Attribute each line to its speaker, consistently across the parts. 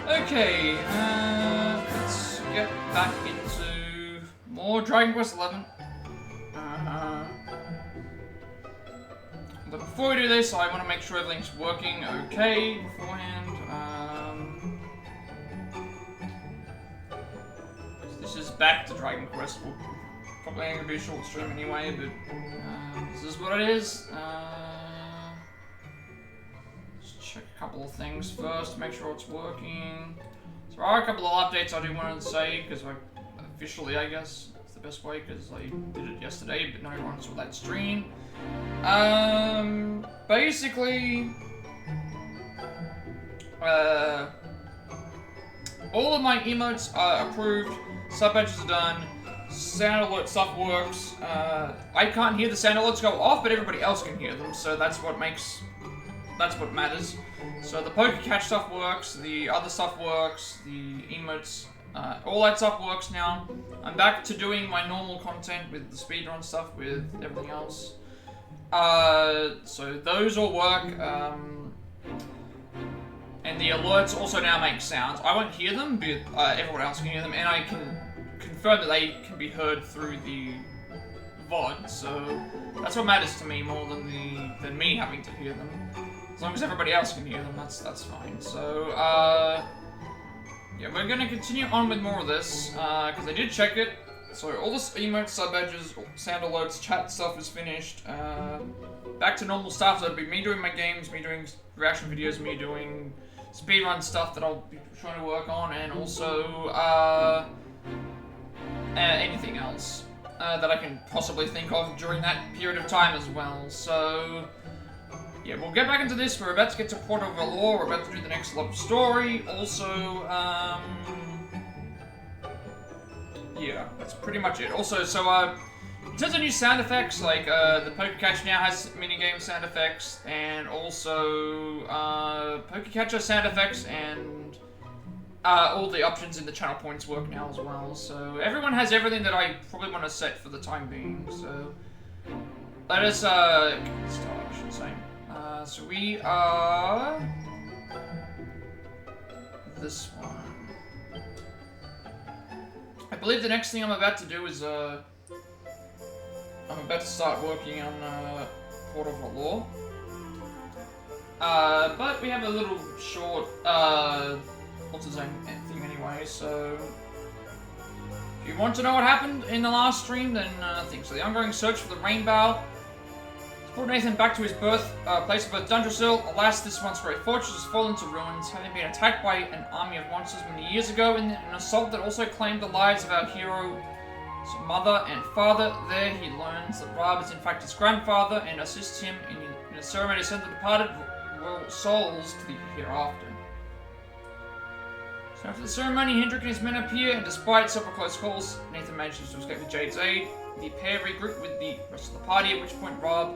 Speaker 1: Okay, let's get back into more Dragon Quest XI. But before we do this, I want to make sure everything's working okay beforehand. This is back to Dragon Quest. Well, probably ain't gonna be a short stream anyway, but this is what it is. Check a couple of things first, make sure it's working. So there are a couple of updates I do want to say, because officially, I guess, it's the best way, because I did it yesterday, but not everyone saw that stream. Basically, all of my emotes are approved, sub badges are done, sound alert stuff works. I can't hear the sound alerts go off, but everybody else can hear them, so that's what matters. So the poker catch stuff works, the other stuff works, the emotes, all that stuff works now. I'm back to doing my normal content with the speedrun stuff, with everything else. So those all work, and the alerts also now make sounds. I won't hear them, but everyone else can hear them, and I can confirm that they can be heard through the VOD, so that's what matters to me more than me having to hear them. As long as everybody else can hear them, that's fine. So, yeah, we're gonna continue on with more of this, because I did check it. So all the emotes, sub badges, sound alerts, chat stuff is finished. Back to normal stuff, so it'll be me doing my games, me doing reaction videos, me doing speedrun stuff that I'll be trying to work on, and also, anything else that I can possibly think of during that period of time as well. So, yeah, we'll get back into this. We're about to get to PUERTO VALOR. We're about to do the next love story. Also, yeah, that's pretty much it. Also, so, in terms of new sound effects, like, the Poker Catch now has minigame sound effects, and also, Poker Catcher sound effects, and, all the options in the channel points work now as well. So, everyone has everything that I probably want to set for the time being, so, let us, start, I should say. So we are this one. I believe the next thing I'm about to do is, I'm about to start working on, PUERTO VALOR. But we have a little short, what's his name thing anyway, so if you want to know what happened in the last stream, then, I think so. The ongoing search for the rainbow brought Nathan back to his place of birth, Dundrasil. Alas, this once great fortress has fallen to ruins, having been attacked by an army of monsters many years ago in an assault that also claimed the lives of our hero's mother and father. There he learns that Rab is in fact his grandfather and assists him in a ceremony to send the departed royal souls to the hereafter. So after the ceremony, Hendrik and his men appear, and despite several close calls, Nathan manages to escape with Jade's aid. The pair regroup with the rest of the party, at which point Rob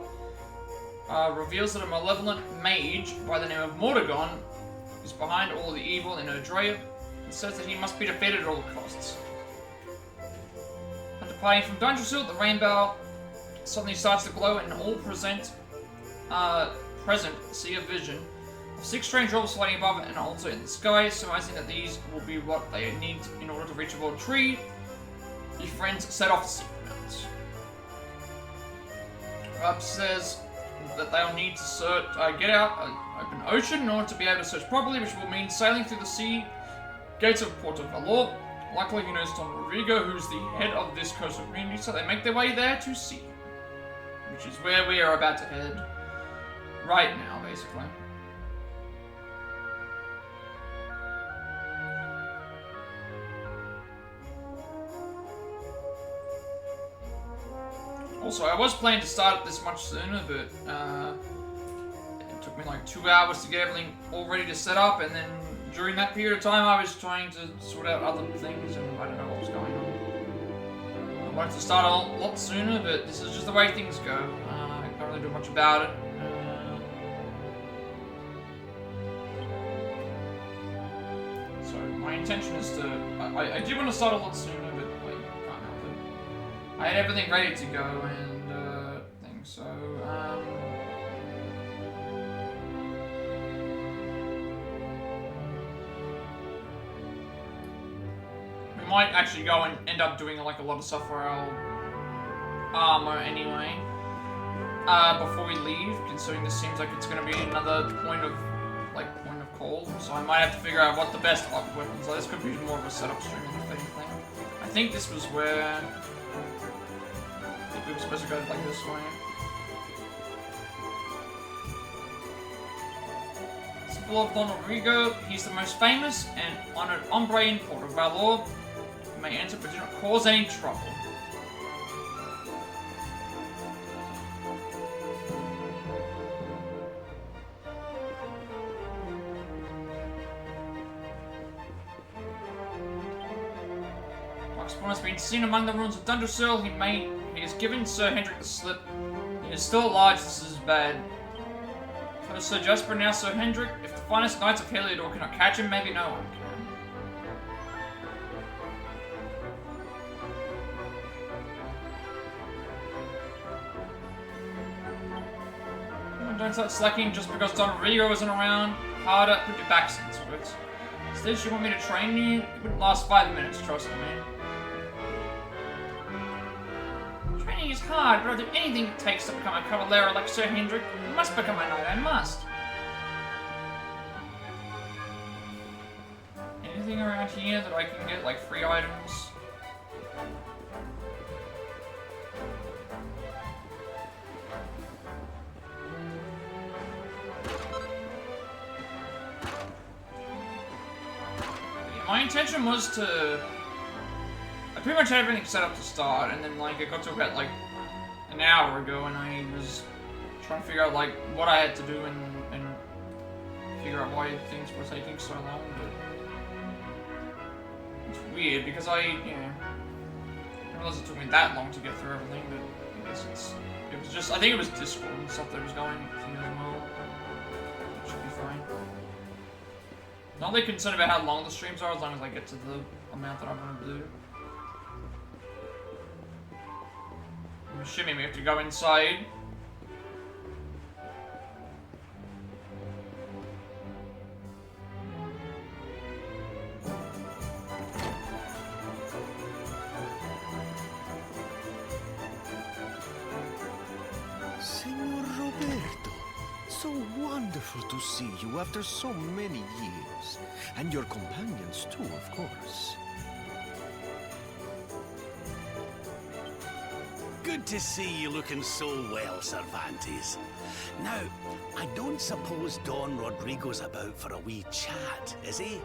Speaker 1: reveals that a malevolent mage by the name of Mordegon is behind all the evil in Erdrea, and says that he must be defeated at all costs. On departing from Dundrasil, the rainbow suddenly starts to glow, and all present see a vision of 6 strange orbs floating above an altar in the sky, surmising that these will be what they need in order to reach a world tree. The friends set off to seek them out. Rob says that they'll need to get out an open ocean in order to be able to search properly, which will mean sailing through the sea gates of PUERTO VALOR. Luckily, he knows Don Rodrigo, who's the head of this coastal community, so they make their way there to see, which is where we are about to head right now, basically. Also, I was planning to start this much sooner, but it took me like 2 hours to get everything all ready to set up, and then during that period of time I was trying to sort out other things, and I don't know what was going on. I wanted to start a lot sooner, but this is just the way things go. I can't really do much about it. So my intention is to... I do want to start a lot sooner, but I can't help it. I had everything ready to go and things, so might actually go and end up doing like a lot of stuff for our armor anyway. Before we leave, considering this seems like it's gonna be another point of call. So I might have to figure out what the best weapons are. This could be more of a setup stream than anything. I think this was where... I think we were supposed to go like this way. Symbol of Don Rodrigo. He's the most famous and honored hombre in Port of Valor. You may enter but do not cause any trouble. Has been seen among the ruins of Dundersill. He has given Sir Hendrik the slip. He is still at large. This is bad. For Sir Jasper, now Sir Hendrik. If the finest knights of Heliodor cannot catch him, maybe no one can. Don't start slacking just because Don Rodrigo isn't around. Harder, put your backs into it. Instead, you want me to train you? It wouldn't last 5 minutes, trust me. Training is hard, but I'll do anything it takes to become a Cavallero like Sir Hendrik. I must become a knight, I must. Anything around here that I can get, like free items? My intention was to... I pretty much had everything set up to start, and then like it got to about like an hour ago, and I was trying to figure out like what I had to do and figure out why things were taking so long. But it's weird because I didn't realize it took me that long to get through everything. But I guess it was just I think it was Discord and stuff that was going through as well. It should be fine. Not really concerned about how long the streams are, as long as I get to the amount that I want to do. I'm assuming we have to go inside.
Speaker 2: Senor Roberto, so wonderful to see you after so many years. And your companions too, of course.
Speaker 3: Good to see you looking so well, Cervantes. Now, I don't suppose Don Rodrigo's about for a wee chat, is he?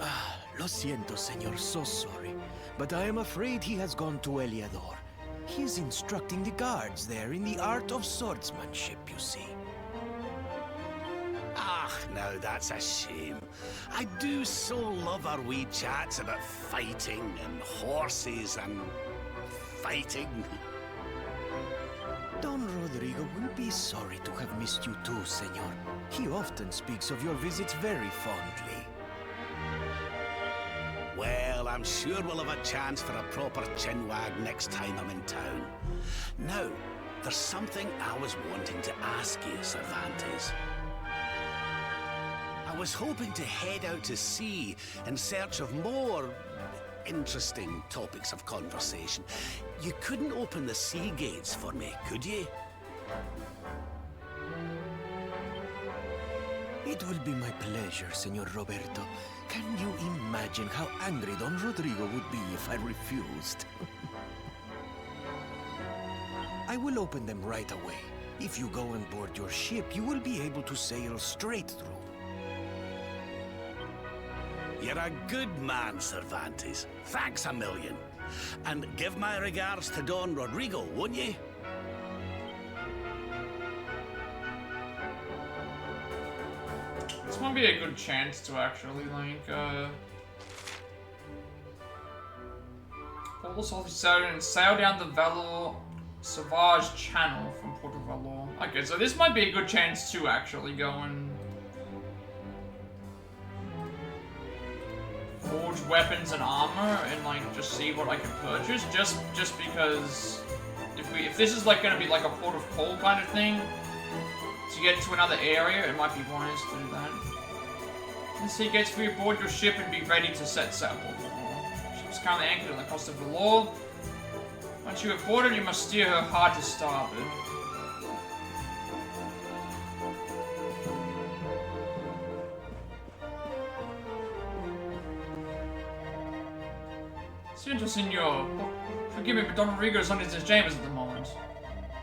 Speaker 2: Ah, lo siento, senor, so sorry. But I am afraid he has gone to Heliodor. He is instructing the guards there in the art of swordsmanship, you see.
Speaker 3: Ah, now that's a shame. I do so love our wee chats about fighting and horses and fighting.
Speaker 2: Don Rodrigo will be sorry to have missed you too, senor. He often speaks of your visits very fondly.
Speaker 3: Well, I'm sure we'll have a chance for a proper chinwag next time I'm in town. Now, there's something I was wanting to ask you, Cervantes. I was hoping to head out to sea in search of more interesting topics of conversation. You couldn't open the sea gates for me, could you?
Speaker 2: It will be my pleasure, Senor Roberto. Can you imagine how angry Don Rodrigo would be if I refused? I will open them right away. If you go on board your ship, you will be able to sail straight through.
Speaker 3: You're a good man, Cervantes. Thanks a million. And give my regards to Don Rodrigo, won't you?
Speaker 1: This might be a good chance to actually, like, also sail down the Valor Sauvage Channel from Port of Valor. Okay, so this might be a good chance to actually go and forge weapons and armor and like just see what I can purchase. Just because if this is like gonna be like a port of call kind of thing to get to another area, it might be wise to do that. The sea gates for you, board your ship and be ready to set sail. Ship's currently anchored on the coast of VALOR. Once you have boarded, you must steer her hard to starboard. Siento, senor. Forgive me, but Don Rodrigo is under his chambers at the moment.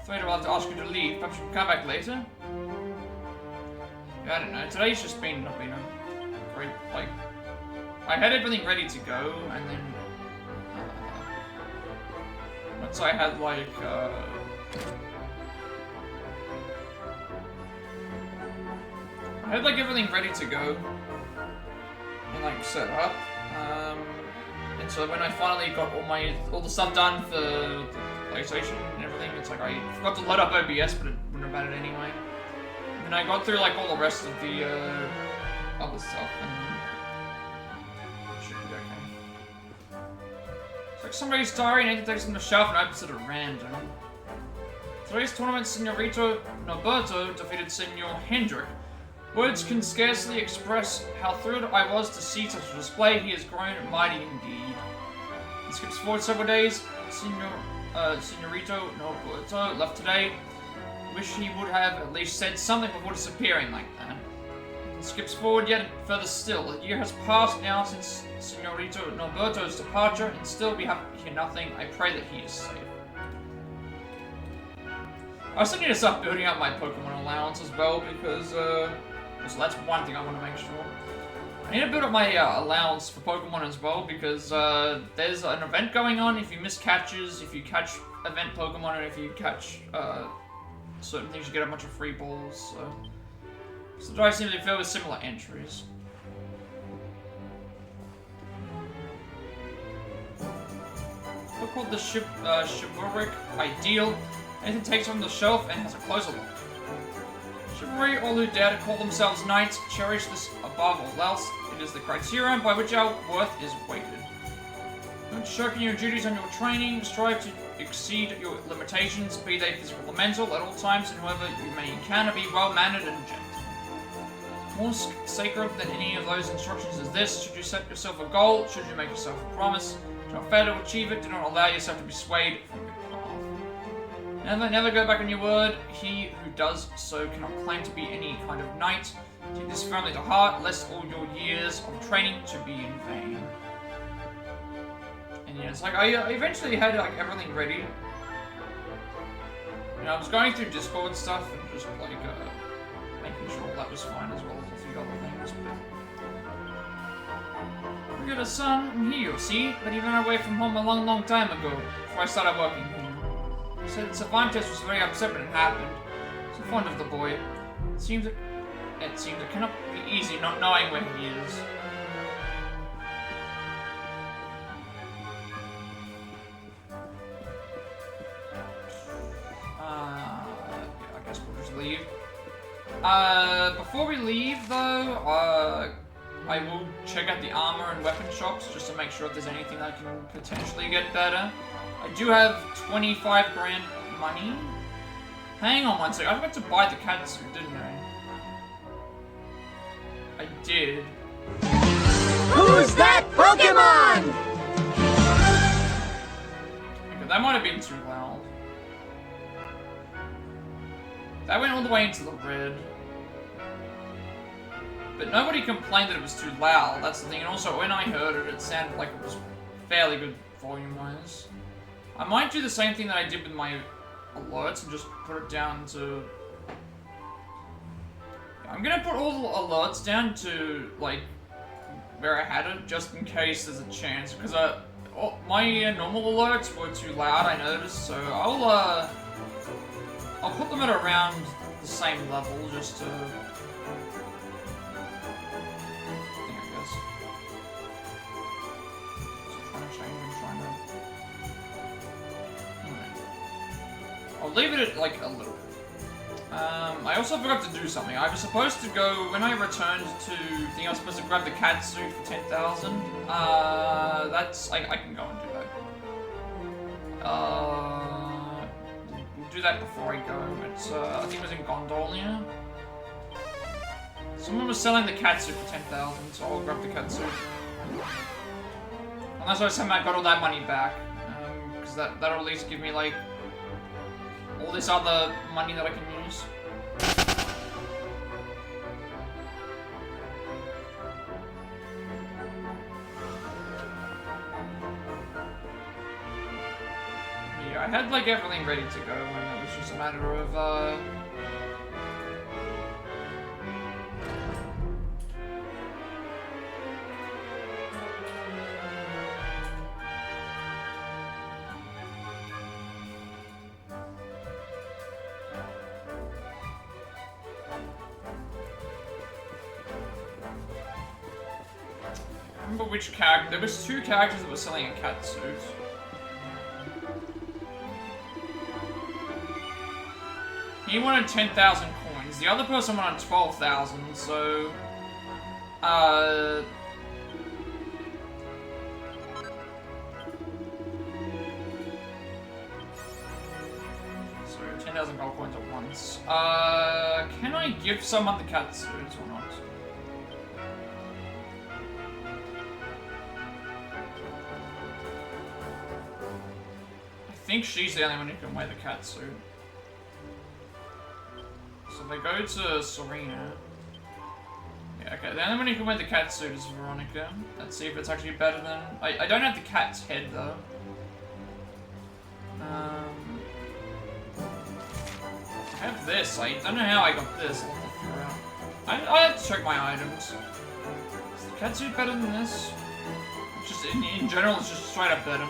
Speaker 1: Afraid I'll have to ask you to leave. Perhaps you can come back later? Yeah, I don't know. Today's just been a great, like... I had everything ready to go, and then... once I had, like, I had, like, everything ready to go. And, like, set up. And so when I finally got all the stuff done for the PlayStation and everything, it's like I forgot to load up OBS, but it wouldn't have mattered anyway. And then I got through like all the rest of the other stuff, and it should be okay. It's like somebody's diary, and Nathan takes from the shelf and opens it at random. Today's tournament, Senorito Norberto defeated Senor Hendrik. Words can scarcely express how thrilled I was to see such a display. He has grown mighty indeed. He skips forward several days. Senorito Norberto left today. Wish he would have at least said something before disappearing like that. He skips forward yet further still. A year has passed now since Senorito Norberto's departure, and still we have hear nothing. I pray that he is safe. I also need to start building up my Pokemon allowance as well, because so that's one thing I want to make sure. I need to build up my allowance for Pokemon as well, because there's an event going on. If you miss catches, if you catch event Pokemon, and if you catch certain things, you get a bunch of free balls. So I seem to fill with similar entries. Book called the Chivalric Ideal. Anything takes from the shelf and has a closer look. Chivalry, all who dare to call themselves knights, cherish this above all else. It is the criterion by which our worth is weighted. Don't shirk in your duties on your training, strive to exceed your limitations, be they physical or mental, at all times, and whoever you may encounter, be well-mannered and gentle. More sacred than any of those instructions is this: should you set yourself a goal, should you make yourself a promise, do not fail to achieve it, do not allow yourself to be swayed from your path. Never go back on your word. He who does so cannot claim to be any kind of knight. Take this firmly to heart, lest all your years of training to be in vain. And yeah, it's like I eventually had like everything ready. You know, I was going through Discord stuff and just like making sure that was fine, as well as a few other things. We got a son, and here you'll see, but he ran away from home a long time ago, before I started working here. He said the savant test was very upset when it happened. So fond of the boy. It seems it cannot be easy not knowing where he is. Yeah, I guess we'll just leave. Before we leave though, I will check out the armor and weapon shops just to make sure if there's anything I can potentially get better. I do have 25 grand money. Hang on one second. I was about to buy the cat suit, didn't I? I did.
Speaker 4: Who's that Pokemon?
Speaker 1: Okay, that might have been too loud. That went all the way into the red. But nobody complained that it was too loud, that's the thing. And also, when I heard it, it sounded like it was fairly good volume-wise. I might do the same thing that I did with my alerts and just put it down to... I'm gonna put all the alerts down to, like, where I had it, just in case there's a chance. Because my normal alerts were too loud, I noticed, so I'll put them at around the same level, just to... I'll leave it at, like, a little bit. I also forgot to do something. I was supposed to go, when I returned to the thing, I was supposed to grab the cat suit for 10,000. That's, I can go and do that. We'll do that before I go. It's, I think it was in Gondolia. Someone was selling the catsuit for 10,000, so I'll grab the catsuit. Unless I somehow got all that money back. Because that'll at least give me, like, all this other money that I can use. Yeah, I had, like, everything ready to go, and it was just a matter of, which character? There was 2 characters that were selling a catsuit. He wanted 10,000 coins. The other person wanted 12,000, so... So, 10,000 gold coins at once. Can I give someone the catsuit or not? I think she's the only one who can wear the catsuit. So if I go to Serena... Yeah, okay, the only one who can wear the catsuit is Veronica. Let's see if it's actually better than... I don't have the cat's head, though. I have this. I don't know how I got this. I'll have to figure out. I have to check my items. Is the catsuit better than this? It's just, in general, it's just straight up better.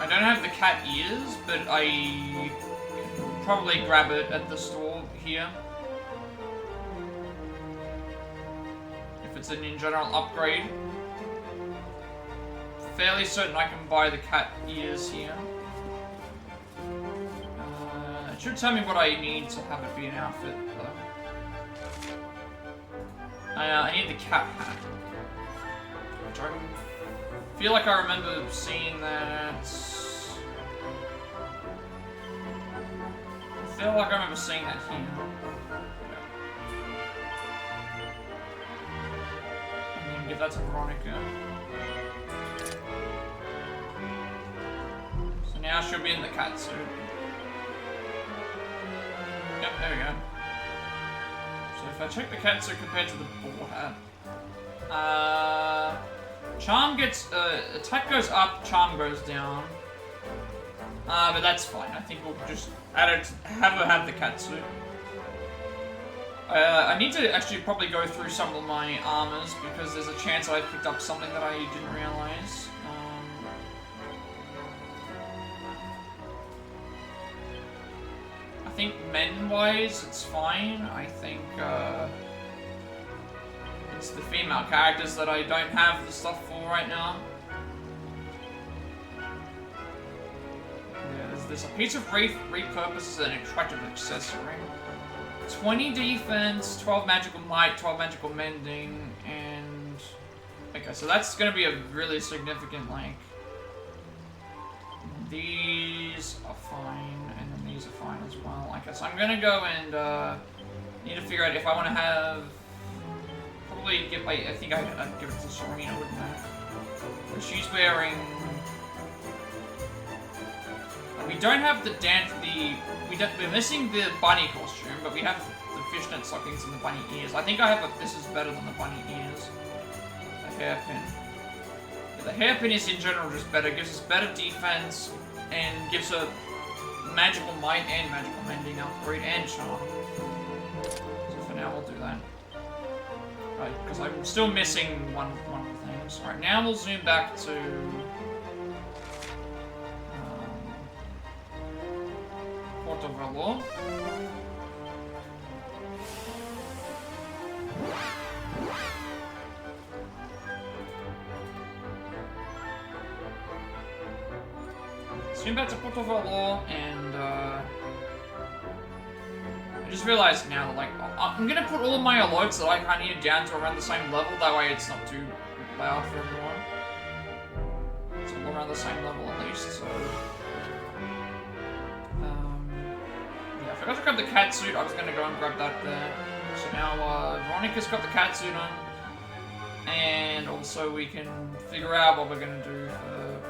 Speaker 1: I don't have the cat ears, but I can probably grab it at the store here. If it's an in general upgrade. Fairly certain I can buy the cat ears here. It should tell me what I need to have it be an outfit, though. I need the cat hat. Which I feel like I remember seeing that. I feel like I remember seeing that here. And then give that to Veronica. So now she'll be in the catsuit. Yep, there we go. So if I check the catsuit compared to the ball hat. Charm gets, attack goes up, charm goes down. But that's fine. I think we'll just add it, have her have the catsuit. I need to actually probably go through some of my armors because there's a chance I picked up something that I didn't realize. I think men-wise, it's fine. I think, it's the female characters that I don't have the stuff for right now. Yeah, there's a piece of repurposes an attractive accessory. 20 defense, 12 magical might, 12 magical mending, and... Okay, so that's gonna be a really significant, like... These are fine, and then these are fine as well. Okay, so I'm gonna go and, need to figure out if I want to have... Probably give, I think I'd give it to Serena, wouldn't I? But she's wearing... We don't have the dance, we're missing the bunny costume, but we have the fishnet stockings and the bunny ears. I think I have this is better than the bunny ears. The hairpin. But the hairpin is in general just better, gives us better defense, and gives her magical might and magical mending upgrade and charm. So for now we'll do that. Right, because I'm still missing one of the things. Alright, now we'll zoom back to... Port of VALOR. Zoom back to Port of VALOR, and I just realized now that, like, I'm gonna put all of my alerts that I kind of need down to around the same level, that way it's not too loud for everyone. around the same level at least, so... yeah, I forgot to grab the cat suit. I was gonna go and grab that there. So now, Veronica's got the cat suit on. And also we can figure out what we're gonna do for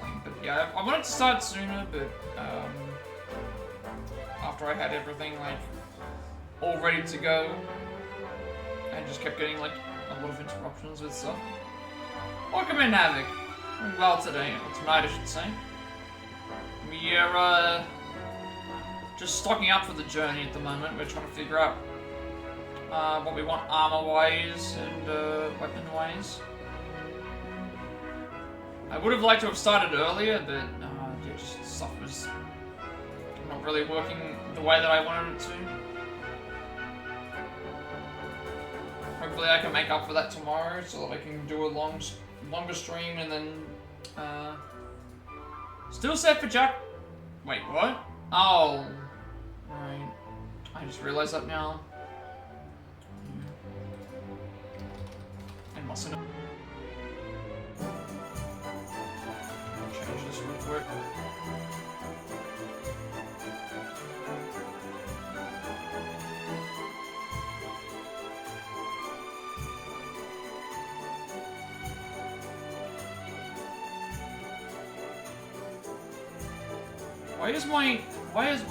Speaker 1: playing. But yeah, I wanted to start sooner, but after I had everything like all ready to go, I just kept getting like a lot of interruptions with stuff. Welcome in, Havoc. Doing well today, or tonight I should say. We are just stocking up for the journey at the moment. We're trying to figure out what we want armor-wise and weapon-wise. I would have liked to have started earlier, but yeah, just stuff was not really working the way that I wanted it to. Hopefully I can make up for that tomorrow so that I can do a longer stream and then still set for Jack. Wait, what? Oh, right. I just realized that now. And mustn't change this real quick.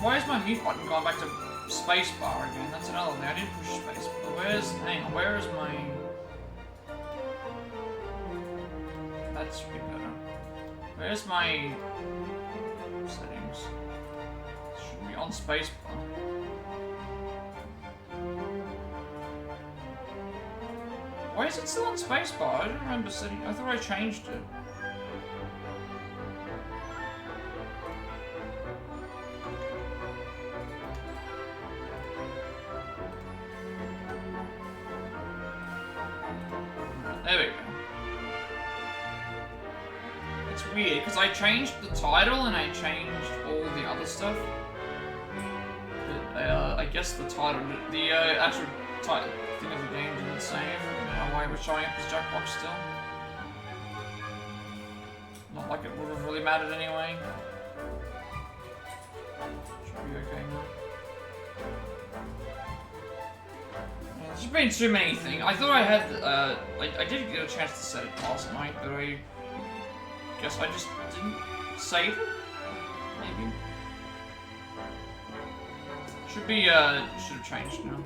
Speaker 1: Why is my mute button gone back to spacebar again? That's another thing. I didn't push spacebar. Hang on, where is my... That should be better. Where's my settings? It should be on spacebar. Why is it still on spacebar? I don't remember setting. I thought I changed it. There we go. It's weird, because I changed the title and I changed all the other stuff. But, I guess the title, the actual title thing of the game didn't save. I don't know why it was showing up as Jackbox still. Not like it would have really mattered anyway. Should be okay now. There's been too many things. I thought I had, I did get a chance to set it last night, but I guess I just didn't save it? Maybe? Should be, should have changed now.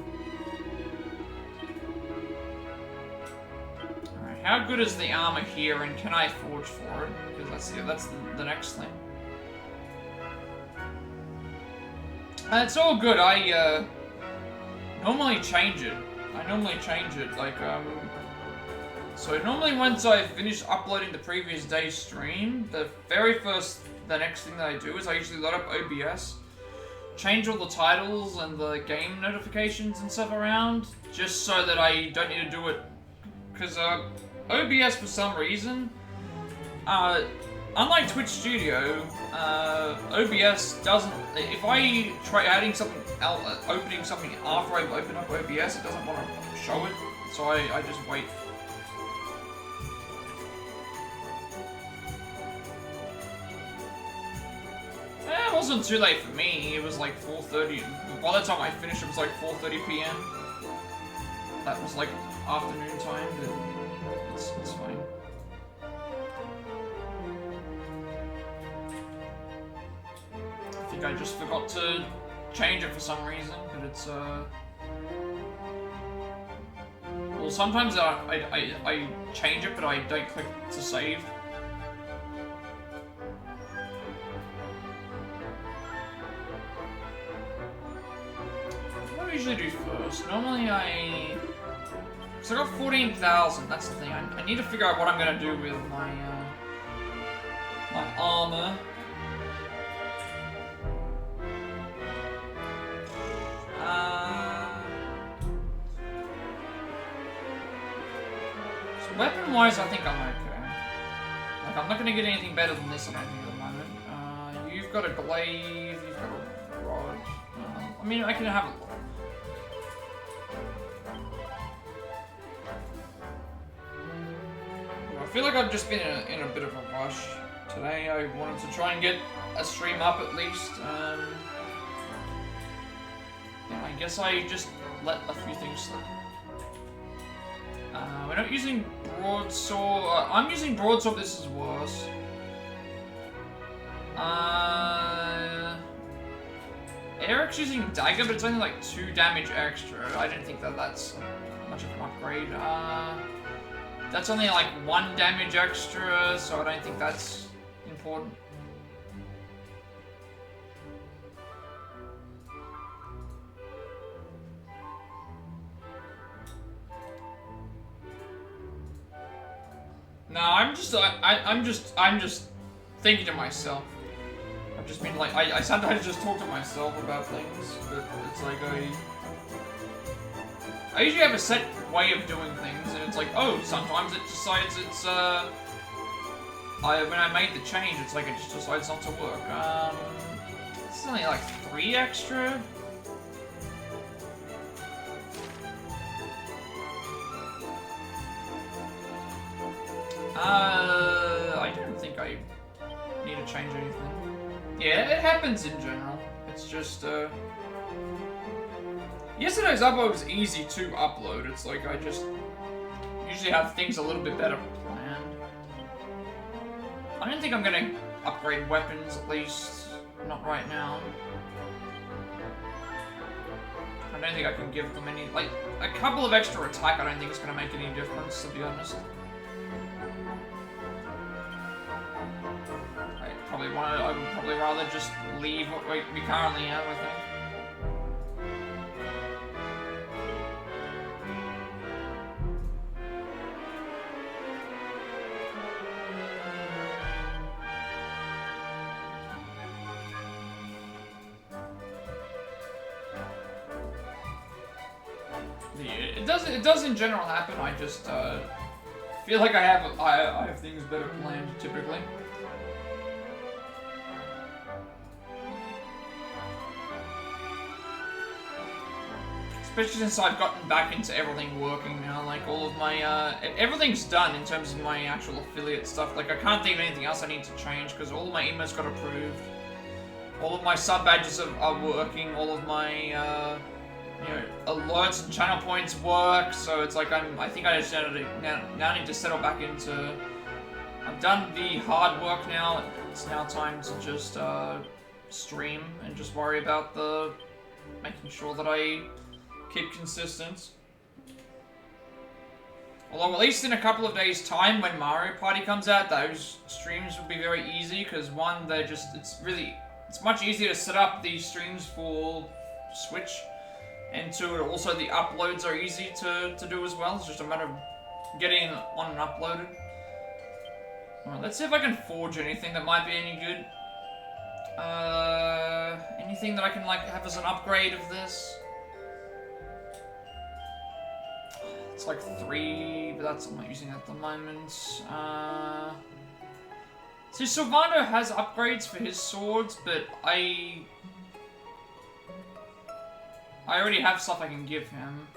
Speaker 1: Alright, how good is the armor here, and can I forge for it? Because that's the next thing. It's all good, I, normally change it. Like, so normally once I finish uploading the previous day's stream, the next thing that I do is I usually load up OBS, change all the titles and the game notifications and stuff around, just so that I don't need to do it, because, OBS for some reason, unlike Twitch Studio, OBS doesn't, if I try adding something else, opening something after I've opened up OBS, it doesn't want to show it, so I just wait. It wasn't too late for me, it was like 4:30, by the time I finished it was like 4:30 PM. That was like afternoon time, but it's fine. I think I just forgot to change it for some reason, but it's, well, sometimes I change it, but I don't click to save. What do I usually do first? Normally so I got 14,000, that's the thing. I need to figure out what I'm gonna do with my, my armor. So weapon-wise, I think I'm okay. Like, I'm not gonna get anything better than this, I don't think, at the moment. You've got a glaive, you've got a rod. I mean, I can have a look. I feel like I've just been in a bit of a rush. today I wanted to try and get a stream up at least. Yeah, I guess I just let a few things slip. We're not using broadsword. I'm using broadsword. This is worse. Eric's using dagger, but it's only like 2 damage extra. I don't think that that's much of an upgrade. That's only like 1 damage extra, so I don't think that's important. No, I'm just thinking to myself. I've just been like, I sometimes just talk to myself about things, but it's like I usually have a set way of doing things, and it's like, oh, sometimes it decides it's, when I made the change, it's like it just decides not to work. It's only like 3 extra. I don't think I need to change anything. Yeah, it happens in general. It's just, yesterday's upload was easy to upload. It's like I just usually have things a little bit better planned. I don't think I'm gonna upgrade weapons, at least not right now. I don't think I can give them any, like, a couple of extra attack I don't think it's gonna make any difference, to be honest. I would probably rather just leave what we currently have, I think. Yeah, it does in general happen. I just feel like I have things better planned typically. Especially since I've gotten back into everything working now, like all of my, everything's done in terms of my actual affiliate stuff. Like I can't think of anything else I need to change because all of my emails got approved. All of my sub badges are working, all of my, you know, alerts and channel points work, so it's like I think I just now need to settle back into, I've done the hard work now, it's now time to just, stream and just worry about making sure that I keep consistent. Although at least in a couple of days' time when Mario Party comes out, those streams will be very easy because one, it's much easier to set up these streams for Switch, and two, also the uploads are easy to do as well. It's just a matter of getting on and uploaded. Alright, let's see if I can forge anything that might be any good. Anything that I can like have as an upgrade of this? It's like 3, but I'm not using it at the moment. See, Sylvando has upgrades for his swords, but I already have stuff I can give him.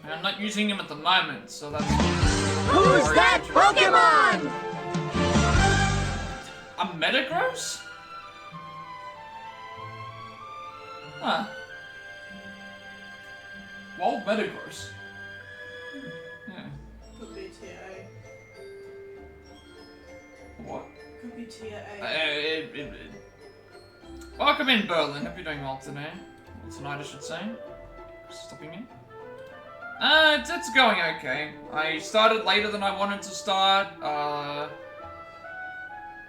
Speaker 1: And I'm not using him at the moment, so that's...
Speaker 4: Who's that Pokemon?
Speaker 1: A Metagross? Huh. Well, Metagross. Yeah.
Speaker 5: Could be tier A.
Speaker 1: What?
Speaker 5: Could be tier A.
Speaker 1: Welcome in, Berlin. Hope you're doing well today. Or tonight, I should say. Stopping in. It's going okay. I started later than I wanted to start,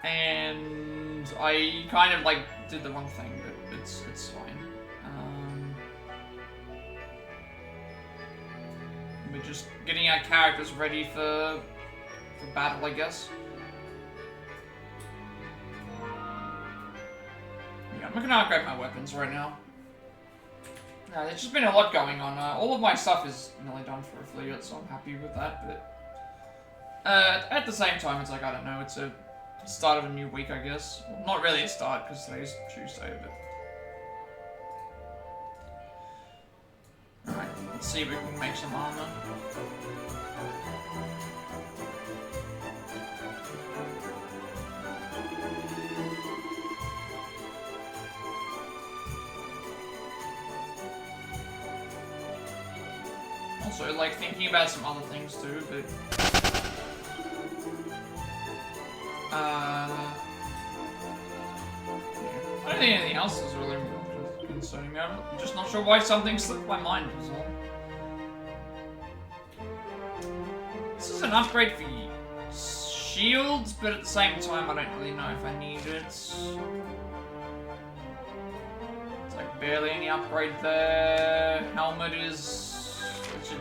Speaker 1: and I kind of, like, did the wrong thing, but it's fine. We're just getting our characters ready for battle, I guess. Yeah, I'm not gonna upgrade my weapons right now. No, there's just been a lot going on. All of my stuff is nearly done for affiliate, so I'm happy with that, but... at the same time, it's like, I don't know, it's a start of a new week, I guess. Well, not really a start, because today's Tuesday, but... Alright, let's see if we can make some armor. also like thinking about some other things too, but yeah. I don't think anything else is really concerning me. I'm just not sure why something slipped my mind was all. This is an upgrade for shields, but at the same time I don't really know if I need it. It's like barely any upgrade there. Helmet is...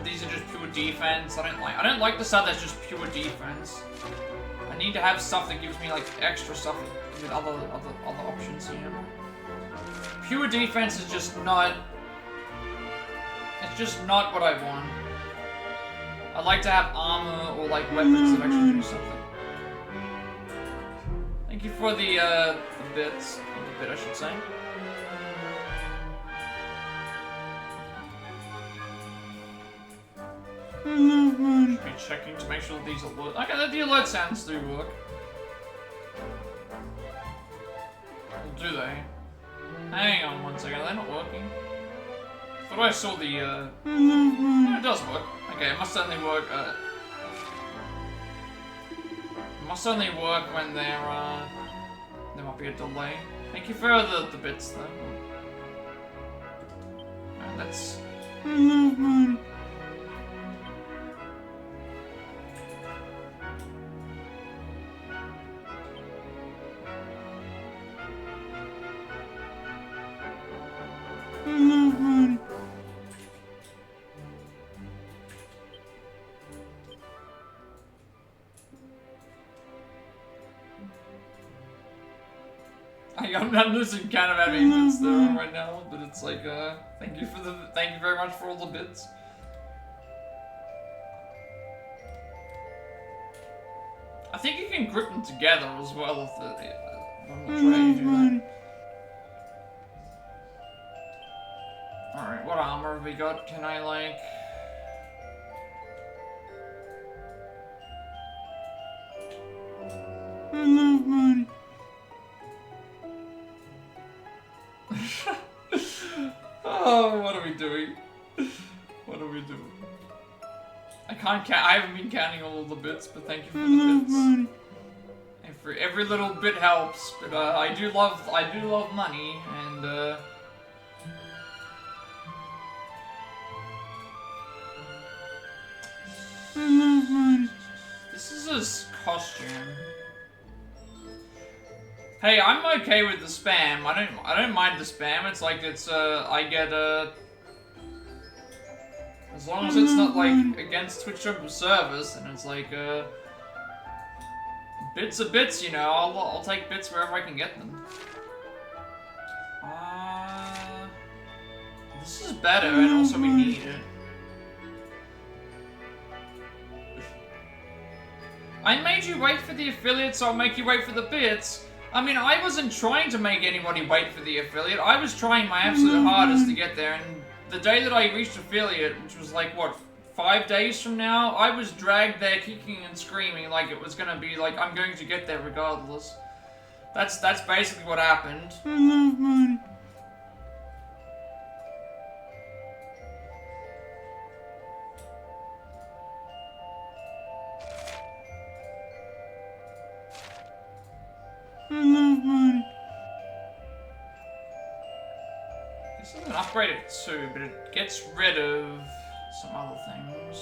Speaker 1: These are just pure defense. I don't like the stuff that's just pure defense. I need to have stuff that gives me like extra stuff with other options here. Pure defense is just not... It's just not what I want. I'd like to have armor or like weapons that actually do something. Thank you for the bits. The bit, I should say. Should be checking to make sure that these alert. Okay, the alert sounds do work. Well, do they? Hang on one second, are they not working? Thought I saw the no, it does work. Okay, it must only work it must only work when there might be a delay. Thank you for the bits though. Alright, let's I'm losing count of how many bits there are right now, but it's like thank you very much for all the bits. I think you can grip them together as well if I'm not sure how you do that. Alright, what armor have we got? Can I like... Oh, what are we doing? What are we doing? I can't count. I haven't been counting all of the bits, but thank you for the bits. Every little bit helps, but I do love money, and this is his costume. Hey, I'm okay with the spam. I don't mind the spam. It's like I get as long as it's not like against Twitch service, and it's like bits are bits, you know. I'll take bits wherever I can get them. This is better, and also we need it. I made you wait for the affiliate, so I'll make you wait for the bits. I mean, I wasn't trying to make anybody wait for the affiliate. I was trying my absolute hardest to get there, and the day that I reached affiliate, which was like, what, 5 days from now, I was dragged there kicking and screaming like it was gonna be like, I'm going to get there regardless. That's basically what happened. This is an upgrade of 2, but it gets rid of some other things.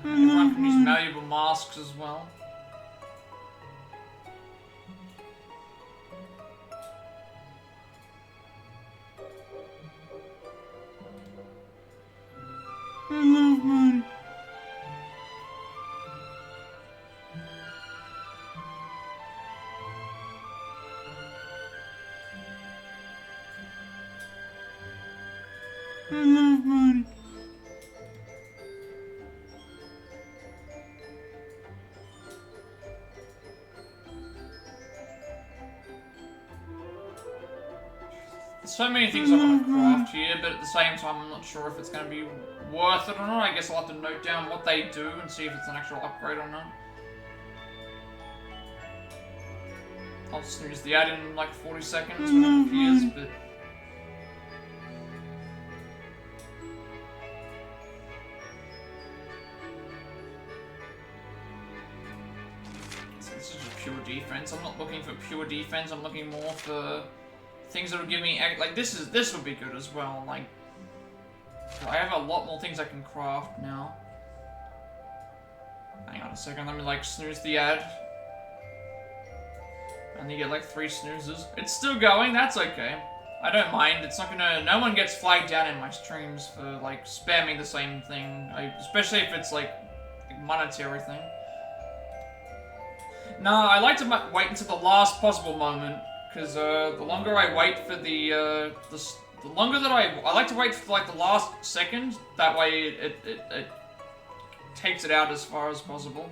Speaker 1: Everyone can use malleable masks as well. So many things I want to craft here, but at the same time I'm not sure if it's going to be worth it or not. I guess I'll have to note down what they do and see if it's an actual upgrade or not. I'll snooze the ad in like 40 seconds when it appears, but... this is just pure defense. I'm not looking for pure defense. I'm looking more for things that will give me like this would be good as well. Like I have a lot more things I can craft now. Hang on a second. Let me like snooze the ad. And you get like 3 snoozes. It's still going. That's okay. I don't mind. It's not gonna. No one gets flagged down in my streams for like spamming the same thing, especially if it's like a monetary thing. No, I like to wait until the last possible moment, because the longer I wait for the longer that I like to wait for like the last second. That way it takes it out as far as possible.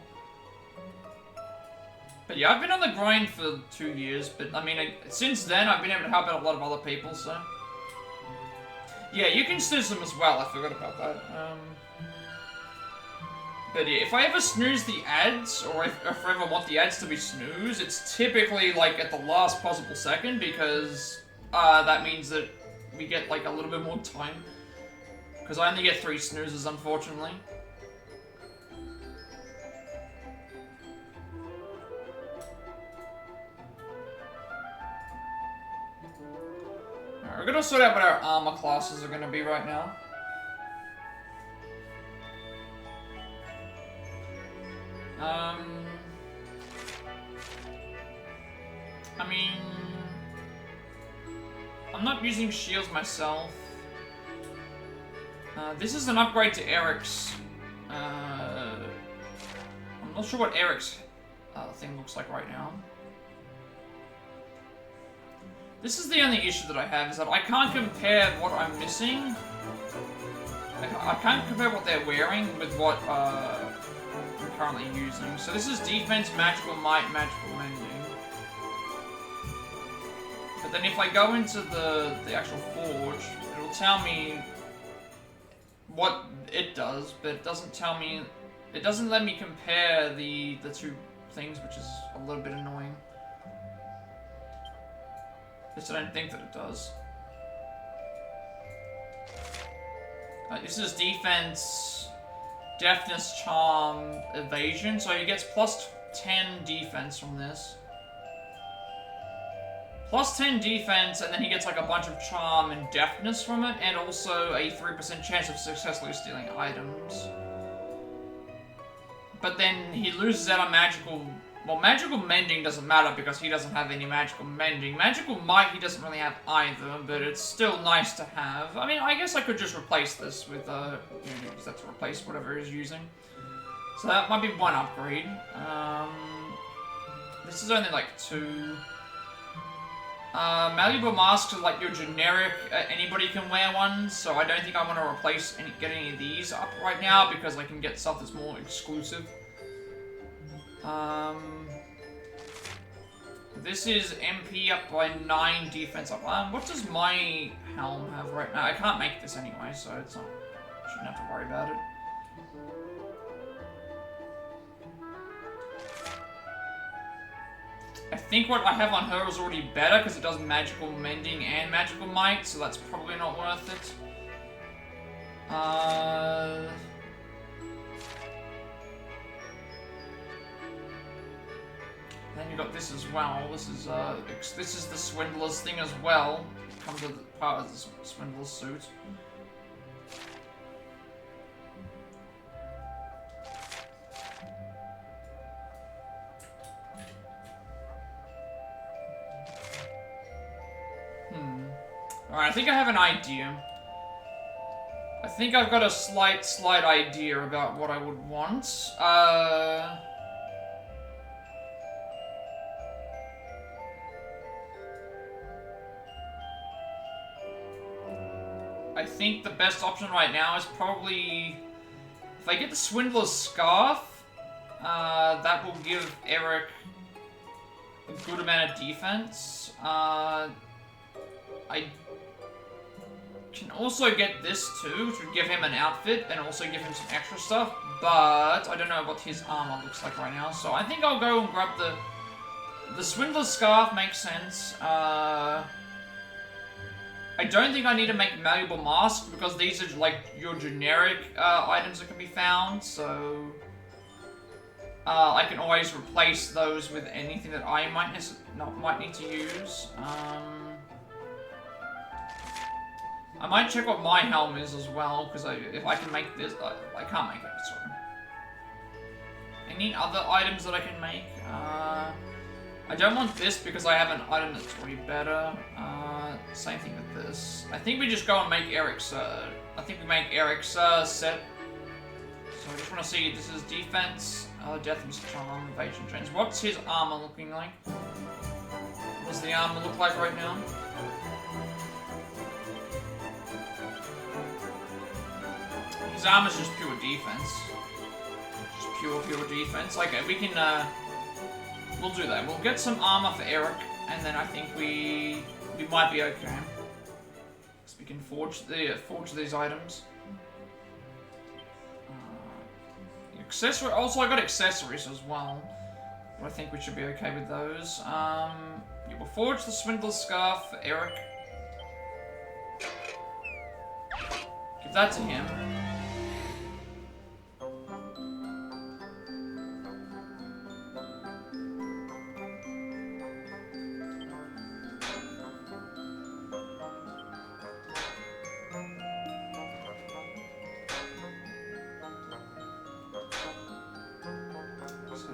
Speaker 1: But yeah, I've been on the grind for 2 years, but I mean, since then I've been able to help out a lot of other people, so... Yeah, you can snooze them as well, I forgot about that. But yeah, if I ever snooze the ads, or if I ever want the ads to be snoozed, it's typically like at the last possible second, because that means that we get like a little bit more time. Because I only get 3 snoozes, unfortunately. We're gonna sort out what our armor classes are gonna be right now. I mean, I'm not using shields myself. This is an upgrade to Eric's. I'm not sure what Eric's thing looks like right now. This is the only issue that I have, is that I can't compare what I'm missing. I can't compare what they're wearing with what I'm currently using. So this is defense, magical might, magical mending. But then if I go into the actual forge, it'll tell me what it does, but it doesn't tell me, it doesn't let me compare the 2 things, which is a little bit annoying. I don't think that it does. This is defense, deafness, charm, evasion. So he gets plus 10 defense from this. Plus 10 defense, and then he gets like a bunch of charm and deafness from it, and also a 3% chance of successfully stealing items. But then he loses out on magical... Well, magical mending doesn't matter because he doesn't have any magical mending. Magical might he doesn't really have either, but it's still nice to have. I mean, I guess I could just replace this with, use that to replace whatever he's using. So that might be one upgrade. This is only like 2. Malleable masks are like your generic, anybody can wear one, so I don't think I want to replace get any of these up right now because I can get stuff that's more exclusive. This is MP up by 9, defense up. What does my helm have right now? I can't make this anyway, so it's not. Shouldn't have to worry about it. I think what I have on her is already better because it does magical mending and magical might, so that's probably not worth it. Then you got this as well. This is the Swindler's thing as well. It comes with part of the Swindler's suit. Alright, I think I have an idea. I think I've got a slight idea about what I would want. I think the best option right now is probably... If I get the Swindler's Scarf, that will give Eric a good amount of defense. I can also get this too, which would give him an outfit and also give him some extra stuff, but I don't know what his armor looks like right now, so I think I'll go and grab the Swindler's Scarf. Makes sense. I don't think I need to make malleable masks because these are like your generic items that can be found, so I can always replace those with anything that I might need to use. I might check what my helm is as well, because if I can make this, I can't make it, sorry. Any other items that I can make? I don't want this because I have an item that's already better. Same thing with this. I think we just go and make Eric's, I think we make Eric's set. So I just want to see, this is defense, death and charm, evasion chains. What's his armor looking like? What does the armor look like right now? His armor's just pure defense. Just pure defense. Like, we can, we'll do that. We'll get some armor for Eric, and then I think we might be okay. So we can forge these items. Accessory. Also, I got accessories as well. But I think we should be okay with those. Yeah, we'll forge the Swindler's Scarf for Eric. Give that to him.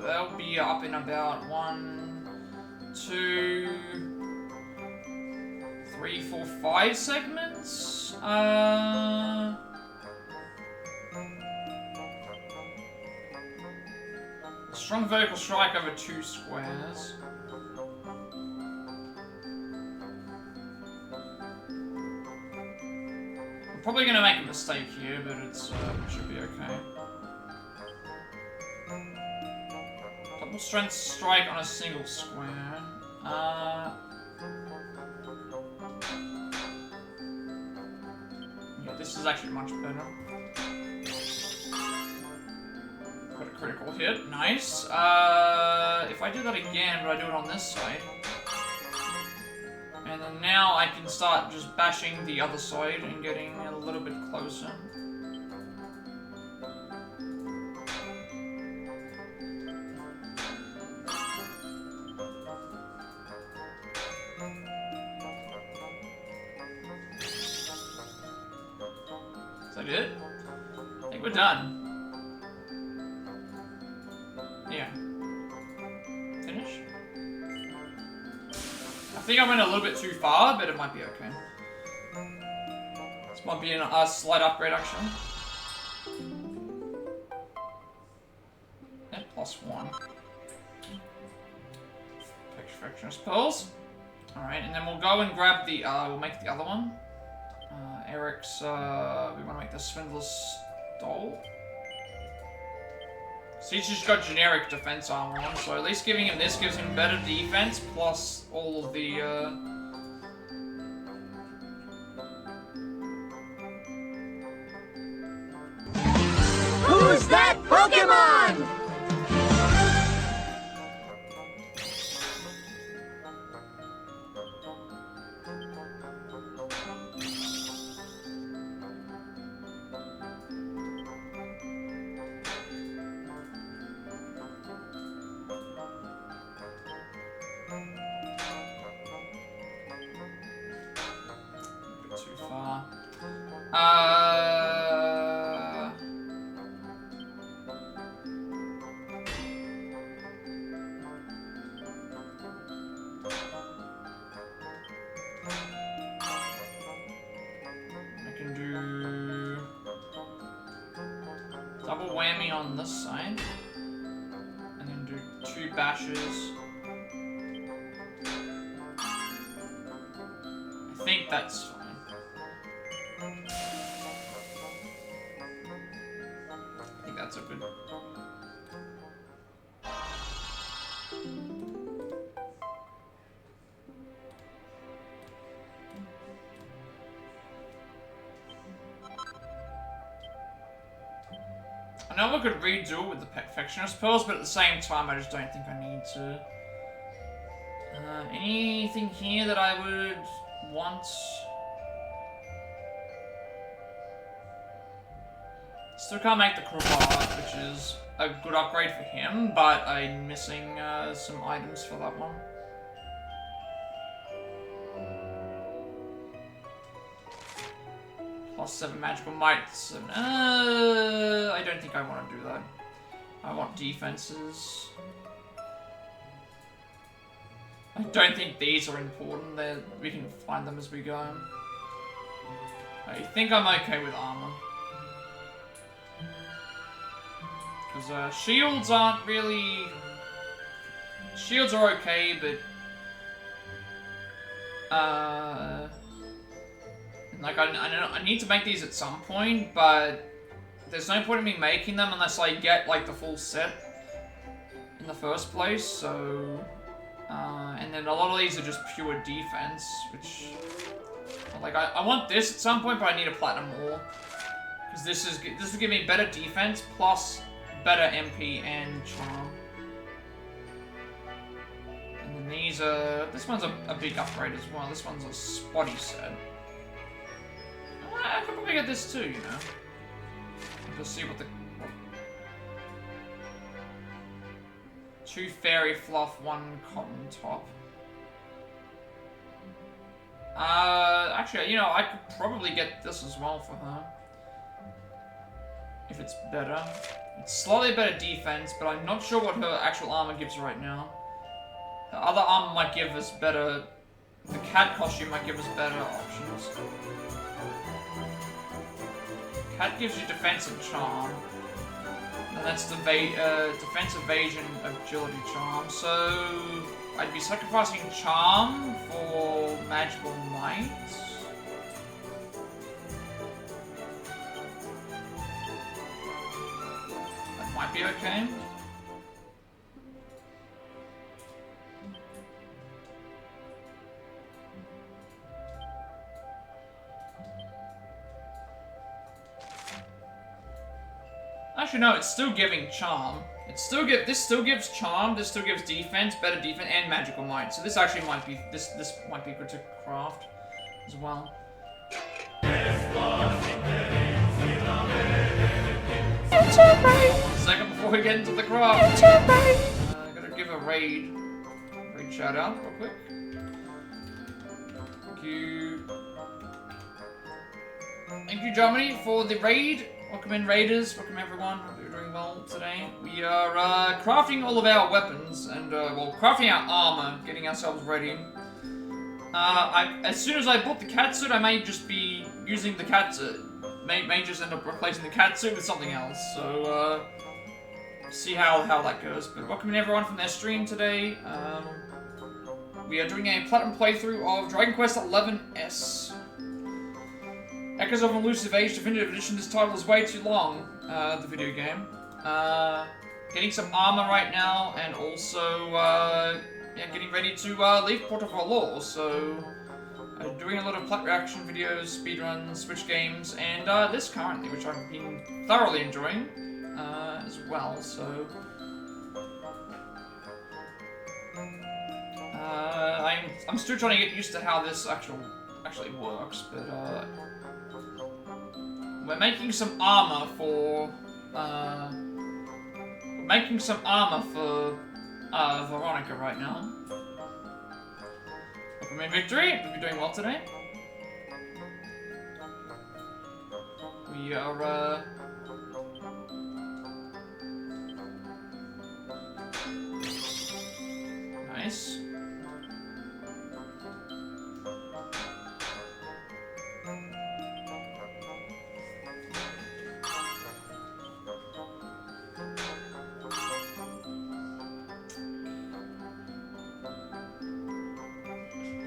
Speaker 1: They'll be up in about 1, 2, 3, 4, 5 segments. Strong vertical strike over 2 squares. I'm probably gonna make a mistake here, but it should be okay. Double strength strike on a single square. Yeah, this is actually much better. Got a critical hit, nice. If I do that again, but I do it on this side. And then now I can start just bashing the other side and getting a little bit closer. Is that it? I think we're done. Yeah. Finish? I think I went a little bit too far, but it might be okay. This might be a slight upgrade, actually. And +1. Perfectionist Pearls. Alright, and then we'll go and grab the, we'll make the other one. Eric's, we want to make the Swindler's Stole. So he's just got generic defense armor on, so at least giving him this gives him better defense, plus all of the,
Speaker 4: Who's that Pokemon?
Speaker 1: too far. I can do double whammy on this side, and then do 2 bashes. I think that's fine. I think that's a good. I know I could redo it with the Perfectionist Pearls, but at the same time, I just don't think I need to. Anything here that I would want? Still can't make the crowbar, which is a good upgrade for him, but I'm missing some items for that one. +7 magical might. 7. I don't think I want to do that. I want defenses. I don't think these are important. We can find them as we go. I think I'm okay with armor. Because shields aren't really... Shields are okay, but... Like, I need to make these at some point, but... There's no point in me making them unless I get, like, the full set in the first place, so... and then a lot of these are just pure defense, which... Like, I want this at some point, but I need a platinum ore. Because this will give me better defense, plus better MP and charm. And then these are... This one's a big upgrade as well. This one's a spotty set. I could probably get this too, you know. Just see what the... 2 fairy fluff, 1 cotton top. Actually, you know, I could probably get this as well for her. If it's better. It's slightly better defense, but I'm not sure what her actual armor gives right now. The other armor might give us better... The cat costume might give us better options. Cat gives you defense and charm. And that's the defense, evasion, agility, charm. So I'd be sacrificing charm for magical might. That might be okay. Actually, no, it's still giving charm. This still gives charm. This still gives defense, better defense, and magical might. So this actually might be this might be good to craft as well. Second before we get into the craft. Gotta give a raid shout out real quick. Thank you. Thank you, Germany, for the raid. Welcome in, raiders. Welcome, everyone. Hope you're doing well today. We are crafting all of our weapons and, well, crafting our armor, getting ourselves ready. As soon as I bought the cat suit, I may just be using the cat suit. May just end up replacing the cat suit with something else. So, see how that goes. But welcome in, everyone, from their stream today. We are doing a platinum playthrough of Dragon Quest XI-S. Echoes of an Elusive Age Definitive Edition. This title is way too long, the video game. Getting some armor right now, and also, yeah, getting ready to leave PUERTO for VALOR, so... doing a lot of Plat reaction videos, speedruns, Switch games, and this currently, which I've been thoroughly enjoying, as well, so... I'm still trying to get used to how this actually works, but, we're making some armor for, Veronica right now. Welcome in, Victory. Hope you're doing well today. We are, nice.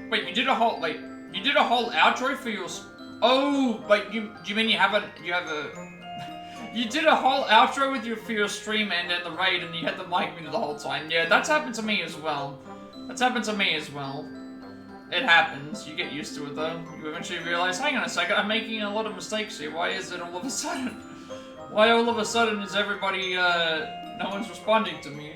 Speaker 1: Wait, you did a whole outro for your... Oh, wait, do you mean you did a whole outro for your stream and the raid, and you had the mic muted the whole time. Yeah, that's happened to me as well. It happens. You get used to it, though. You eventually realize, hang on a second, I'm making a lot of mistakes here. Why is it all of a sudden? Why all of a sudden is everybody, no one's responding to me?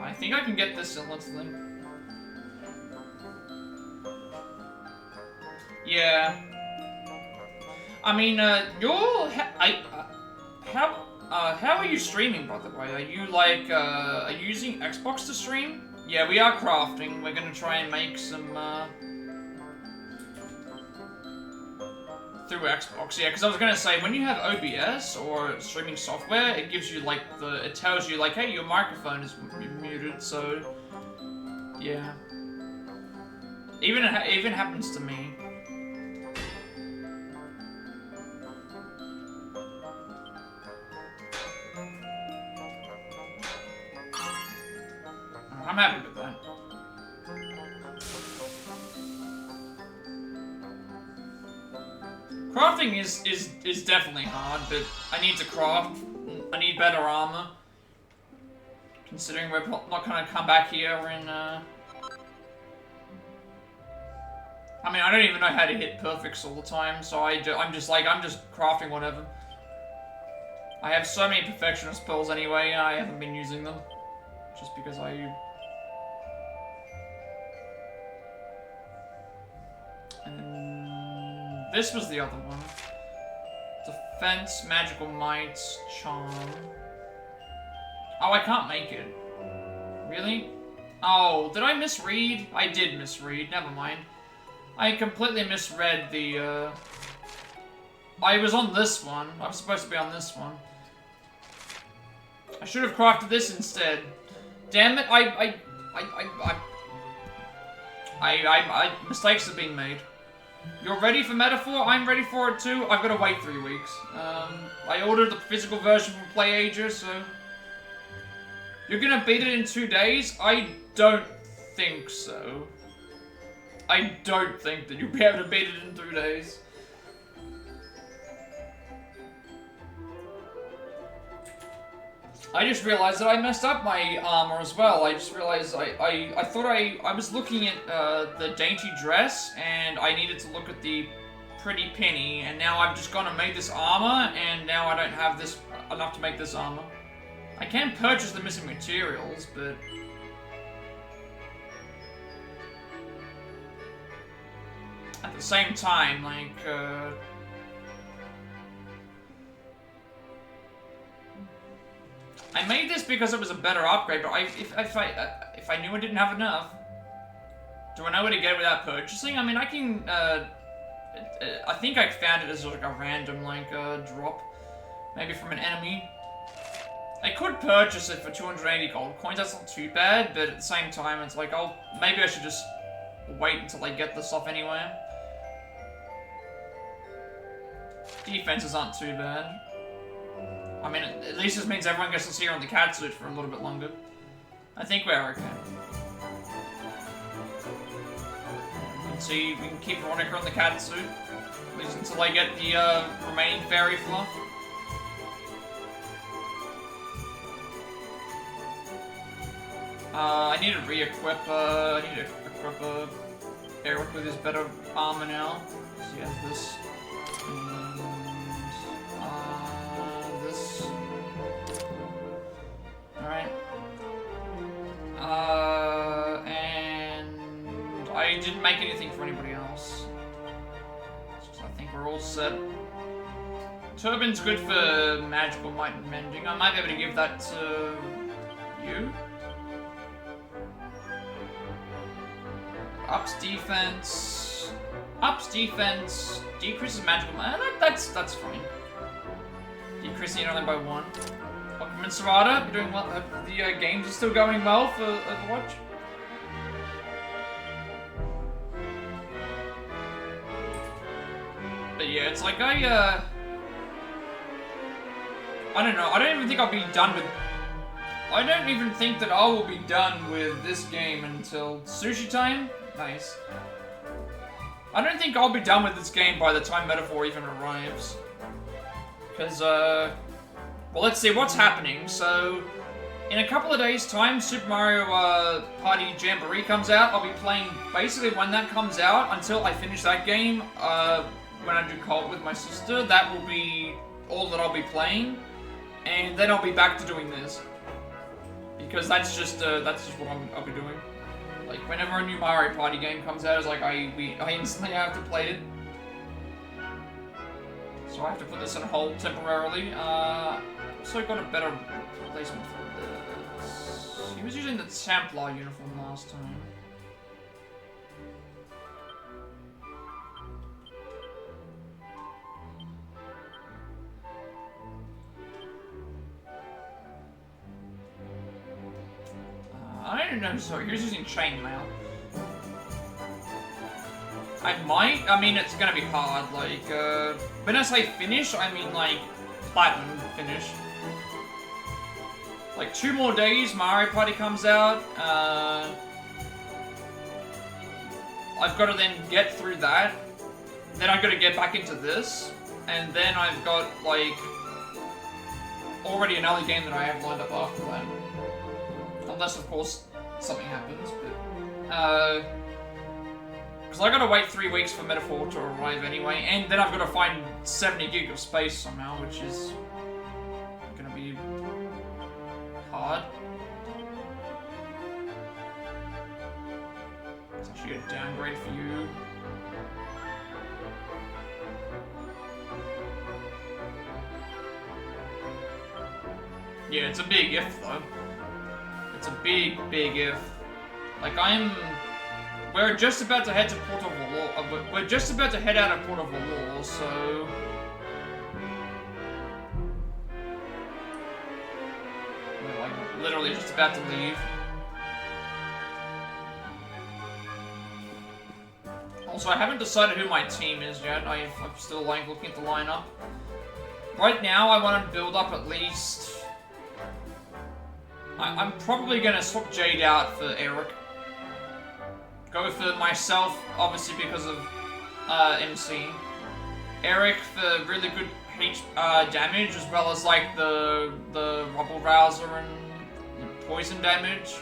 Speaker 1: I think I can get this instantly. Yeah. I mean, how are you streaming, by the way? Are you, like, are you using Xbox to stream? Yeah, we are crafting. We're gonna try and make some, through Xbox. Yeah, because I was gonna say, when you have OBS or streaming software, it gives you, like, it tells you, like, hey, your microphone is muted, so... Yeah. Even happens to me. I'm happy with that. Crafting is definitely hard, but I need to craft. I need better armor. Considering we're not gonna come back here and I mean, I don't even know how to hit perfects all the time, so I'm just crafting whatever. I have so many perfectionist spells anyway, and I haven't been using them. Just because And this was the other one. Defense, Magical Might, Charm. Oh, I can't make it. Really? Oh, did I misread? I did misread, never mind. I completely misread the, I was on this one. I was supposed to be on this one. I should have crafted this instead. Damn it, mistakes have been made. You're ready for Metaphor? I'm ready for it too. I've got to wait 3 weeks. I ordered the physical version from PlayAsia, so... You're gonna beat it in 2 days? I don't think so. I don't think that you'll be able to beat it in 2 days. I just realized that I messed up my armor as well. I just realized I thought I was looking at the dainty dress, and I needed to look at the pretty penny, and now I've just gone and made this armor, and now I don't have this enough to make this armor. I can purchase the missing materials, but... At the same time, like, I made this because it was a better upgrade, but if I knew I didn't have enough, do I know where to get it without purchasing? I mean, I can, I think I found it as like a random, like, drop, maybe from an enemy. I could purchase it for 280 gold coins, that's not too bad, but at the same time, it's like, maybe I should just wait until I get this stuff anyway. Defenses aren't too bad. I mean, at least this means everyone gets to see her in the catsuit for a little bit longer. I think we're okay. See, we can keep Veronica in the catsuit, at least until I get the remaining fairy fluff. I need to re-equip, I need to equip Eric with his better armor now. So he has this. And, this. Alright. And I didn't make anything for anybody else. So I think we're all set. Turban's good for magical might and mending. I might be able to give that to you. Ups defense. Ups defense. Decreases magical might. That's fine. Decreasing it only by 1. Welcome in, Serrata. You're doing well. The games are still going well for Overwatch. But yeah, it's like I don't know. I don't even think I'll be done with. I don't even think that I will be done with this game until sushi time. Nice. I don't think I'll be done with this game by the time Metaphor even arrives. Because, well, let's see what's happening. So, in a couple of days' time, Super Mario Party Jamboree comes out. I'll be playing basically when that comes out until I finish that game. When I do co-op with my sister, that will be all that I'll be playing. And then I'll be back to doing this. Because that's just what I'll be doing. Like, whenever a new Mario Party game comes out, it's like, I instantly have to play it. So I have to put this on hold temporarily. Also got a better replacement for this. He was using the Templar uniform last time. I don't know, sorry, he was using chainmail. I mean, it's gonna be hard, like, when I say finish, I mean, like, platinum finish. Like, 2 more days, Mario Party comes out, I've got to then get through that, then I've got to get back into this, and then I've got, like, already another game that I have lined up after that. Unless, of course, something happens, but, because I gotta wait 3 weeks for Metaphor to arrive anyway, and then I've gotta find 70 gig of space somehow, which is gonna be hard. It's actually a downgrade for you. Yeah, it's a big if, though. It's a big, big if. Like, we're just about to head to Port of VALOR. We're just about to head out of Port of VALOR, so... We're, like, literally just about to leave. Also, I haven't decided who my team is yet. I'm still, like, looking at the lineup. Right now, I want to build up at least... I'm probably gonna swap Jade out for Eric. Go for myself, obviously because of MC. Eric for really good damage, as well as like the Rubble Rouser and poison damage.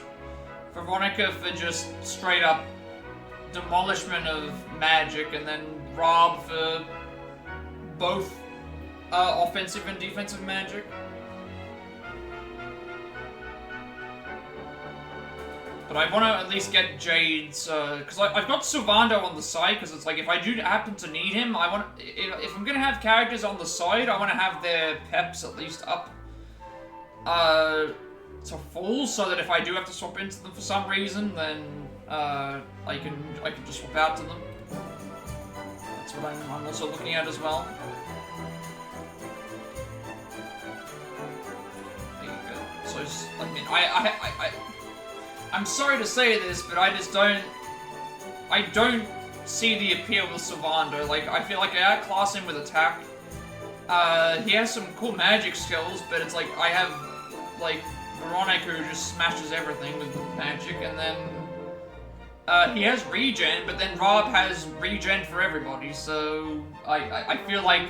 Speaker 1: Veronica for just straight up demolishment of magic, and then Rob for both offensive and defensive magic. But I want to at least get Jade's, because I've got Sylvando on the side, because it's like, if I do happen to need him, if I'm going to have characters on the side, I want to have their peps at least up to full, so that if I do have to swap into them for some reason, then I can just swap out to them. That's what I'm also looking at as well. There you go. So, I mean, I'm sorry to say this, but I don't see the appeal with Sylvando. Like, I feel like I outclass him with attack. He has some cool magic skills, but it's like, I have, like, Veronica who just smashes everything with magic, and then, he has regen, but then Rob has regen for everybody, so I feel like,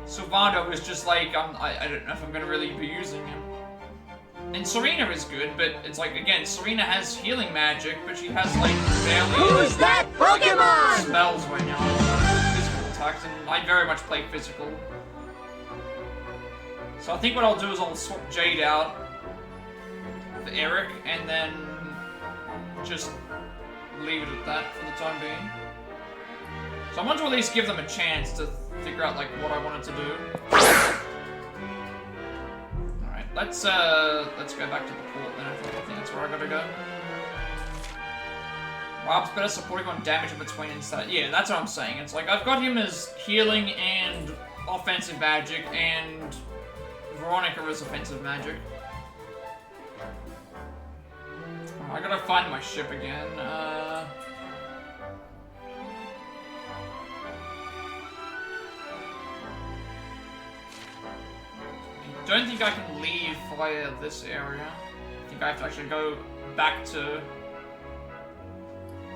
Speaker 1: Sylvando is just like, I don't know if I'm gonna really be using him. And Serena is good, but it's like, again, Serena has healing magic, but she has, like, barely...
Speaker 4: Who's that Pokemon?
Speaker 1: ...spells right now. Physical attacks, and I very much play physical. So I think what I'll do is I'll swap Jade out for Eric, and then just leave it at that for the time being. So I want to at least give them a chance to figure out, like, what I wanted to do. Let's go back to the port then. I think that's where I gotta go. Rob's better supporting on damage in between instead. Yeah, that's what I'm saying. It's like, I've got him as healing and offensive magic, and Veronica as offensive magic. I gotta find my ship again. I don't think I can leave via this area. I think I have to actually go back to...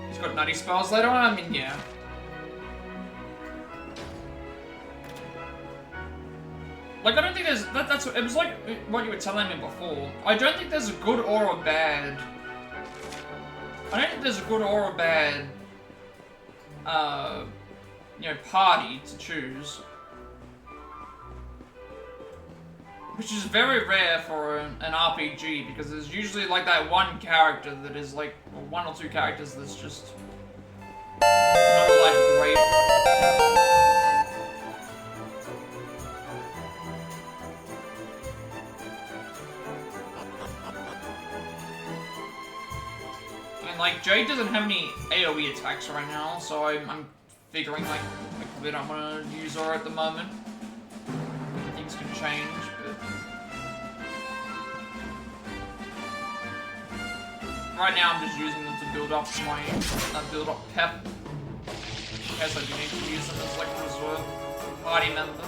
Speaker 1: He's got nutty spells later on? I mean, yeah. Like, I don't think there's... it was like what you were telling me before. I don't think there's a good or a bad... I don't think there's a good or a bad... you know, party to choose. Which is very rare for an RPG, because there's usually like that one character that is like, or 1 or 2 characters that's just not like great. Jade doesn't have any AoE attacks right now, so I'm figuring like I probably don't want to use her at the moment. Things can change, but right now I'm just using them to build up my build up pep. In case I do need to use them as like a reserve party member.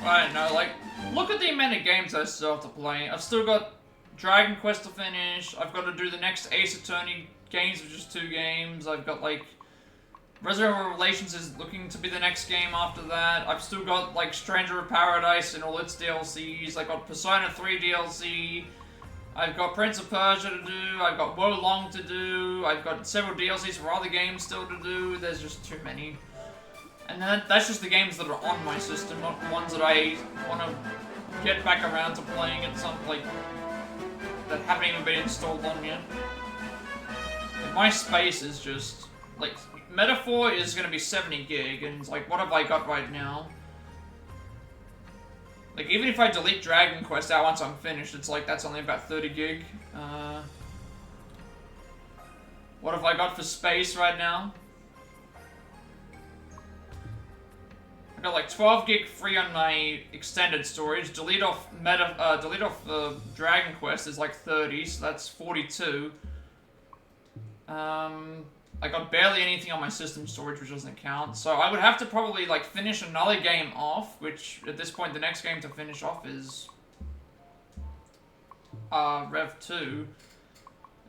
Speaker 1: I don't know, like, look at the amount of games I still have to play. I've still got Dragon Quest to finish, I've got to do the next Ace Attorney games, which is 2 games, I've got, like, Reservoir Relations is looking to be the next game after that, I've still got, like, Stranger of Paradise and all its DLCs, I've got Persona 3 DLC, I've got Prince of Persia to do, I've got Wo Long to do, I've got several DLCs for other games still to do, there's just too many. And then that's just the games that are on my system, not ones that I want to get back around to playing at some, like, that haven't even been installed on yet. Like, my space is just, like, Metaphor is going to be 70 gig, and, like, what have I got right now? Like, even if I delete Dragon Quest out once I'm finished, it's like, that's only about 30 gig. What have I got for space right now? I got like 12 gig free on my extended storage. Delete off Dragon Quest is like 30, so that's 42. I got barely anything on my system storage, which doesn't count. So I would have to probably like finish another game off, which at this point the next game to finish off is Rev 2.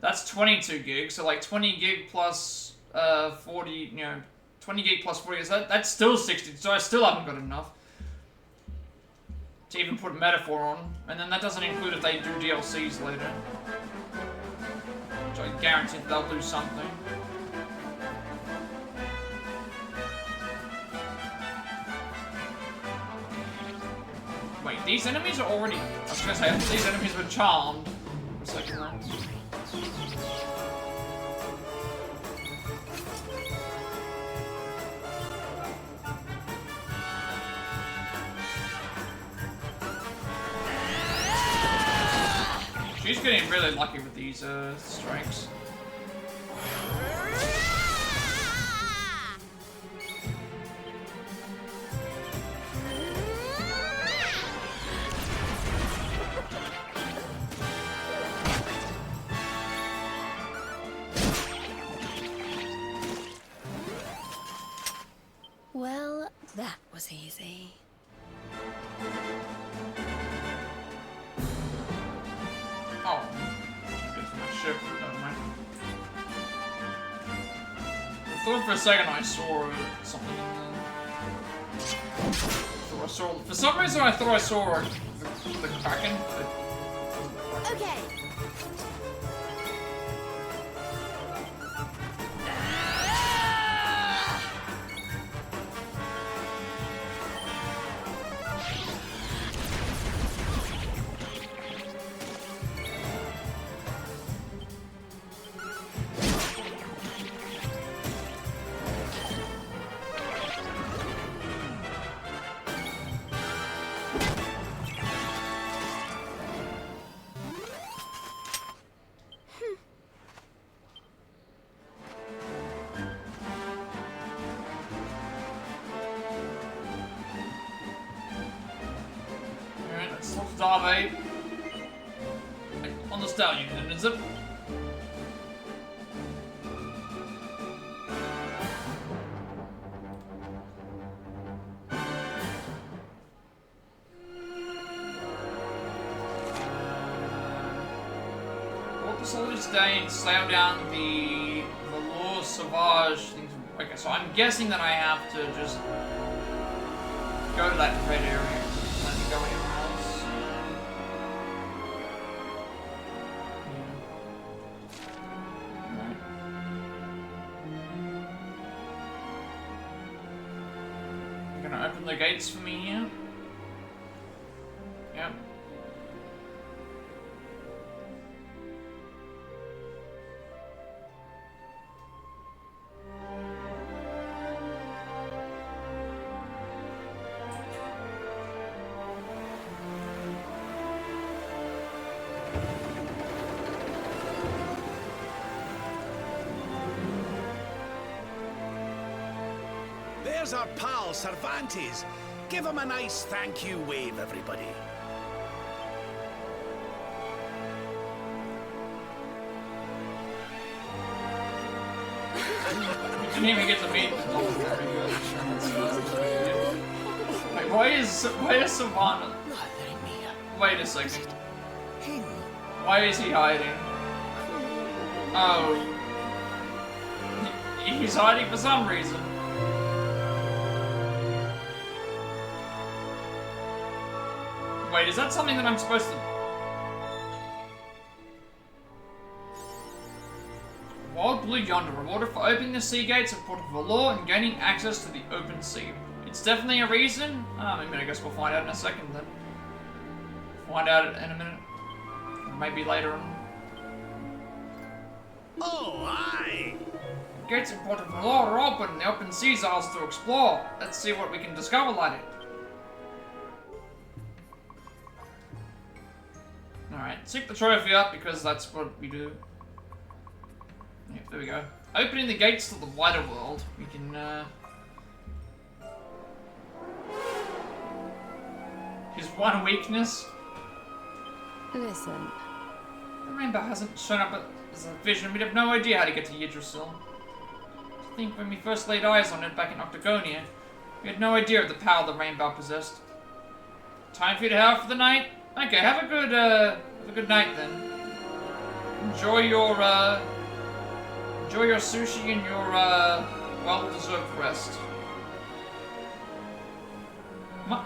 Speaker 1: That's 22 gigs, so like 20 gig plus 40, you know, 20 gig plus 40, that's still 60, so I still haven't got enough to even put Metaphor on. And then that doesn't include if they do DLCs later. Which I guarantee that they'll do something. Wait, these enemies are already... I was gonna say, I thought these enemies were charmed. For a second there. She's getting really lucky with these strikes.
Speaker 4: Well, that was easy.
Speaker 1: Oh, good for my ship. Never mind. I thought for a second I saw something in the... For some reason I thought I saw the Kraken.
Speaker 4: Okay.
Speaker 1: Starbase. On the stallion, is it? Port facility today and slam down the VALOR Sauvage things. Okay, so I'm guessing that I have to just go to that red area and let me go anywhere else. Alright. You're gonna open the gates for me here? Yep.
Speaker 3: There's our pal, Cervantes. Give him a nice thank you wave, everybody.
Speaker 1: You didn't even get to meet. Wait, why is Savannah?
Speaker 2: Madre mia.
Speaker 1: Wait a second.
Speaker 2: Him.
Speaker 1: Why is he hiding? Oh. He's hiding for some reason. Wait, is that something that I'm supposed to... Wild Blue Yonder, rewarded for opening the sea gates of Port of VALOR and gaining access to the open sea. It's definitely a reason. I mean, I guess we'll find out in a second then. Find out in a minute. Or maybe later on.
Speaker 3: Oh, aye.
Speaker 1: The gates of Port of VALOR are open and the open seas are ours to explore. Let's see what we can discover, laddie. Alright, seek the trophy up because that's what we do. Yeah, there we go. Opening the gates to the wider world, we can, his one weakness.
Speaker 4: Listen,
Speaker 1: The rainbow hasn't shown up as a vision. We'd have no idea how to get to Yggdrasil. I think when we first laid eyes on it back in Octagonia, we had no idea of the power the rainbow possessed. Time for you to head out for the night? Okay, have a good night then. Enjoy your sushi and your, well-deserved rest.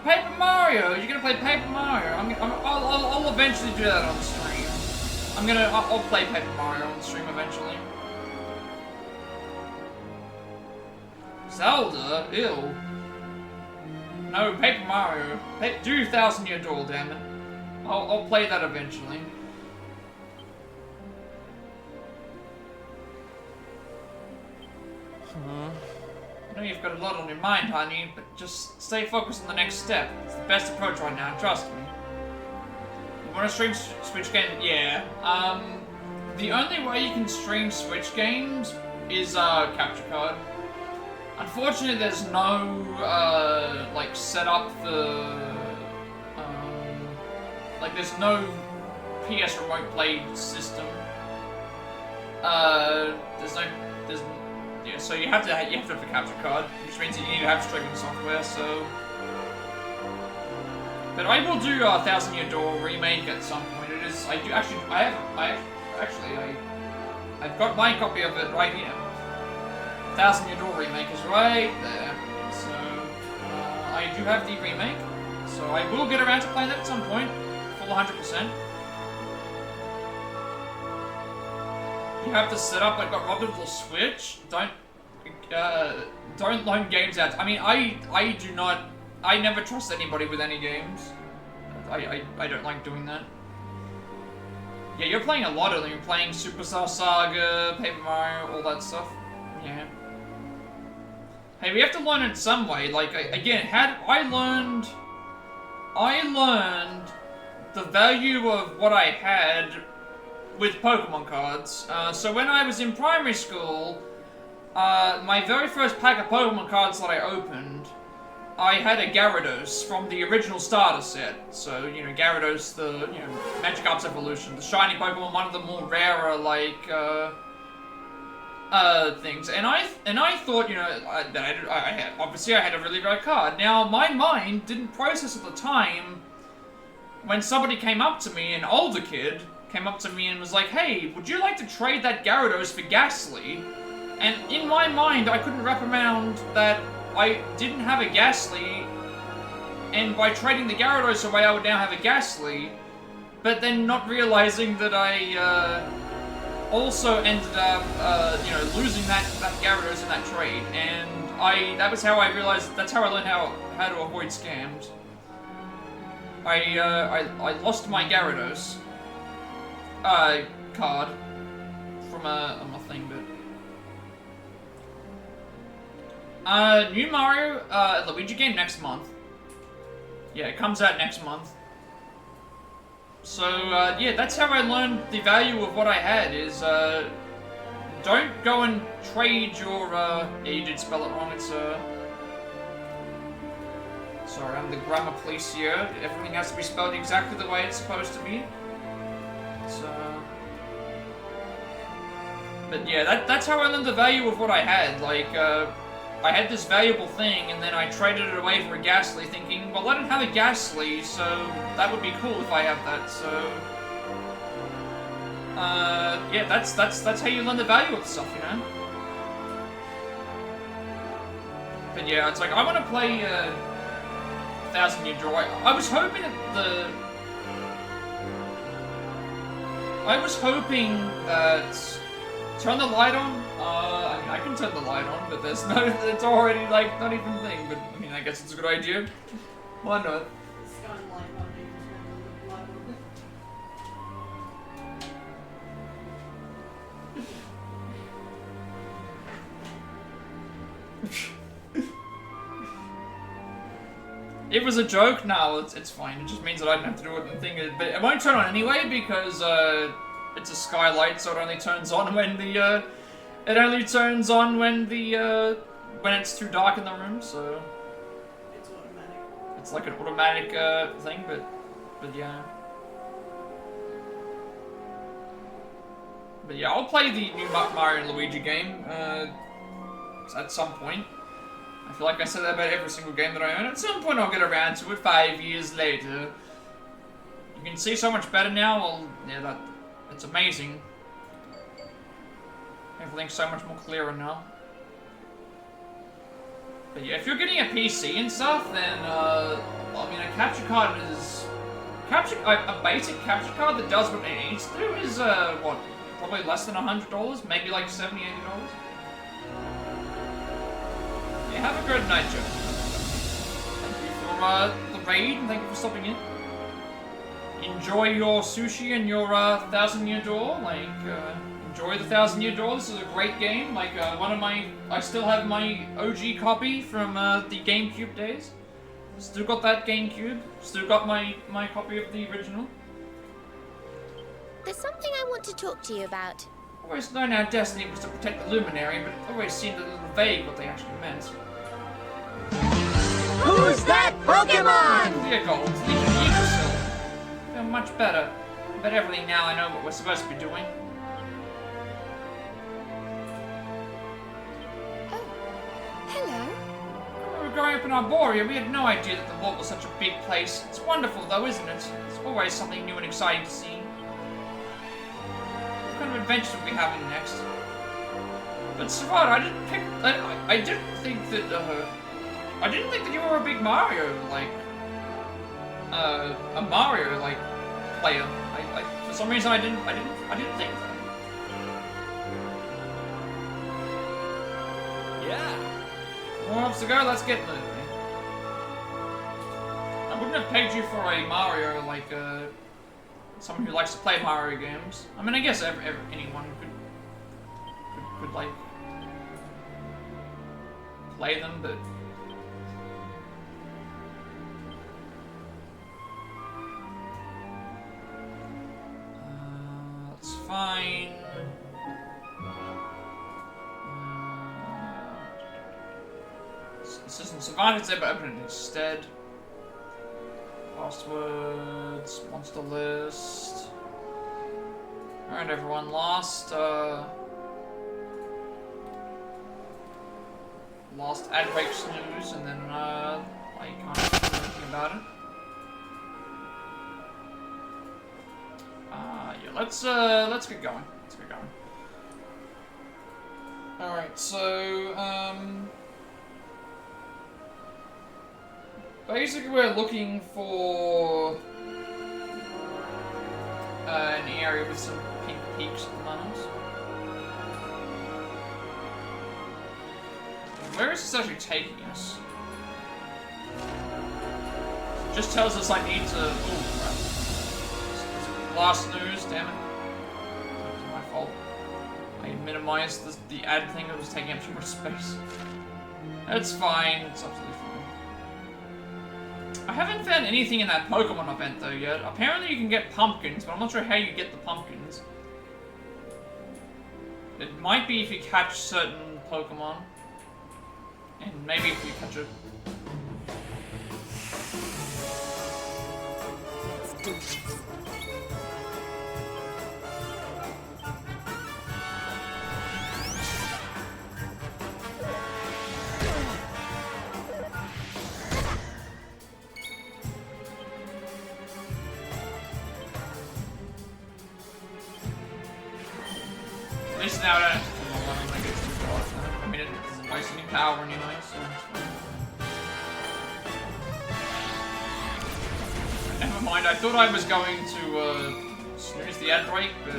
Speaker 1: Paper Mario! You're gonna play Paper Mario? I'll eventually do that on the stream. I'll play Paper Mario on the stream eventually. Zelda? Ew. No, Paper Mario. Do 1,000-Year Door, damn it. I'll play that eventually. I know you've got a lot on your mind, honey, but just stay focused on the next step. It's the best approach right now, trust me. You want to stream Switch games? Yeah. The only way you can stream Switch games is capture card. Unfortunately, there's no like setup for like there's no PS Remote Play system. Yeah, so you have to have the capture card, which means you need to have streaming software. So, but I will do 1,000-Year Door remake at some point. It is I've got my copy of it right here. 1,000-Year Door remake is right there. So I do have the remake. So I will get around to playing that at some point, full 100%. You have to set up. I got robbed of the Switch. Don't loan games out. I mean, I never trust anybody with any games. I don't like doing that. Yeah, you're playing a lot of them. You're playing Superstar Saga, Paper Mario, all that stuff. Yeah. Hey, we have to learn it some way. Like again, I learned the value of what I had with Pokemon cards. So when I was in primary school, my very first pack of Pokemon cards that I opened, I had a Gyarados from the original starter set. So, you know, Gyarados, the, you know, Magikarp's evolution, the shiny Pokemon, one of the more rarer, like, things. And I thought, you know, obviously I had a really rare card. Now, my mind didn't process at the time when somebody came up to me, an older kid, came up to me and was like, hey, would you like to trade that Gyarados for Ghastly? And in my mind, I couldn't wrap around that I didn't have a Ghastly, and by trading the Gyarados away, I would now have a Ghastly, but then not realizing that I also ended up, you know, losing that Gyarados in that trade, and that's how I realized, that's how I learned how to avoid scams. I lost my Gyarados card from a thing, but new Mario Luigi game next month. Yeah, it comes out next month. So yeah, that's how I learned the value of what I had. Is don't go and trade your. Yeah, you did spell it wrong. It's sorry, I'm the grammar police here. Everything has to be spelled exactly the way it's supposed to be. So, but yeah, that's how I learned the value of what I had. Like, I had this valuable thing, and then I traded it away for a Ghastly, thinking, well, I don't have a Ghastly, so that would be cool if I have that. So, yeah, that's how you learn the value of stuff, you know. But yeah, it's like I want to play 1,000 Year Door. I was hoping that turn the light on. I mean, I can turn the light on, but there's no. It's already like not even a thing. But I mean, I guess it's a good idea. Why not? It was a joke. No, it's fine. It just means that I don't have to do it and thing. But it won't turn on anyway because it's a skylight, so it only turns on when the it only turns on when the when it's too dark in the room. So
Speaker 5: It's automatic.
Speaker 1: it's like an automatic thing. But yeah. But yeah, I'll play the new Mario and Luigi game at some point. I feel like I say that about every single game that I own. At some point I'll get around to it 5 years later. You can see so much better now. Well, yeah, it's amazing. Everything's so much more clearer now. But yeah, if you're getting a PC and stuff, then, I mean, a capture card is... a basic capture card that does what it needs to do is, what, probably less than $100? Maybe like $70, $80? Yeah, have a good night, Joe. Thank you for the raid, and thank you for stopping in. Enjoy your sushi and your 1,000 Year Door. Like, enjoy the 1,000 Year Door. This is a great game. Like, I still have my OG copy from the GameCube days. Still got that GameCube. Still got my copy of the original.
Speaker 4: There's something I want to talk to you about.
Speaker 1: Always known our destiny was to protect the Luminary, but it always seemed a little vague what they actually meant.
Speaker 6: Who's that Pokemon?
Speaker 1: Dear Gold, Elusive. Feel much better. About everything now I know what we're supposed to be doing.
Speaker 4: Oh, hello.
Speaker 1: When we were growing up in Arborea, we had no idea that the vault was such a big place. It's wonderful though, isn't it? It's always something new and exciting to see. What kind of adventures will we having next? But Savad, I didn't think that you were a big Mario, like, a Mario, like, player. For some reason I didn't think that.
Speaker 2: Yeah.
Speaker 1: More else to go, let's get moving. I wouldn't have pegged you for a Mario, like, someone who likes to play Mario games. I mean, I guess anyone could like, play them, but... That's fine. System survived there, but open it instead. Passwords, monster list. Alright, everyone, last ad break snooze, and then I can't do anything about it. Yeah, let's get going. Let's get going. Alright, so, basically we're looking for an area with some pink peaks at the moment. Where is this actually taking us? It just tells us I need to... Oh, crap. Last news, damn it. It's my fault. I minimized the ad thing that was taking up too much space. It's fine, it's absolutely fine. I haven't found anything in that Pokemon event though yet. Apparently you can get pumpkins, but I'm not sure how you get the pumpkins. It might be if you catch certain Pokemon. And maybe if you catch a... At least now I don't have to come along when I get too far. I mean, it doesn't waste any power anyway, so it's fine. Never mind, I thought I was going to snooze the ad break, but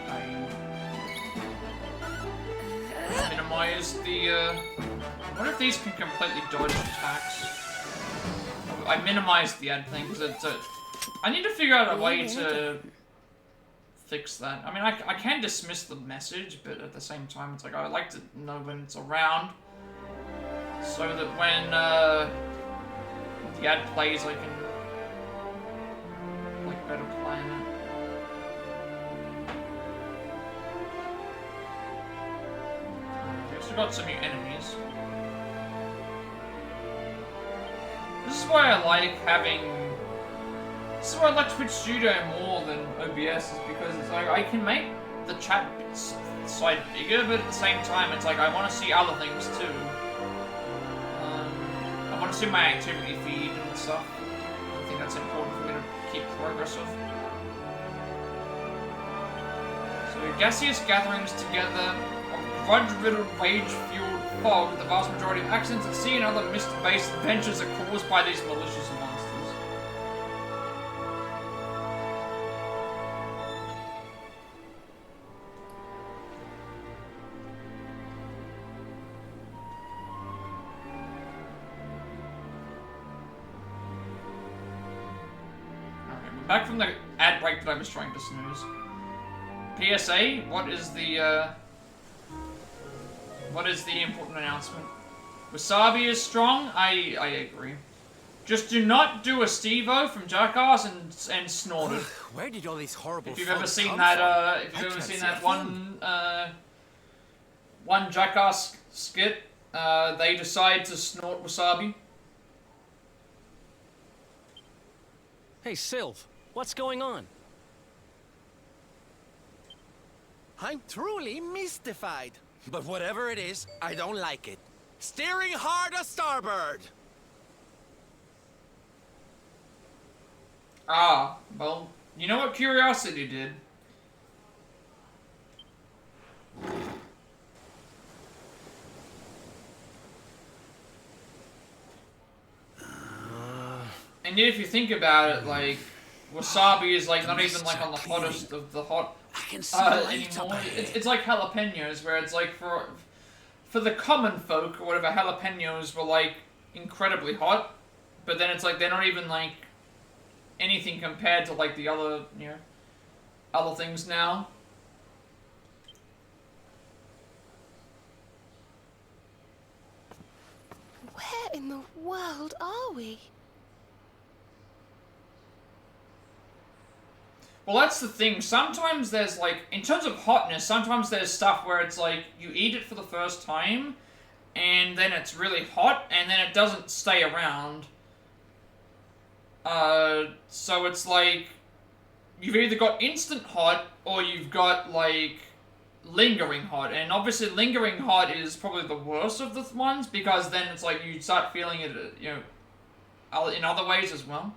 Speaker 1: I minimized the... I wonder if these can completely dodge attacks. I minimized the ad thing, because it's I need to figure out a way to fix that. I mean, I can dismiss the message, but at the same time, it's like, I like to know when it's around, so that when the ad plays, I can, like, better plan it. We also got some new enemies. This is why I like having... This is why I like Twitch Studio more than OBS, is because it's like I can make the chat side bigger, but at the same time it's like I want to see other things too. I want to see my activity feed and stuff. I think that's important for me to keep progress of. So gaseous gatherings together of grudge-riddled, rage-fueled fog, the vast majority of accidents at sea and other mist-based adventures are caused by these malicious monsters. Back from the ad break that I was trying to snooze. PSA, what is the important announcement? Wasabi is strong? I agree. Just do not do a Steve-O from Jackass and snort it.
Speaker 2: Where did all these horrible
Speaker 1: If you've ever seen that, one Jackass skit, they decide to snort wasabi.
Speaker 7: Hey, Sylv, what's going on?
Speaker 2: I'm truly mystified. But whatever it is, I don't like it. Steering hard a starboard!
Speaker 1: Ah, well, you know what Curiosity did? And yet if you think about it, like, wasabi is like not even like on the hottest of the hot anymore. It's like jalapenos, where it's like for the common folk or whatever, jalapenos were like incredibly hot, but then it's like they're not even like anything compared to like the other, you know, other things now.
Speaker 4: Where in the world are we?
Speaker 1: Well, that's the thing. Sometimes there's, like, in terms of hotness, sometimes there's stuff where it's, like, you eat it for the first time, and then it's really hot, and then it doesn't stay around. So it's, like, you've either got instant hot, or you've got, like, lingering hot. And obviously lingering hot is probably the worst of the ones, because then it's, like, you start feeling it, you know, in other ways as well.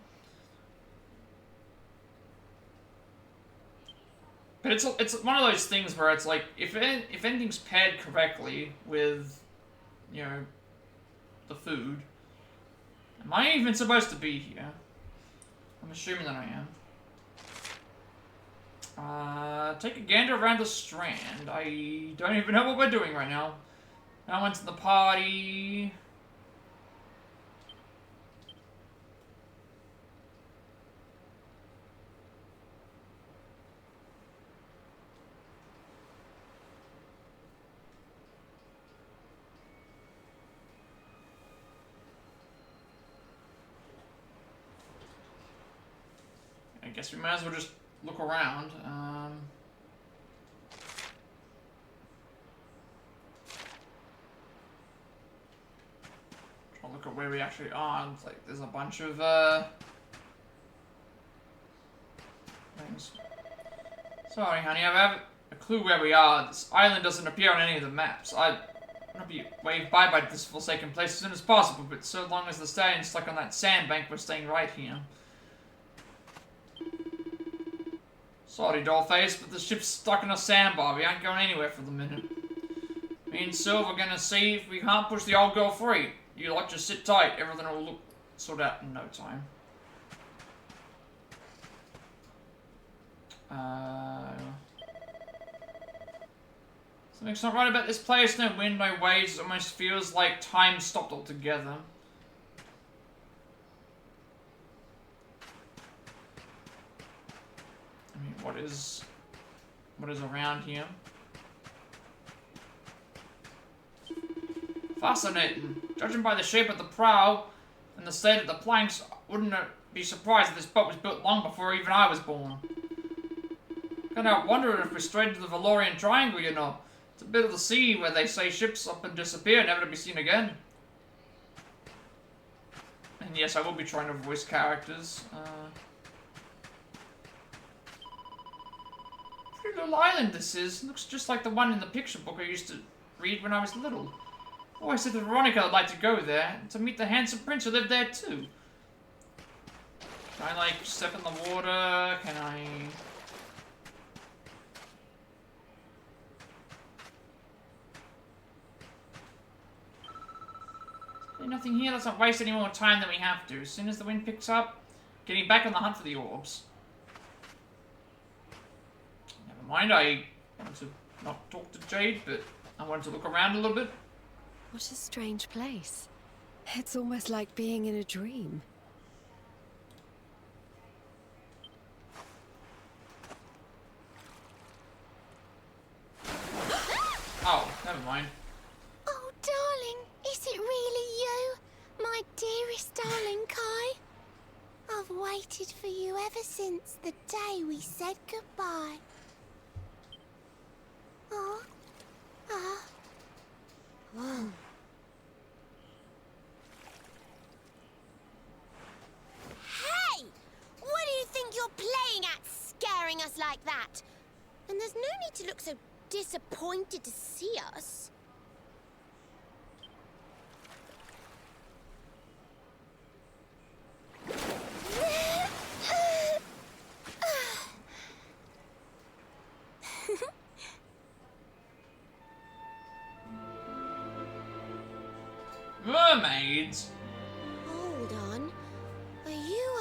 Speaker 1: But it's one of those things where it's like, if anything's paired correctly with, you know, the food, am I even supposed to be here? I'm assuming that I am. Take a gander around the strand. I don't even know what we're doing right now. No one's in the party. I guess we might as well just look around. Try to look at where we actually are. It's like there's a bunch of things. Sorry, honey, I have a clue where we are. This island doesn't appear on any of the maps. I want to be waved by this forsaken place as soon as possible, but so long as the stallion's stuck on that sandbank, we're staying right here. Sorry, Dollface, but the ship's stuck in a sandbar. We aren't going anywhere for the minute. Me and Sylv are gonna see if we can't push the old girl free. You lot just sit tight. Everything will look sorted out in no time. Something's not right about this place. No wind, no waves. It almost feels like time stopped altogether. I mean, what is around here? Fascinating. Judging by the shape of the prow and the state of the planks, I wouldn't be surprised if this boat was built long before even I was born. Can't help wondering if we're straight into the Valorian Triangle, you know. It's a bit of the sea where they say ships up and disappear, never to be seen again. And yes, I will be trying to voice characters. Pretty little island this is. Looks just like the one in the picture book I used to read when I was little. Always said to Veronica I'd like to go there, and to meet the handsome prince who lived there too. Can I, like, step in the water? Can I... There's nothing here. Let's not waste any more time than we have to. As soon as the wind picks up, getting back on the hunt for the orbs. Never mind, I wanted to not talk to Jade, but I wanted to look around a little bit.
Speaker 4: What a strange place. It's almost like being in a dream.
Speaker 1: Oh, never mind.
Speaker 4: Oh, darling, is it really you? My dearest darling Kai? I've waited for you ever since the day we said goodbye. Oh, Whoa. Hey! What do you think you're playing at, scaring us like that? And there's no need to look so disappointed to see us.
Speaker 1: Mermaids?
Speaker 4: Hold on. Are you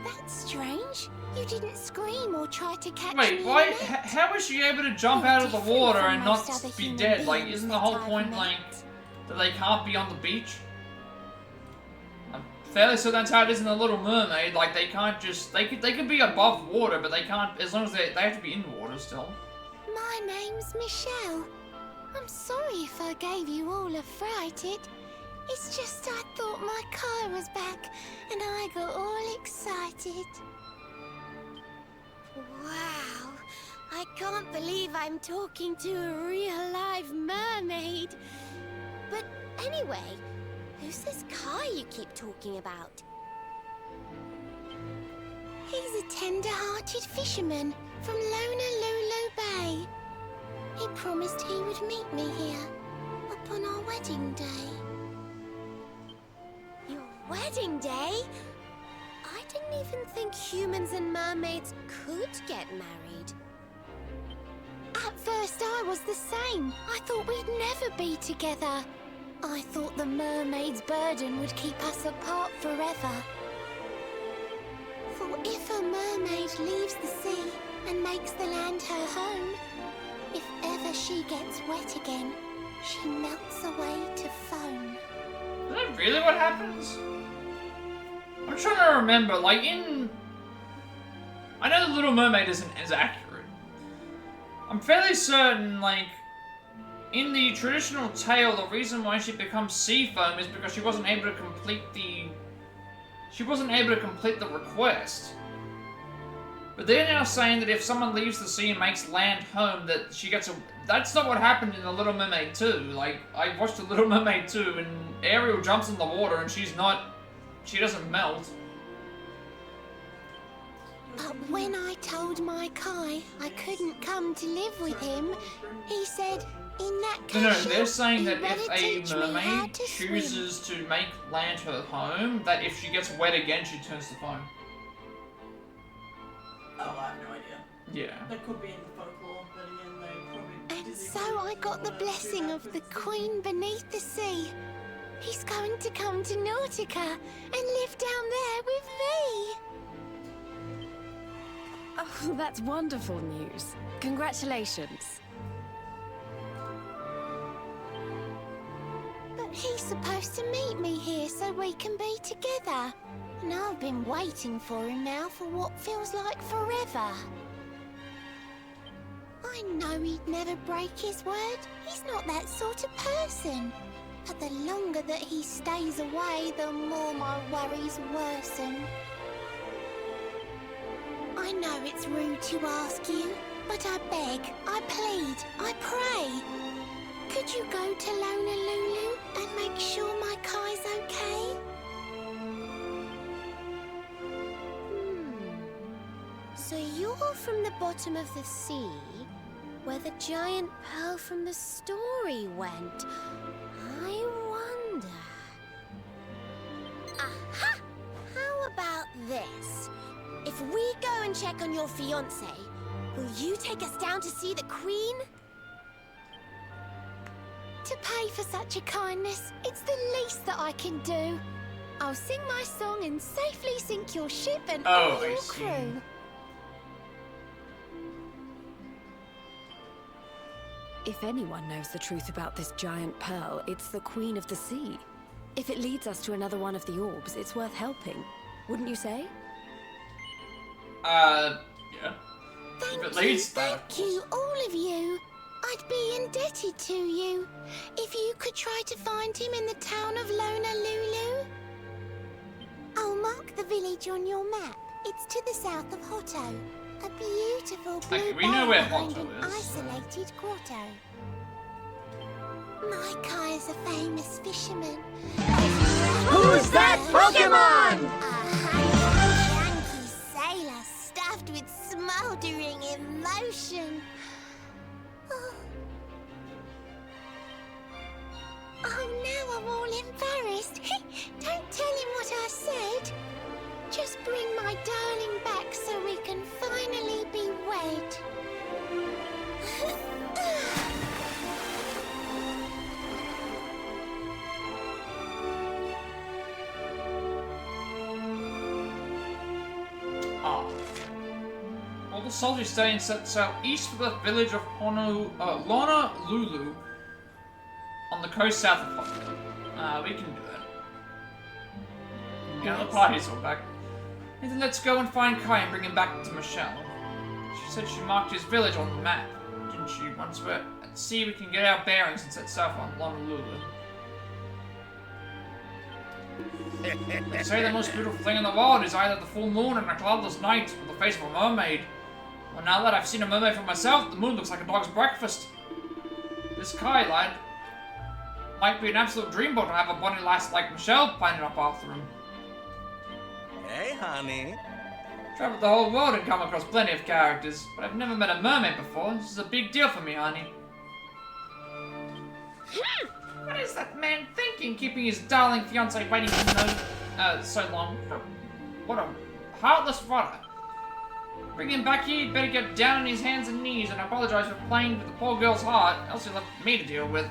Speaker 4: That's strange. You didn't scream or try to catch me.
Speaker 1: Wait, why? How is she able to jump out of the water and not be dead? Like, isn't the whole point, like, that they can't be on the beach? I'm fairly certain that's how it is in The Little Mermaid. Like, they can't just... They could be above water, but they can't... As long as they have to be in water still.
Speaker 4: My name's Michelle. I'm sorry if I gave you all a fright. It's just I thought my car was back and I got all excited. Wow, I can't believe I'm talking to a real live mermaid. But anyway, who's this Kai you keep talking about? He's a tender-hearted fisherman from Honolulu Bay. He promised he would meet me here, upon our wedding day. Your wedding day? I didn't even think humans and mermaids could get married. At first I was the same. I thought we'd never be together. I thought the mermaid's burden would keep us apart forever. For if a mermaid leaves the sea and makes the land her home, if ever she gets wet again, she melts away to foam.
Speaker 1: Is that really what happens? I'm trying to remember, like in... I know The Little Mermaid isn't as accurate. I'm fairly certain, like, in the traditional tale, the reason why she becomes sea foam is because she wasn't able to complete the... She wasn't able to complete the request. But they're now saying that if someone leaves the sea and makes land home, that she gets a... That's not what happened in The Little Mermaid 2. Like, I watched The Little Mermaid 2 and Ariel jumps in the water and she's not... She doesn't melt.
Speaker 4: But when I told my Kai I couldn't come to live with him, he said, in that case,
Speaker 1: No, they're saying that
Speaker 4: you better
Speaker 1: if
Speaker 4: teach
Speaker 1: a
Speaker 4: me how
Speaker 1: mermaid
Speaker 4: to
Speaker 1: chooses to make land her home, that if she gets wet again, she turns to foam.
Speaker 5: Oh, I have no idea.
Speaker 1: Yeah.
Speaker 5: That could be in the folklore, but again, they probably...
Speaker 4: And so I got the blessing of the Queen beneath the sea. He's going to come to Nautica and live down there with me.
Speaker 8: Oh, that's wonderful news. Congratulations.
Speaker 4: But he's supposed to meet me here so we can be together. And I've been waiting for him now for what feels like forever. I know he'd never break his word. He's not that sort of person. But the longer that he stays away, the more my worries worsen. I know it's rude to ask you, but I beg, I plead, I pray. Could you go to Honolulu and make sure my Kai's okay? So you're from the bottom of the sea, where the giant pearl from the story went. I wonder... Aha! How about this? If we go and check on your fiancé, will you take us down to see the Queen? To pay for such a kindness, it's the least that I can do. I'll sing my song and safely sink your ship and all your crew.
Speaker 8: If anyone knows the truth about this giant pearl, it's the Queen of the Sea. If it leads us to another one of the orbs, it's worth helping. Wouldn't you say?
Speaker 1: Yeah.
Speaker 4: Thank you, all of you. I'd be indebted to you. If you could try to find him in the town of Honolulu. I'll mark the village on your map. It's to the south of Hotto. A beautiful blue
Speaker 1: Okay, we know where
Speaker 4: behind
Speaker 1: Hotto
Speaker 4: an
Speaker 1: is.
Speaker 4: isolated grotto. My Kai's a famous fisherman.
Speaker 6: Who's that Pokemon?
Speaker 4: A hanky sailor stuffed with smoldering emotion. Oh, now I'm all embarrassed. Don't tell him what I said. Just bring my darling back so we can finally be wed.
Speaker 1: Well, the Salty Stallion set sail east for the village of Honolulu on the coast south of Hotto. We can do that. Yeah, the party's all back. And then let's go and find Kai and bring him back to Michelle. She said she marked his village on the map, didn't she? Once we're at sea, we can get our bearings and set south on Honolulu. They say the most beautiful thing in the world is either the full moon and a cloudless night, or the face of a mermaid. Well, now that I've seen a mermaid for myself, the moon looks like a dog's breakfast. This Kai lad might be an absolute dreamboat to have a bunny lass like Michelle pining up after him.
Speaker 9: Hey, honey.
Speaker 1: Traveled the whole world and come across plenty of characters, but I've never met a mermaid before. This is a big deal for me, honey. What is that man thinking, keeping his darling fiancée waiting for so long? What a heartless rotter. Bring him back here, he'd better get down on his hands and knees and apologize for playing with the poor girl's heart, else he'll have me to deal with.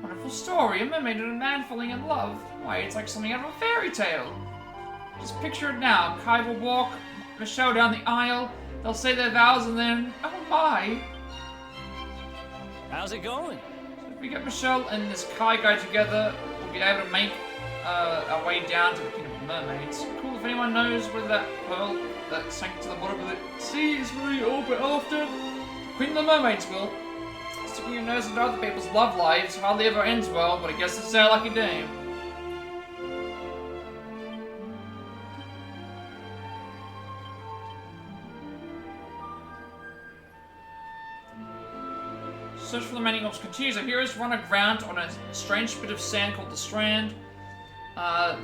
Speaker 1: Wonderful story, a mermaid and a man falling in love. Why, it's like something out of a fairy tale. Just picture it now. Kai will walk Michelle down the aisle, they'll say their vows, and then, oh my.
Speaker 7: How's it going?
Speaker 1: So if we get Michelle and this Kai guy together, we'll be able to make our way down to the Kingdom of Mermaids. Cool if anyone knows whether that pearl that sank to the bottom of the sea is really all but after. Queen of the Mermaids will. Sticking your nose into other people's love lives hardly ever ends well, but I guess it's our lucky day. Search for the remaining orbs continues. Our heroes run aground on a strange bit of sand called the Strand.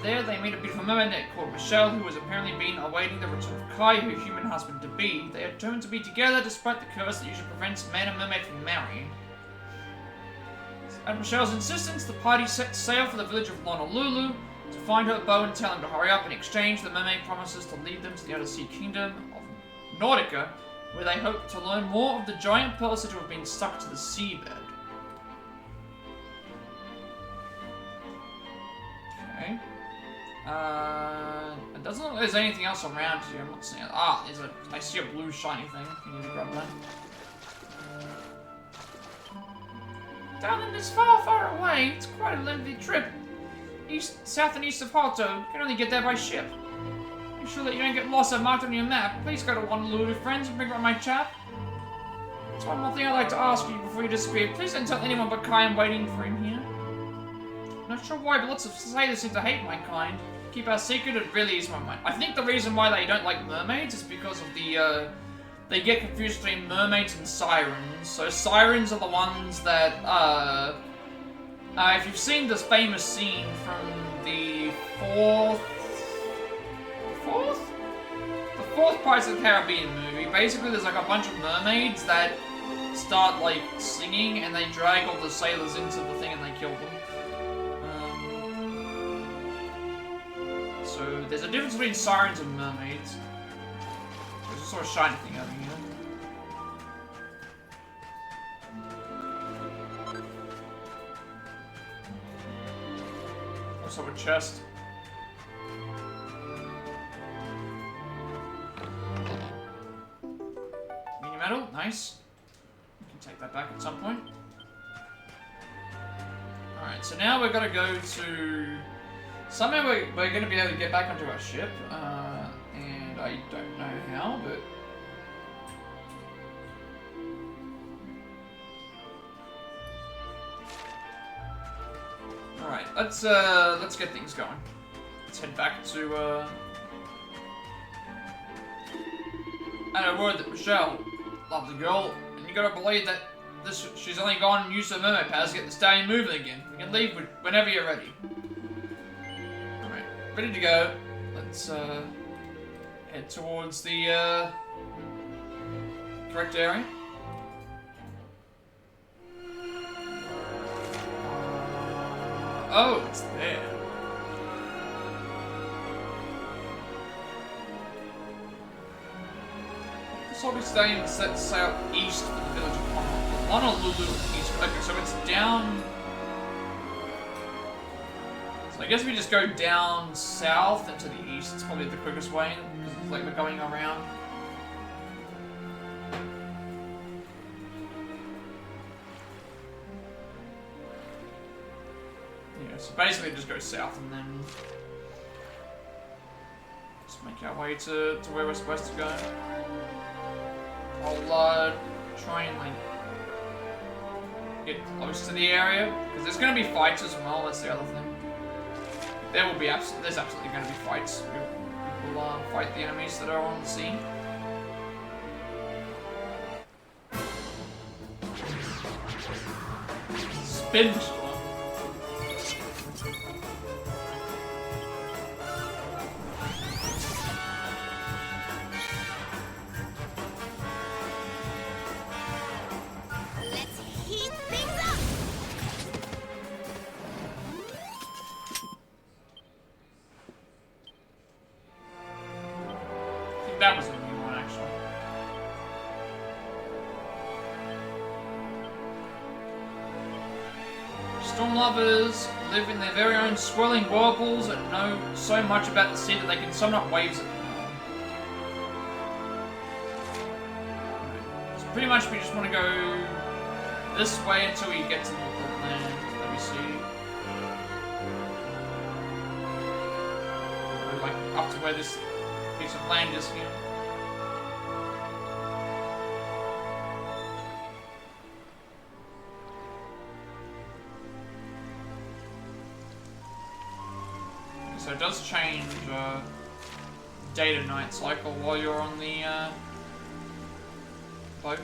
Speaker 1: There they meet a beautiful mermaid called Michelle, who has apparently been awaiting the return of Kai, her human husband-to-be. They are determined to be together despite the curse that usually prevents man and mermaid from marrying. At Michelle's insistence, the party set sail for the village of Honolulu to find her bow and tell him to hurry up. In exchange, the mermaid promises to lead them to the undersea kingdom of Nautica, where they hope to learn more of the giant pearls that have been stuck to the seabed. Okay. It doesn't look like there's anything else around here. I'm not seeing it. Ah, I see a blue shiny thing. You need to grab that. Darling, it's far, far away. It's quite a lengthy trip. South and east of PUERTO. You can only get there by ship. Make sure that you don't get lost and marked on your map. Please go to Honolulu, friends, and bring back my chap. There's one more thing I'd like to ask you before you disappear. Please don't tell anyone but Kai I'm waiting for him here. Not sure why, but lots of sailors seem to hate my kind. Keep our secret, it really is my mind. I think the reason why they don't like mermaids is because of the, they get confused between mermaids and sirens. So sirens are the ones that, if you've seen this famous scene from the fourth Pirates of the Caribbean movie, basically there's like a bunch of mermaids that start like singing and they drag all the sailors into the thing and they kill them. So there's a difference between sirens and mermaids. There's a sort of shiny thing over here. Also a chest. Mini medal, nice. We can take that back at some point. Alright, so now we're gonna go to... Somehow we're gonna be able to get back onto our ship, and I don't know how, but... Alright, let's get things going. Let's head back to, I had a word that Michelle loves the girl, and you gotta believe that she's only gone and used her mermaid powers to get the stallion moving again. You can leave whenever you're ready. Alright, ready to go. Let's, head towards the, correct area. Oh, it's there. This will be staying set sail east of the village of Honolulu East. Okay, so it's down. So I guess we just go down south and to the east. It's probably the quickest way because it's like we're going around. Yeah, so basically just go south and then just make our way to where we're supposed to go. I'll try and like get close to the area because there's going to be fights as well. That's the other thing. There will be there's absolutely going to be fights. We'll fight the enemies that are on the sea. Spin. Storm lovers live in their very own swirling whirlpools and know so much about the sea that they can summon up waves at the So pretty much we just want to go this way until we get to the land that we see. Like up to where this piece of land is here. So it does change day to night cycle while you're on the boat.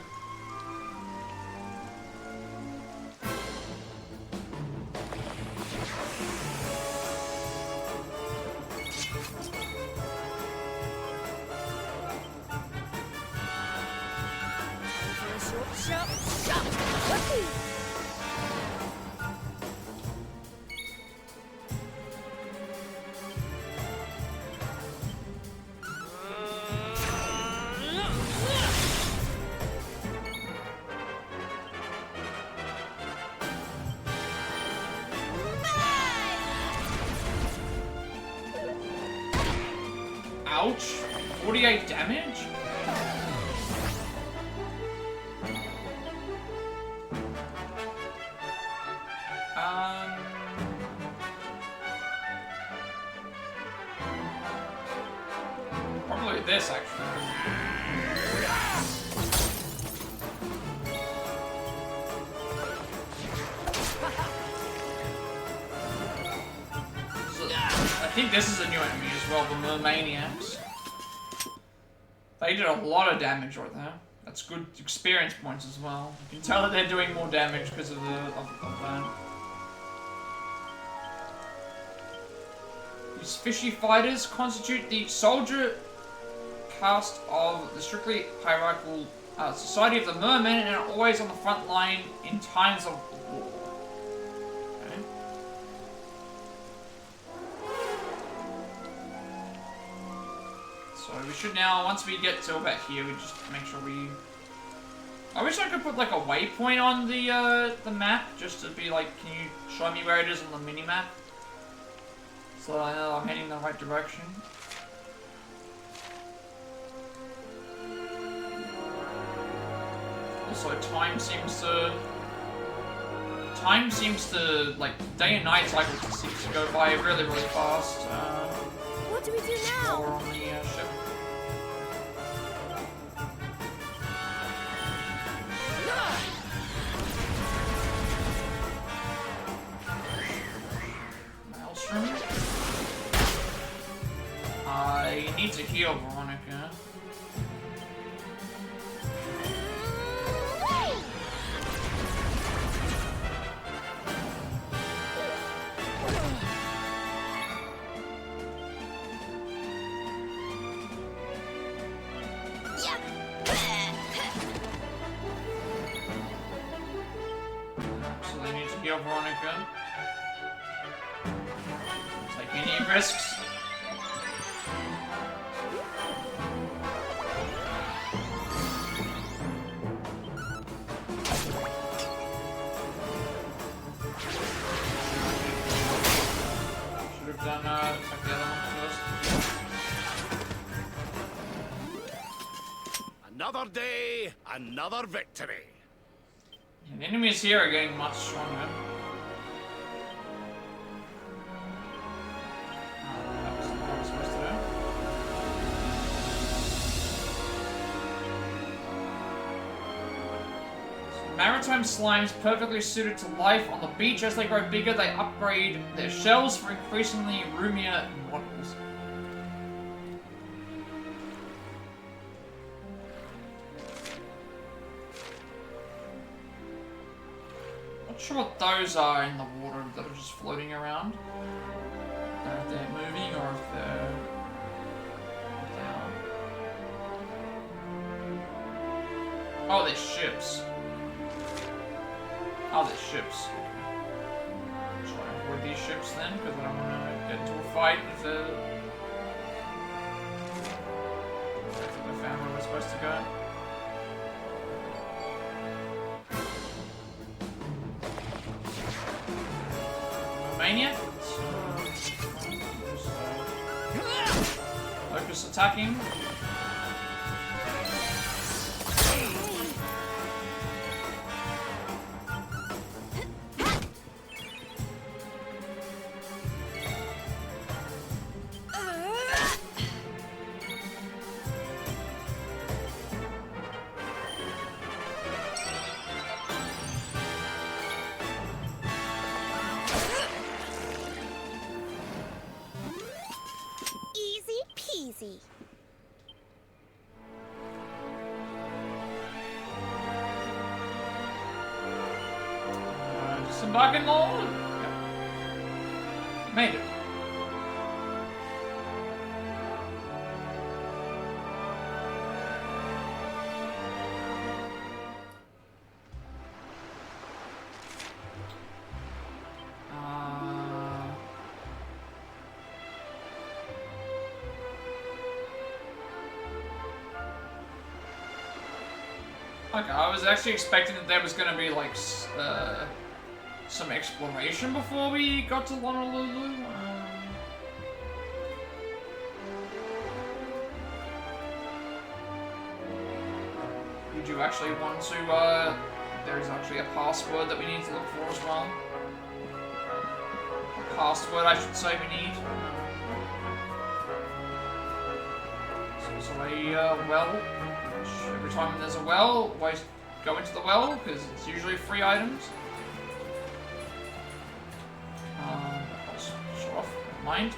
Speaker 1: Ouch! 48 damage? Probably this, actually. I think this is a new enemy as well, the Mermaniacs. They did a lot of damage right there. That's good experience points as well. You can tell that they're doing more damage because of that. These fishy fighters constitute the soldier caste of the strictly hierarchical society of the mermen and are always on the front line in times of war. Okay. So we should now, once we get to about here, we just make sure we... I wish I could put like a waypoint on the map, just to be like, can you show me where it is on the mini-map? So I know I'm heading in the right direction. Also, time seems to, like, day and night cycle seems to go by really, really fast.
Speaker 6: What do we do now?
Speaker 1: Or on the ship. Maelstrom. I need to heal Veronica. Absolutely need to heal Veronica. Take any risks. Should have done attack the other one first.
Speaker 3: Another day, another victory.
Speaker 1: And enemies here are getting much stronger. That was what I was supposed to do. So maritime slimes perfectly suited to life on the beach. As they grow bigger, they upgrade their shells for increasingly roomier models. Not sure what those are in the water that are just floating around. I don't know if they're moving or if they're down. Oh, they're ships. Oh, they're ships. Try to avoid these ships then, because I don't want to get into a fight with the... I think I found where we're supposed to go. maniac. Focus attacking.
Speaker 6: Easy peasy.
Speaker 1: Disembarking Lord. Yep. Made it. Okay, I was actually expecting that there was going to be like some exploration before we got to Honolulu. Did you actually want to? There's actually a password that we need to look for as well. A password, I should say, we need. So there's a well. Every time there's a well, always go into the well, because it's usually free items. I'll shut off, never mind.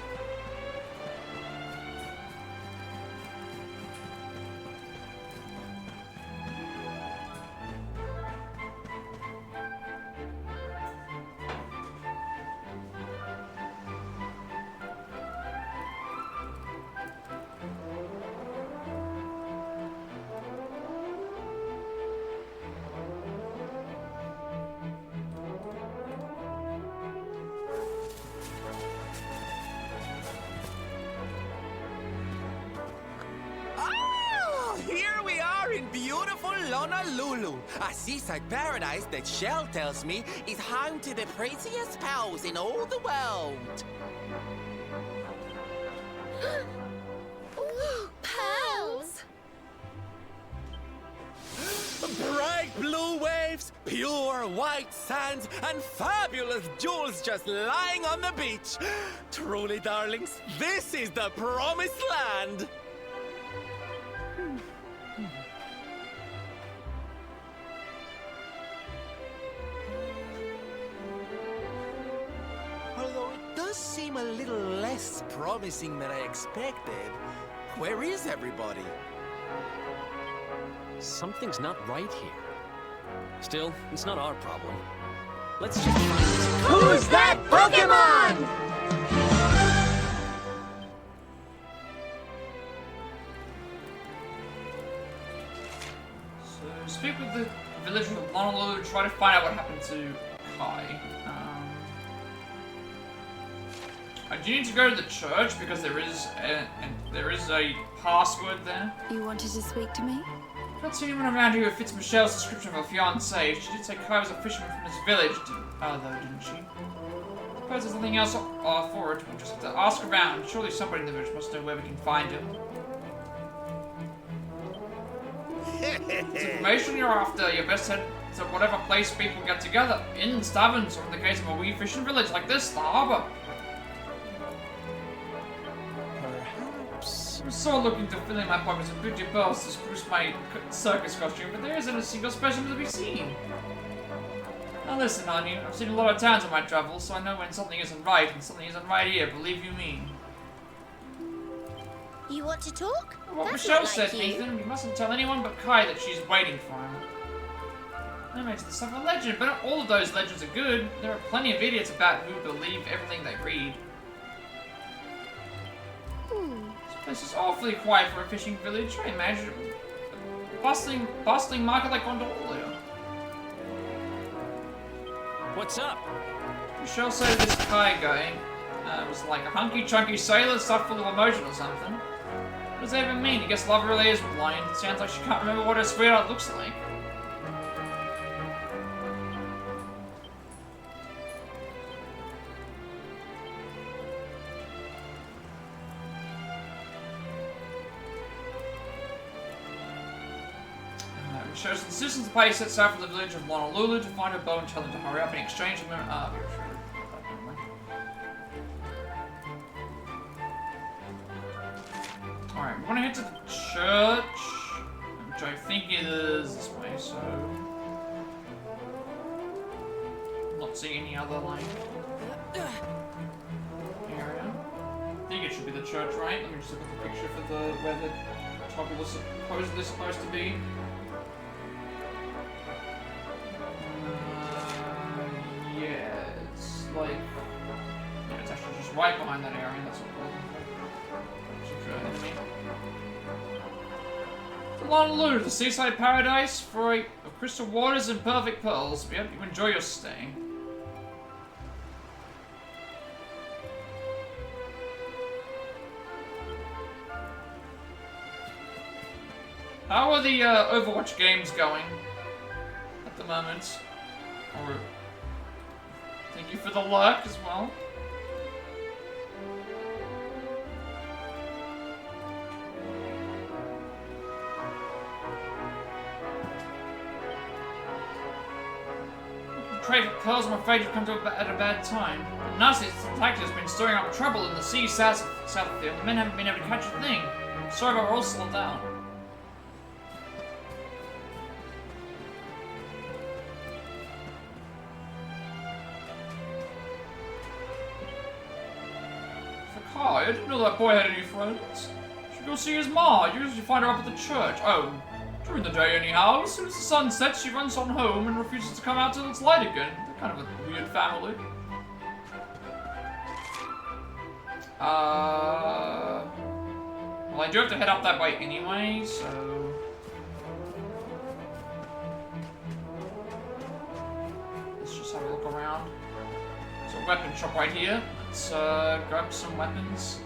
Speaker 9: Honolulu, a seaside paradise that Shell tells me is home to the prettiest pals in all the world.
Speaker 6: Ooh, pearls!
Speaker 9: Bright blue waves, pure white sands, and fabulous jewels just lying on the beach. Truly, darlings, this is the promised land. Although it does seem a little less promising than I expected. Where is everybody?
Speaker 7: Something's not right here. Still, it's not our problem. Let's just find
Speaker 6: Who's that Pokemon?
Speaker 1: So, speak with the village of Honolulu, try to find out what happened to Kai. I do need to go to the church because there is a password there.
Speaker 8: You wanted to speak to me?
Speaker 1: I don't see anyone around here who fits Michelle's description of her fiancé. She did say Kai was a fisherman from this village, didn't she? I suppose there's nothing else for it. We'll just have to ask around. Surely somebody in the village must know where we can find him. It's information you're after. You best head to whatever place people get together. Inns, taverns, or in the case of a wee fishing village like this, the harbour. I'm so looking to fill in my pockets with beauty pearls to spruce my circus costume, but there isn't a single specimen to be seen. Now listen, honey, I've seen a lot of towns on my travels, so I know when something isn't right, and something isn't right here, believe you me.
Speaker 6: You want to talk?
Speaker 1: What
Speaker 6: That's
Speaker 1: Michelle
Speaker 6: not
Speaker 1: said,
Speaker 6: like you.
Speaker 1: Nathan, you mustn't tell anyone but Kai that she's waiting for him. That makes the stuff a legend, but not all of those legends are good. There are plenty of idiots about who believe everything they read. This is awfully quiet for a fishing village. I imagine a bustling market like Gondola.
Speaker 7: What's up?
Speaker 1: Michelle said this Kai guy was like a hunky chunky sailor stuffed full of emotion or something. What does that even mean? I guess love really is blind. It sounds like she can't remember what her sweetheart looks like. shows the citizens of the party sets out for the village of Honolulu to find her bow and tell them to hurry up in exchange for Alright, we're gonna head to the church, which I think is this way, so... I'm not seeing any other, like... area. I think it should be the church, right? Let me just look at the picture for the... where the toggle was supposedly supposed to be. Yeah, it's like... yeah, it's actually just right behind that area, that's what we're looking for. Honolulu, the seaside paradise for of crystal waters and perfect pearls. Yep, you enjoy your stay. How are the Overwatch games going at the moment? Or thank you for the lurk as well. Trade for pearls, I'm afraid you've come to at a bad time. The Nazis attacked has been stirring up trouble in the sea south of there. The men haven't been able to catch a thing. Sorry, but we're all slowed down. I didn't know that boy had any friends. Should go see his ma. You usually find her up at the church. Oh, during the day anyhow. As soon as the sun sets, she runs on home and refuses to come out till it's light again. They're kind of a weird family. Well, I do have to head up that way anyway, so... let's just have a look around. There's a weapon shop right here. Let's grab some weapons.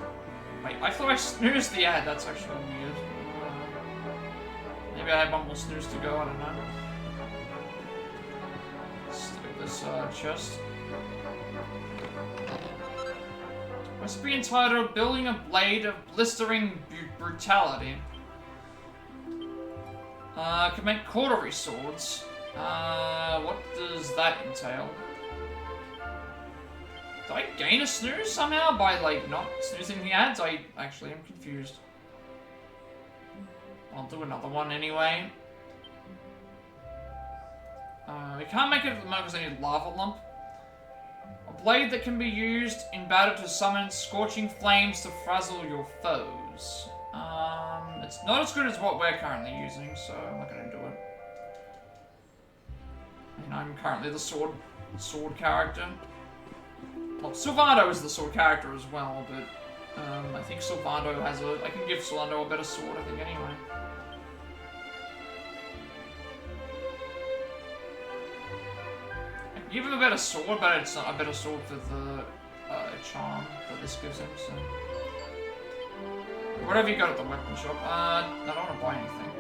Speaker 1: Wait, I thought I snoozed the ad. That's actually weird. Maybe I have one more snooze to go. I don't know. Let's look at this chest. Must be entitled "Building a Blade of Blistering Brutality." Can make cautery swords. What does that entail? Did I gain a snooze somehow by, like, not snoozing the ads? I actually am confused. I'll do another one anyway. We can't make it at the moment because I need lava lump. A blade that can be used in battle to summon scorching flames to frazzle your foes. It's not as good as what we're currently using, so I'm not going to do it. I mean, I'm currently the sword character. Well, Sylvando is the sword character as well, but I think Sylvando has a... I can give Sylvando a better sword, I think, anyway. I can give him a better sword, but it's not a better sword for the charm that this gives him, so... whatever you got at the weapon shop. I don't want to buy anything.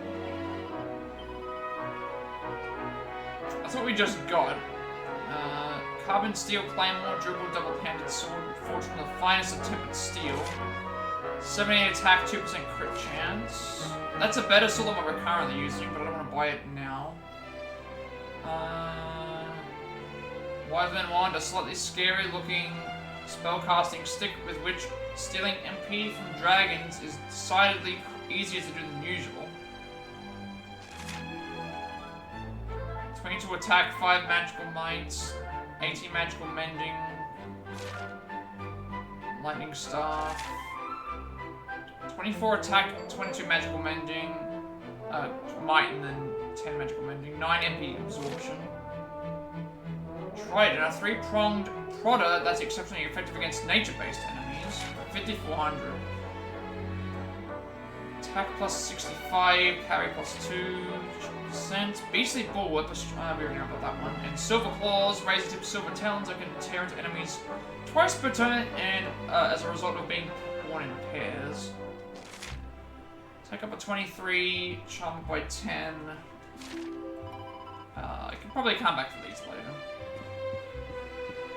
Speaker 1: That's what we just got. Carbon steel claymore, durable double-handed sword, forged from the finest of tempered steel. 78 attack, 2% crit chance. That's a better sword than what we're currently using, but I don't want to buy it now. Wyvern wand, a slightly scary-looking spellcasting stick with which stealing MP from dragons is decidedly easier to do than usual. 22 attack, 5 magical might. 18 magical mending, lightning staff, 24 attack, 22 magical mending, might, and then 10 magical mending, 9 MP absorption. Trident, a 3-pronged prodder that's exceptionally effective against nature-based enemies, 5400. Attack plus 65, parry plus 2%. Beastly Bulwark, we already know about that one. And Silver Claws, razor tip silver talons that can tear into enemies twice per turn, and as a result of being born in pairs. Take up a 23, charm by 10. I can probably come back for these later.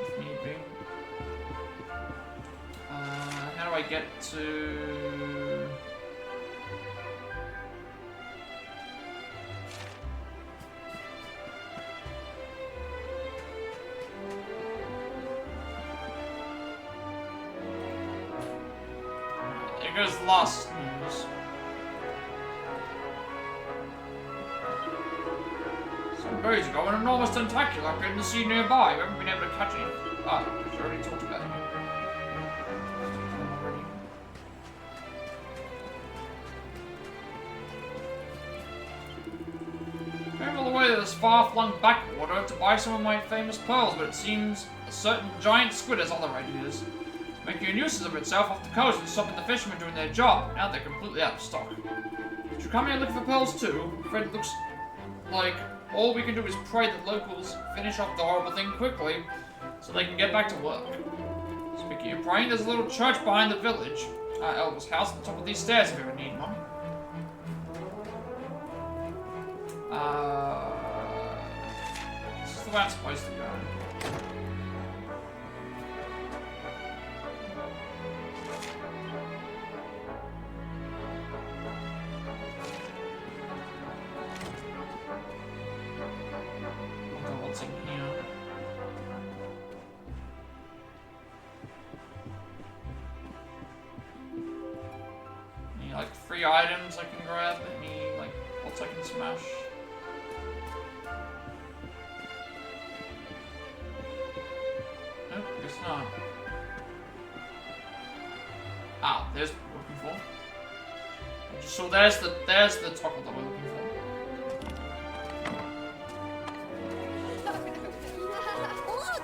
Speaker 1: If need be. How do I get to... Here goes the last news. Some days ago, an enormous tentacular appeared in the sea nearby. We haven't been able to catch it. Ah, we already talked about it. Came all the way to this far-flung backwater to buy some of my famous pearls, but it seems a certain giant squid has other ideas. It's making a nuisance of itself off the coast and stopping the fishermen doing their job. Now they're completely out of stock. Should you come here and look for pearls too? I'm afraid it looks like all we can do is pray that locals finish off the horrible thing quickly so they can get back to work. Speaking of praying, there's a little church behind the village. Elder's house at the top of these stairs if you ever need one. This is the way I'm supposed to go. What's in here? Any like free items I can grab? Any like pots I can smash? Nope, guess not. Ah, there's what we're looking for. So there's the toggle that we're looking for.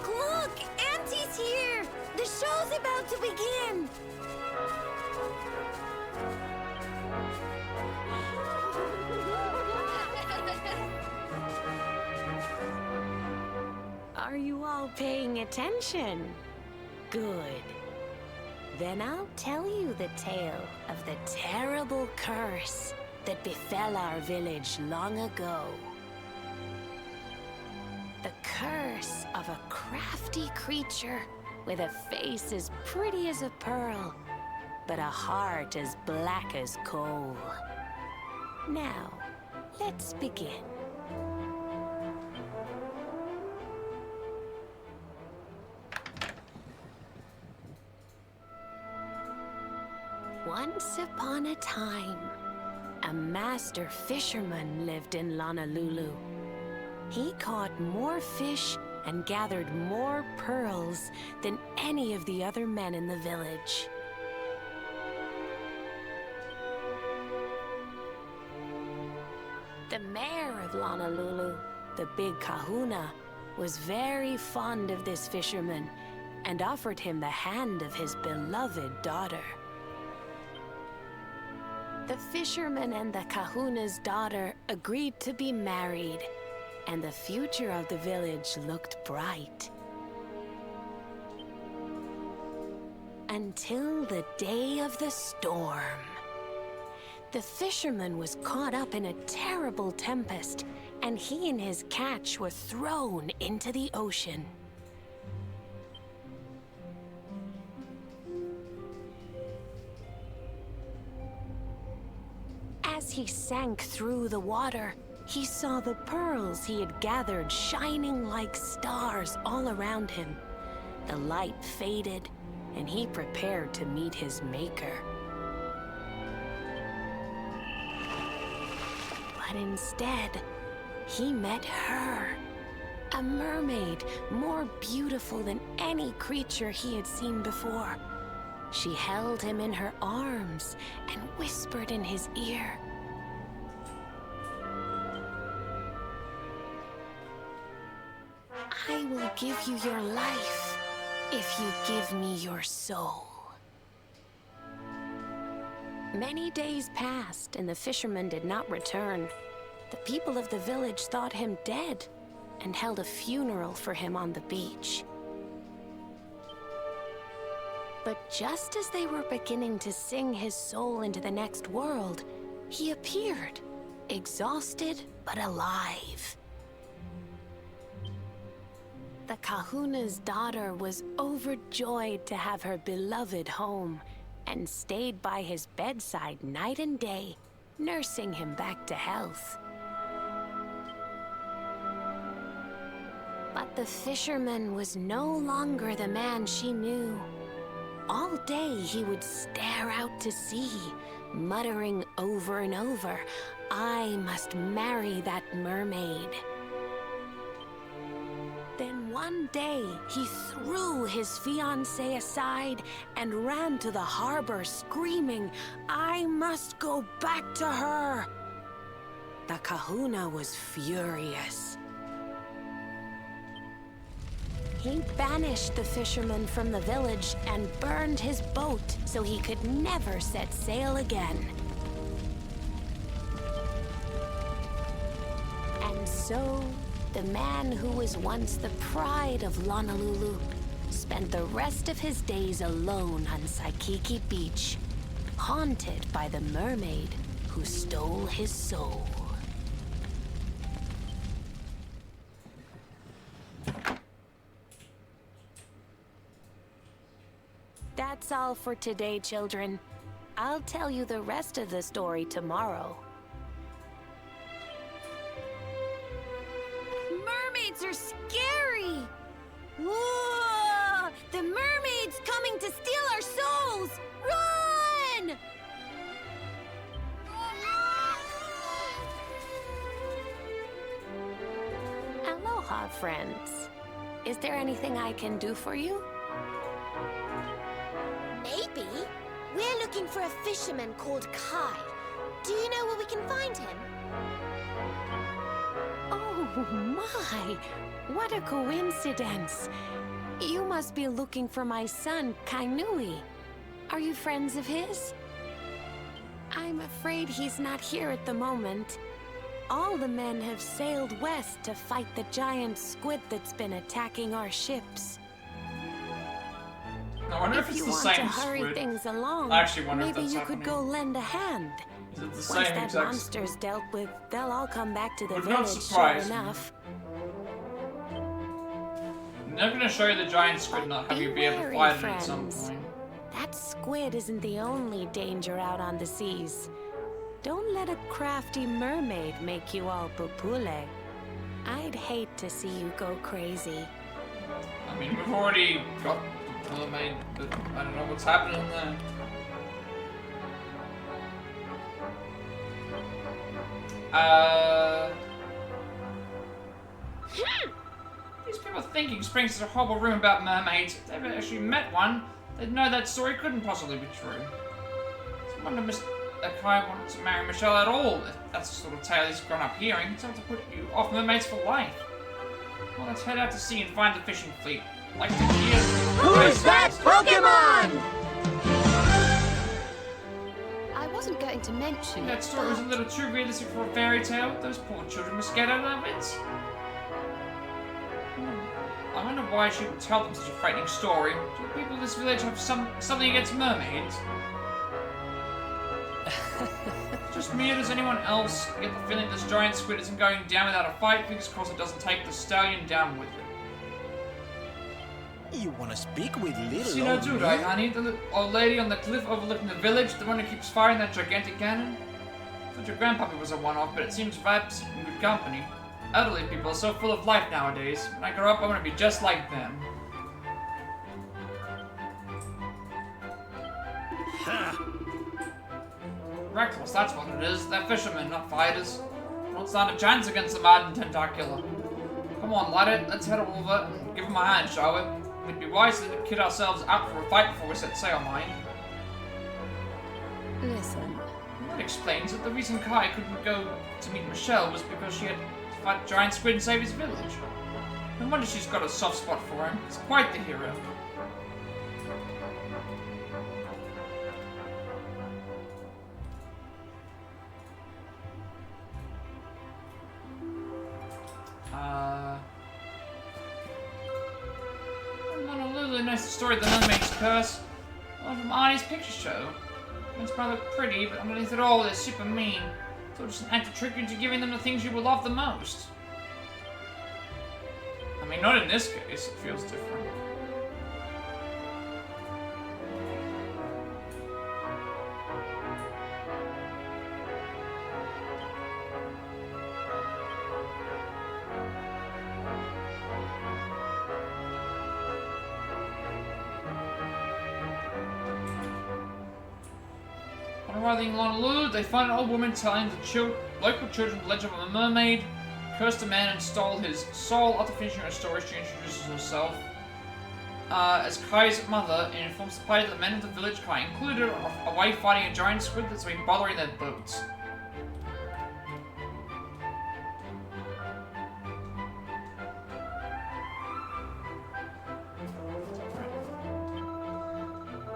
Speaker 6: Look! Auntie's here! The show's about to begin! Are you all paying attention? Good. Then I'll tell you the tale of the terrible curse that befell our village long ago. The curse of a crafty creature with a face as pretty as a pearl, but a heart as black as coal. Now, let's begin. Once upon a time, a master fisherman lived in Honolulu. He caught more fish and gathered more pearls than any of the other men in the village. The mayor of Honolulu, the big kahuna, was very fond of this fisherman and offered him the hand of his beloved daughter. The fisherman and the kahuna's daughter agreed to be married, and the future of the village looked bright. Until the day of the storm. The fisherman was caught up in a terrible tempest, and he and his catch were thrown into the ocean. As he sank through the water, he saw the pearls he had gathered shining like stars all around him. The light faded, and he prepared to meet his maker. But instead, he met her. A mermaid more beautiful than any creature he had seen before. She held him in her arms and whispered in his ear, "I will give you your life if you give me your soul." Many days passed, and the fisherman did not return. The people of the village thought him dead and held a funeral for him on the beach. But just as they were beginning to sing his soul into the next world, he appeared, exhausted but alive. The kahuna's daughter was overjoyed to have her beloved home and stayed by his bedside night and day, nursing him back to health. But the fisherman was no longer the man she knew. All day he would stare out to sea, muttering over and over, "I must marry that mermaid." Then one day, he threw his fiancée aside and ran to the harbor screaming, "I must go back to her." The kahuna was furious. He banished the fisherman from the village and burned his boat so he could never set sail again. And so, the man who was once the pride of Honolulu spent the rest of his days alone on Saikiki Beach, haunted by the mermaid who stole his soul. That's all for today, children. I'll tell you the rest of the story tomorrow.
Speaker 8: Mermaids are scary! Whoa! The mermaid's coming to steal our souls! Run!
Speaker 6: Aloha, friends. Is there anything I can do for you?
Speaker 4: Maybe. We're looking for a fisherman called Kai. Do you know where we can find him?
Speaker 6: Oh my! What a coincidence! You must be looking for my son, Kainui. Are you friends of his? I'm afraid he's not here at the moment. All the men have sailed west to fight the giant squid that's been attacking our ships.
Speaker 1: I wonder if it's the same
Speaker 6: If you want to hurry
Speaker 1: squid.
Speaker 6: things along,
Speaker 1: I actually wonder if
Speaker 6: maybe
Speaker 1: that's
Speaker 6: you
Speaker 1: happening.
Speaker 6: could go lend a hand.
Speaker 1: Is it the
Speaker 6: Once
Speaker 1: same
Speaker 6: that
Speaker 1: exact?
Speaker 6: monster's dealt with, they'll all come back to the
Speaker 1: Would not
Speaker 6: village, sure
Speaker 1: surprise me.
Speaker 6: enough.
Speaker 1: I'm never gonna show you the giant squid, not have you be able to
Speaker 6: Be
Speaker 1: fight it
Speaker 6: wary,
Speaker 1: at some
Speaker 6: friends.
Speaker 1: point.
Speaker 6: That squid isn't the only danger out on the seas. Don't let a crafty mermaid make you all pupule. I'd hate to see you go crazy.
Speaker 1: I mean, we've already got the mermaid, but I don't know what's happening there. These people thinking springs such a horrible rumor about mermaids. If they've actually met one, they'd know that story couldn't possibly be true. It's a wonder Miss Akai wanted to marry Michelle at all, if that's the sort of tale he's grown up hearing. It's hard to put you off mermaids for life. Well, let's head out to sea and find the fishing fleet. Like to hear...
Speaker 10: Who's that Pokemon?
Speaker 8: I wasn't going to mention
Speaker 1: That story was a little too realistic for a fairy tale. Those poor children were scared out of their wits. I wonder why she would tell them such a frightening story. Do the people in this village have something against mermaids? Just me, or does anyone else get the feeling this giant squid isn't going down without a fight? Fingers crossed it doesn't take the stallion down with it.
Speaker 2: You want to speak with little
Speaker 1: See no
Speaker 2: old
Speaker 1: dude,
Speaker 2: me?
Speaker 1: right, honey? The old lady on the cliff overlooking the village, the one who keeps firing that gigantic cannon? I thought your grandpappy was a one-off, but it seems Vap's in good company. Elderly people are so full of life nowadays. When I grow up, I want to be just like them. Reckless, that's what it is. They're fishermen, not fighters. Don't stand a chance against the mad and tentacular. Come on, laddie, let's head over and give him a hand, shall we? We'd be wise to kid ourselves out for a fight before we set sail, mind.
Speaker 8: Listen,
Speaker 1: That explains that the reason Kai couldn't go to meet Michelle was because she had to fight a giant squid and save his village. No wonder she's got a soft spot for him. He's quite the hero. Honolulu knows the story of the mermaid's curse. Well, from Arnie's picture show. It's rather pretty, but underneath it all, they're super mean. So just an act to trick you into giving them the things you will love the most. I mean, not in this case. It feels different. arriving in Honolulu, they find an old woman telling the local children the legend of a mermaid cursed a man and stole his soul. After finishing her story, she introduces herself as Kai's mother and informs the player that the men of the village, Kai included, are away fighting a giant squid that's been bothering their boats.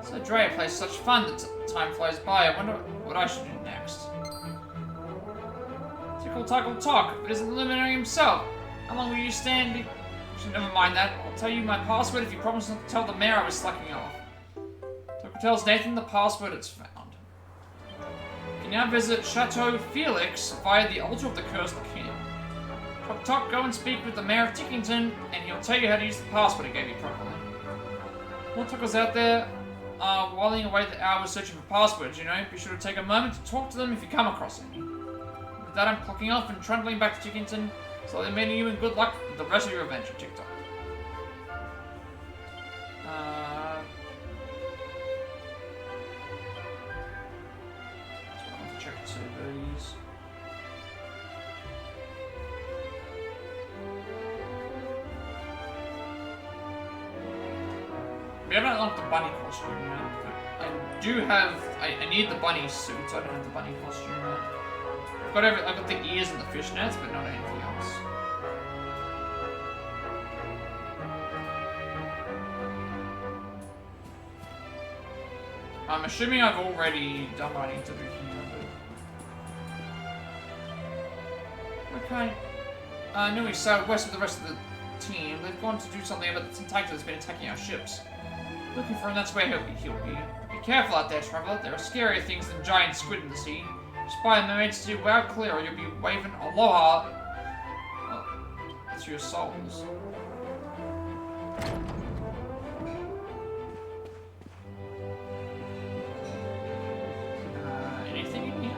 Speaker 1: So Drea plays such fun that time flies by. I wonder what I should do next. Tickle Tackle Talk, but isn't the luminary himself. How long will you stand? Never mind that. I'll tell you my password if you promise not to tell the mayor I was slacking off. Tucker tells Nathan the password it's found. You can now visit Chateau Felix via the altar of the cursed king. Talk Talk, go and speak with the mayor of Tickington, and he'll tell you how to use the password I gave you properly. While Tucker's out there, whiling away the hours searching for passwords, you know, be sure to take a moment to talk to them if you come across any. With that, I'm clocking off and trundling back to Tickington, so they're meeting you and good luck with the rest of your adventure, TikTok. So I want to check two of these. We haven't unlocked the bunny costume yet, but I do have. I need the bunny suit. I don't have the bunny costume yet. I've got the ears and the fishnets, but not anything else. I'm assuming I've already done what I need to do here, but... Okay. Now we sailed west with the rest of the team. They've gone to do something about the tentacle that's been attacking our ships. Looking for him, that's where he'll be. Be careful out there, traveler. There are scarier things than giant squid in the sea. Spy mermaids to wow clear, or you'll be waving aloha to your souls. Anything in here?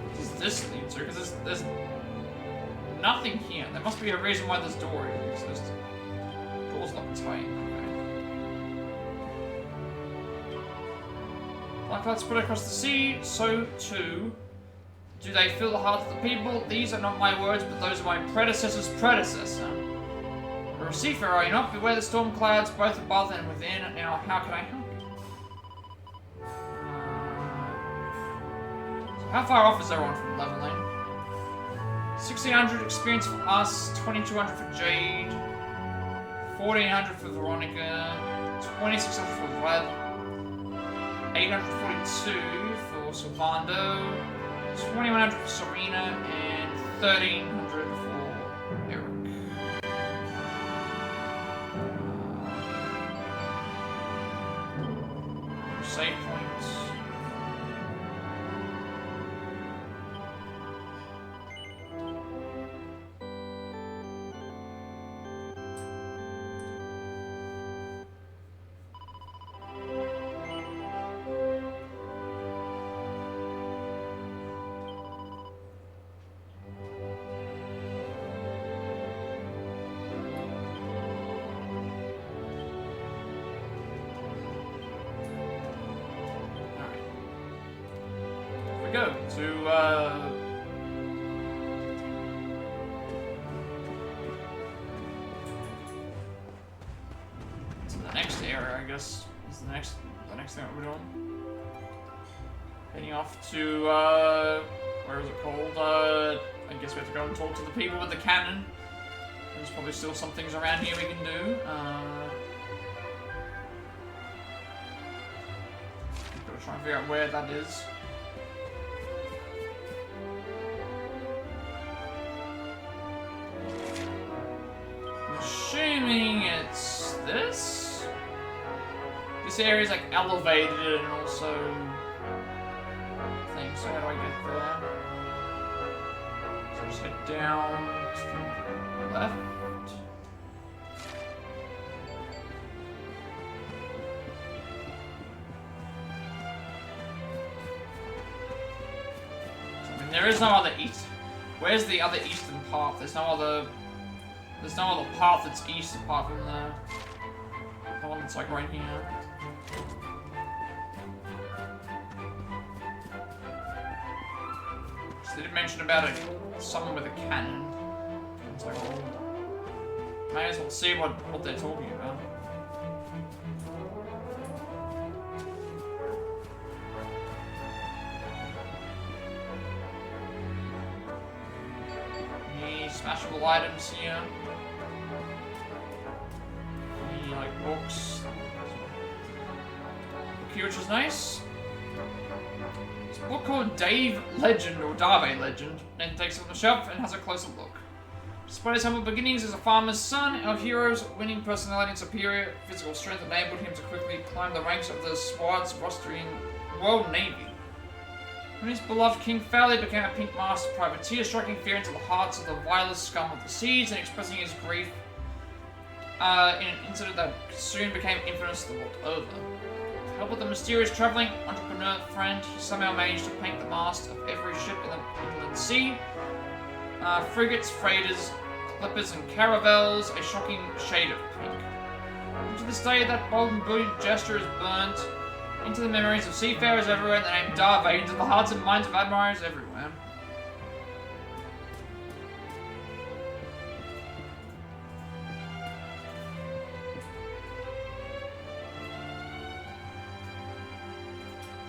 Speaker 1: What does this lead to? Because there's nothing here. There must be a reason why this door exists. Door's locked tight. Like that spread across the sea, so too do they fill the hearts of the people. These are not my words, but those of my predecessor's predecessor. You're a seafarer, are you not? Beware the storm clouds, both above and within. Now, how can I help you? So how far off is everyone from leveling? 1600 experience for us, 2200 for Jade, 1400 for Veronica, 2600 for Vlad. 842 for Sylvando, 2100 for Serena, and 1300 for Eric. Save points. Go to the next area, I guess, is the next thing that we're doing. Heading off to where is it called? I guess we have to go and talk to the people with the cannon. There's probably still some things around here we can do. Gotta try and figure out where that is. Assuming it's this. This area is like elevated and also things. So how do I get there? So just head down to the left. I mean, there is no other east. Where's the other eastern path? There's no other path that's east apart from the one that's like right here. They did mention about someone with a cannon. It's like, oh, may as well see what they're talking about. Any smashable items here? Any like books? Which is nice. It's a book called Dave Legend, or Dave Legend. Nathan takes it from the shelf and has a closer look. Despite his humble beginnings as a farmer's son, our hero's winning personality and superior physical strength enabled him to quickly climb the ranks of the Swad's rostering World Navy. When his beloved King Fowley became a pink master privateer, striking fear into the hearts of the vilest scum of the seas and expressing his grief in an incident that soon became infamous the world over. With help of the mysterious travelling entrepreneur friend, he somehow managed to paint the mast of every ship in the inland sea. Frigates, freighters, clippers, and caravels, a shocking shade of pink. And to this day, that bold and brilliant gesture is burnt into the memories of seafarers everywhere, and the name Darve into the hearts and minds of admirers everywhere.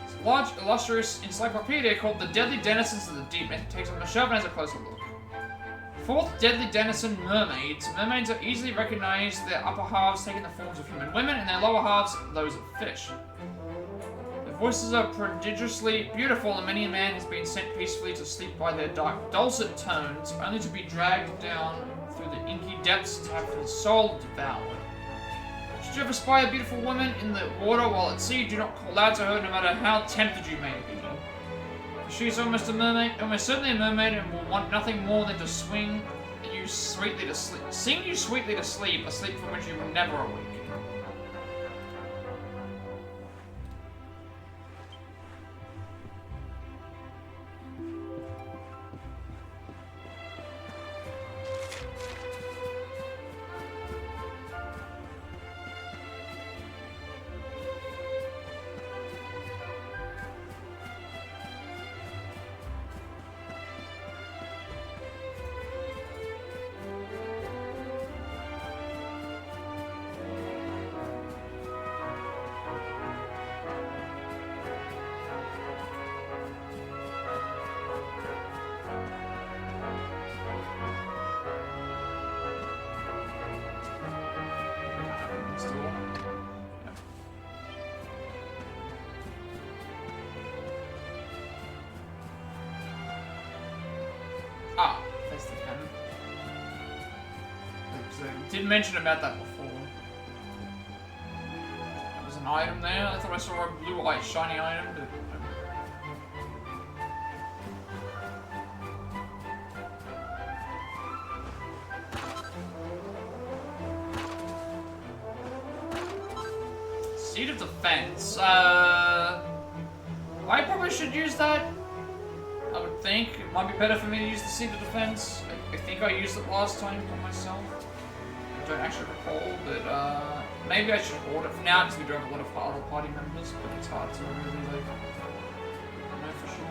Speaker 1: It's a large, illustrious encyclopedia called The Deadly Denizens of the Deep. It takes on the shelf and has a closer look. Fourth deadly denizen, mermaids. Mermaids are easily recognized, their upper halves taking the forms of human women, and their lower halves those of fish. Their voices are prodigiously beautiful, and many a man has been sent peacefully to sleep by their dark, dulcet tones, only to be dragged down through the inky depths to have his soul devoured. Should you ever spy a beautiful woman in the water while at sea, do not call out to her no matter how tempted you may be. She's almost a mermaid, almost certainly a mermaid, and will want nothing more than to sing you sweetly to sleep, a sleep from which you will never awaken. Ah, that's the cannon. Didn't mention about that before. There was an item there. I thought I saw a blue light shiny item, but Seed of Defense. I probably should use that. I would think it might be better for me to use the Seed of Defense. I think I used it last time on myself. I don't actually recall, but maybe I should hold it for now because we do have a lot of other party members, but it's hard to really like know for sure.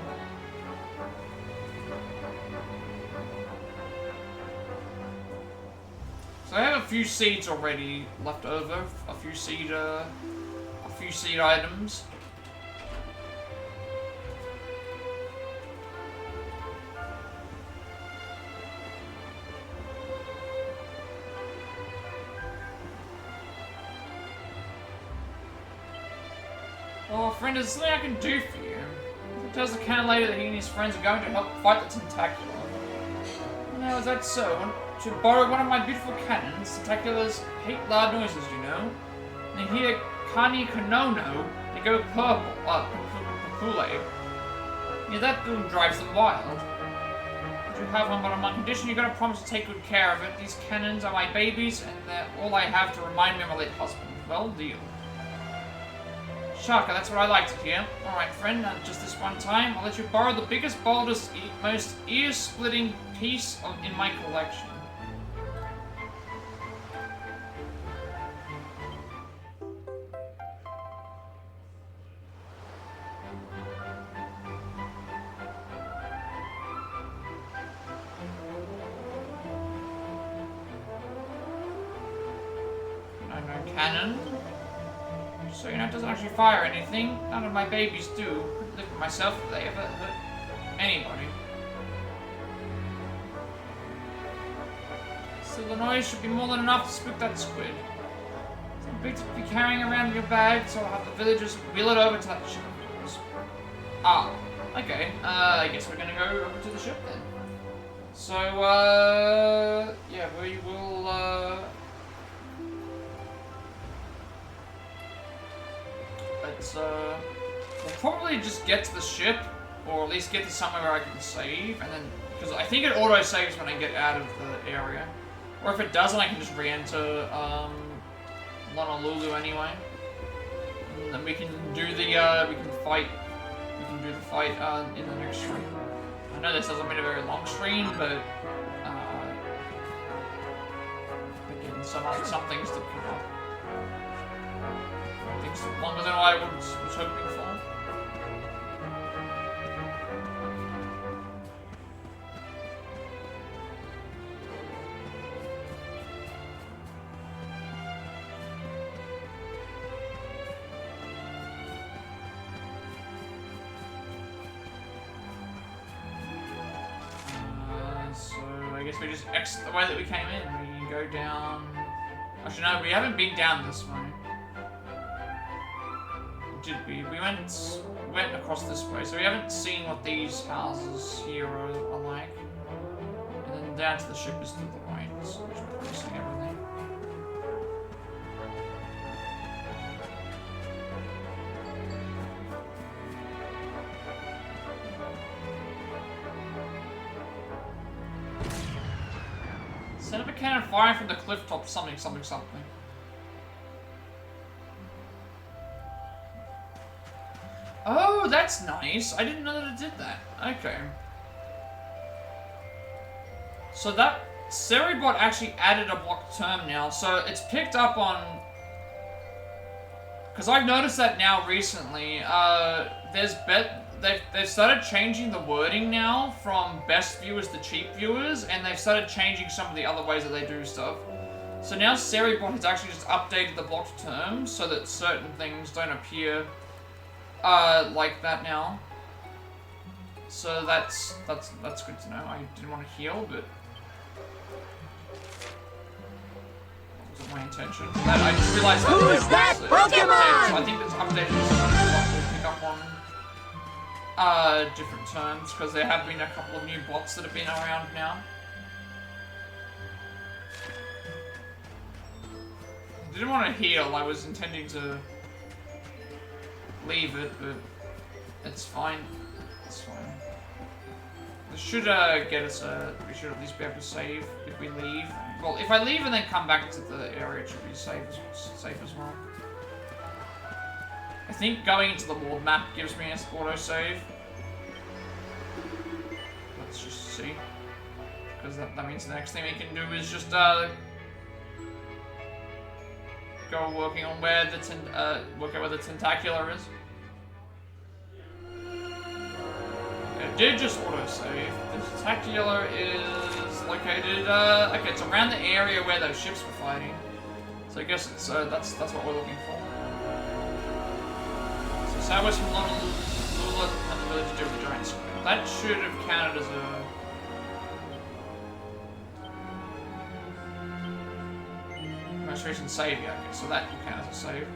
Speaker 1: So I have a few seeds already left over, a few seed items. Well, friend, is there something I can do for you? He tells the cannon later that he and his friends are going to help fight the tentacular. Now, is that so? To borrow one of my beautiful cannons, tentaculars hate loud noises, you know. They hear Kani Kanono, they go purple, Papule. Yeah, that boom drives them wild. I do have one, but on one condition, you gotta promise to take good care of it. These cannons are my babies, and they're all I have to remind me of my late husband. Well, deal. Shaka, that's what I like to hear. Alright, friend, just this one time, I'll let you borrow the biggest, boldest, most ear-splitting piece in my collection. cannon. So, you know, it doesn't actually fire anything. None of my babies do. Couldn't live with myself if they ever hurt anybody. Still, the noise should be more than enough to spook that squid. It's too big to be carrying around in your bag, so I'll have the villagers wheel it over to that ship. Ah, okay. I guess we're gonna go over to the ship then. So, yeah, we will, we'll probably just get to the ship, or at least get to somewhere where I can save, and then, because I think it auto-saves when I get out of the area. Or if it doesn't, I can just re-enter, Honolulu anyway. And then we can do the, we can do the fight, in the next stream. I know this hasn't been a very long stream, but, again, some things did come up. Things took longer than I was hoping for. We just exit the way that we came in. We go down. Actually, no, we haven't been down this way. Did we? We went across this way, so we haven't seen what these houses here are like. And then down to the ship is to the right, so we're probably seeing everything. Set up a cannon firing from the cliff top, something. Oh, that's nice. I didn't know that it did that. Okay. So that Seribot actually added a block term now, so it's picked up on... Because I've noticed that now recently, they've started changing the wording now from best viewers to cheap viewers, and they've started changing some of the other ways that they do stuff. So now Seribot has actually just updated the blocked terms so that certain things don't appear like that now. So that's good to know. I didn't want to heal, but that wasn't my intention. I just realized that
Speaker 10: Who's that Pokemon?
Speaker 1: So I think this update will pick up on different terms, because there have been a couple of new bots that have been around now. I didn't want to heal, I was intending to leave it, but it's fine. It's fine. This should get us we should at least be able to save if we leave. Well, if I leave and then come back to the area, it should be safe as well. I think going into the world map gives me an auto-save. Let's just see. Because that means the next thing we can do is just go working on where the work out where the tentacular is. It did just auto-save. The tentacular is located, okay, it's around the area where those ships were fighting. So I guess it's, that's what we're looking for. So southwest from Honolulu and the village do the giant squid. That should have counted as a... most recent save, yeah, okay, so that can count as a save.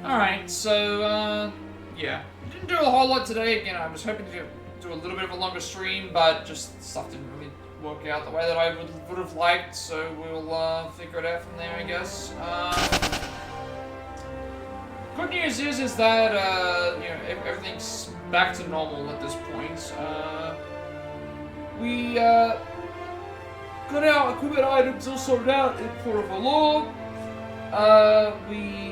Speaker 1: Alright, so, yeah. Didn't do a whole lot today. Again, I was hoping to do a little bit of a longer stream, but just stuff didn't really work out the way that I would have liked, so we'll figure it out from there, I guess. Good news is that you know, everything's back to normal at this point. We got our equipment items all sorted out in Port of VALOR. We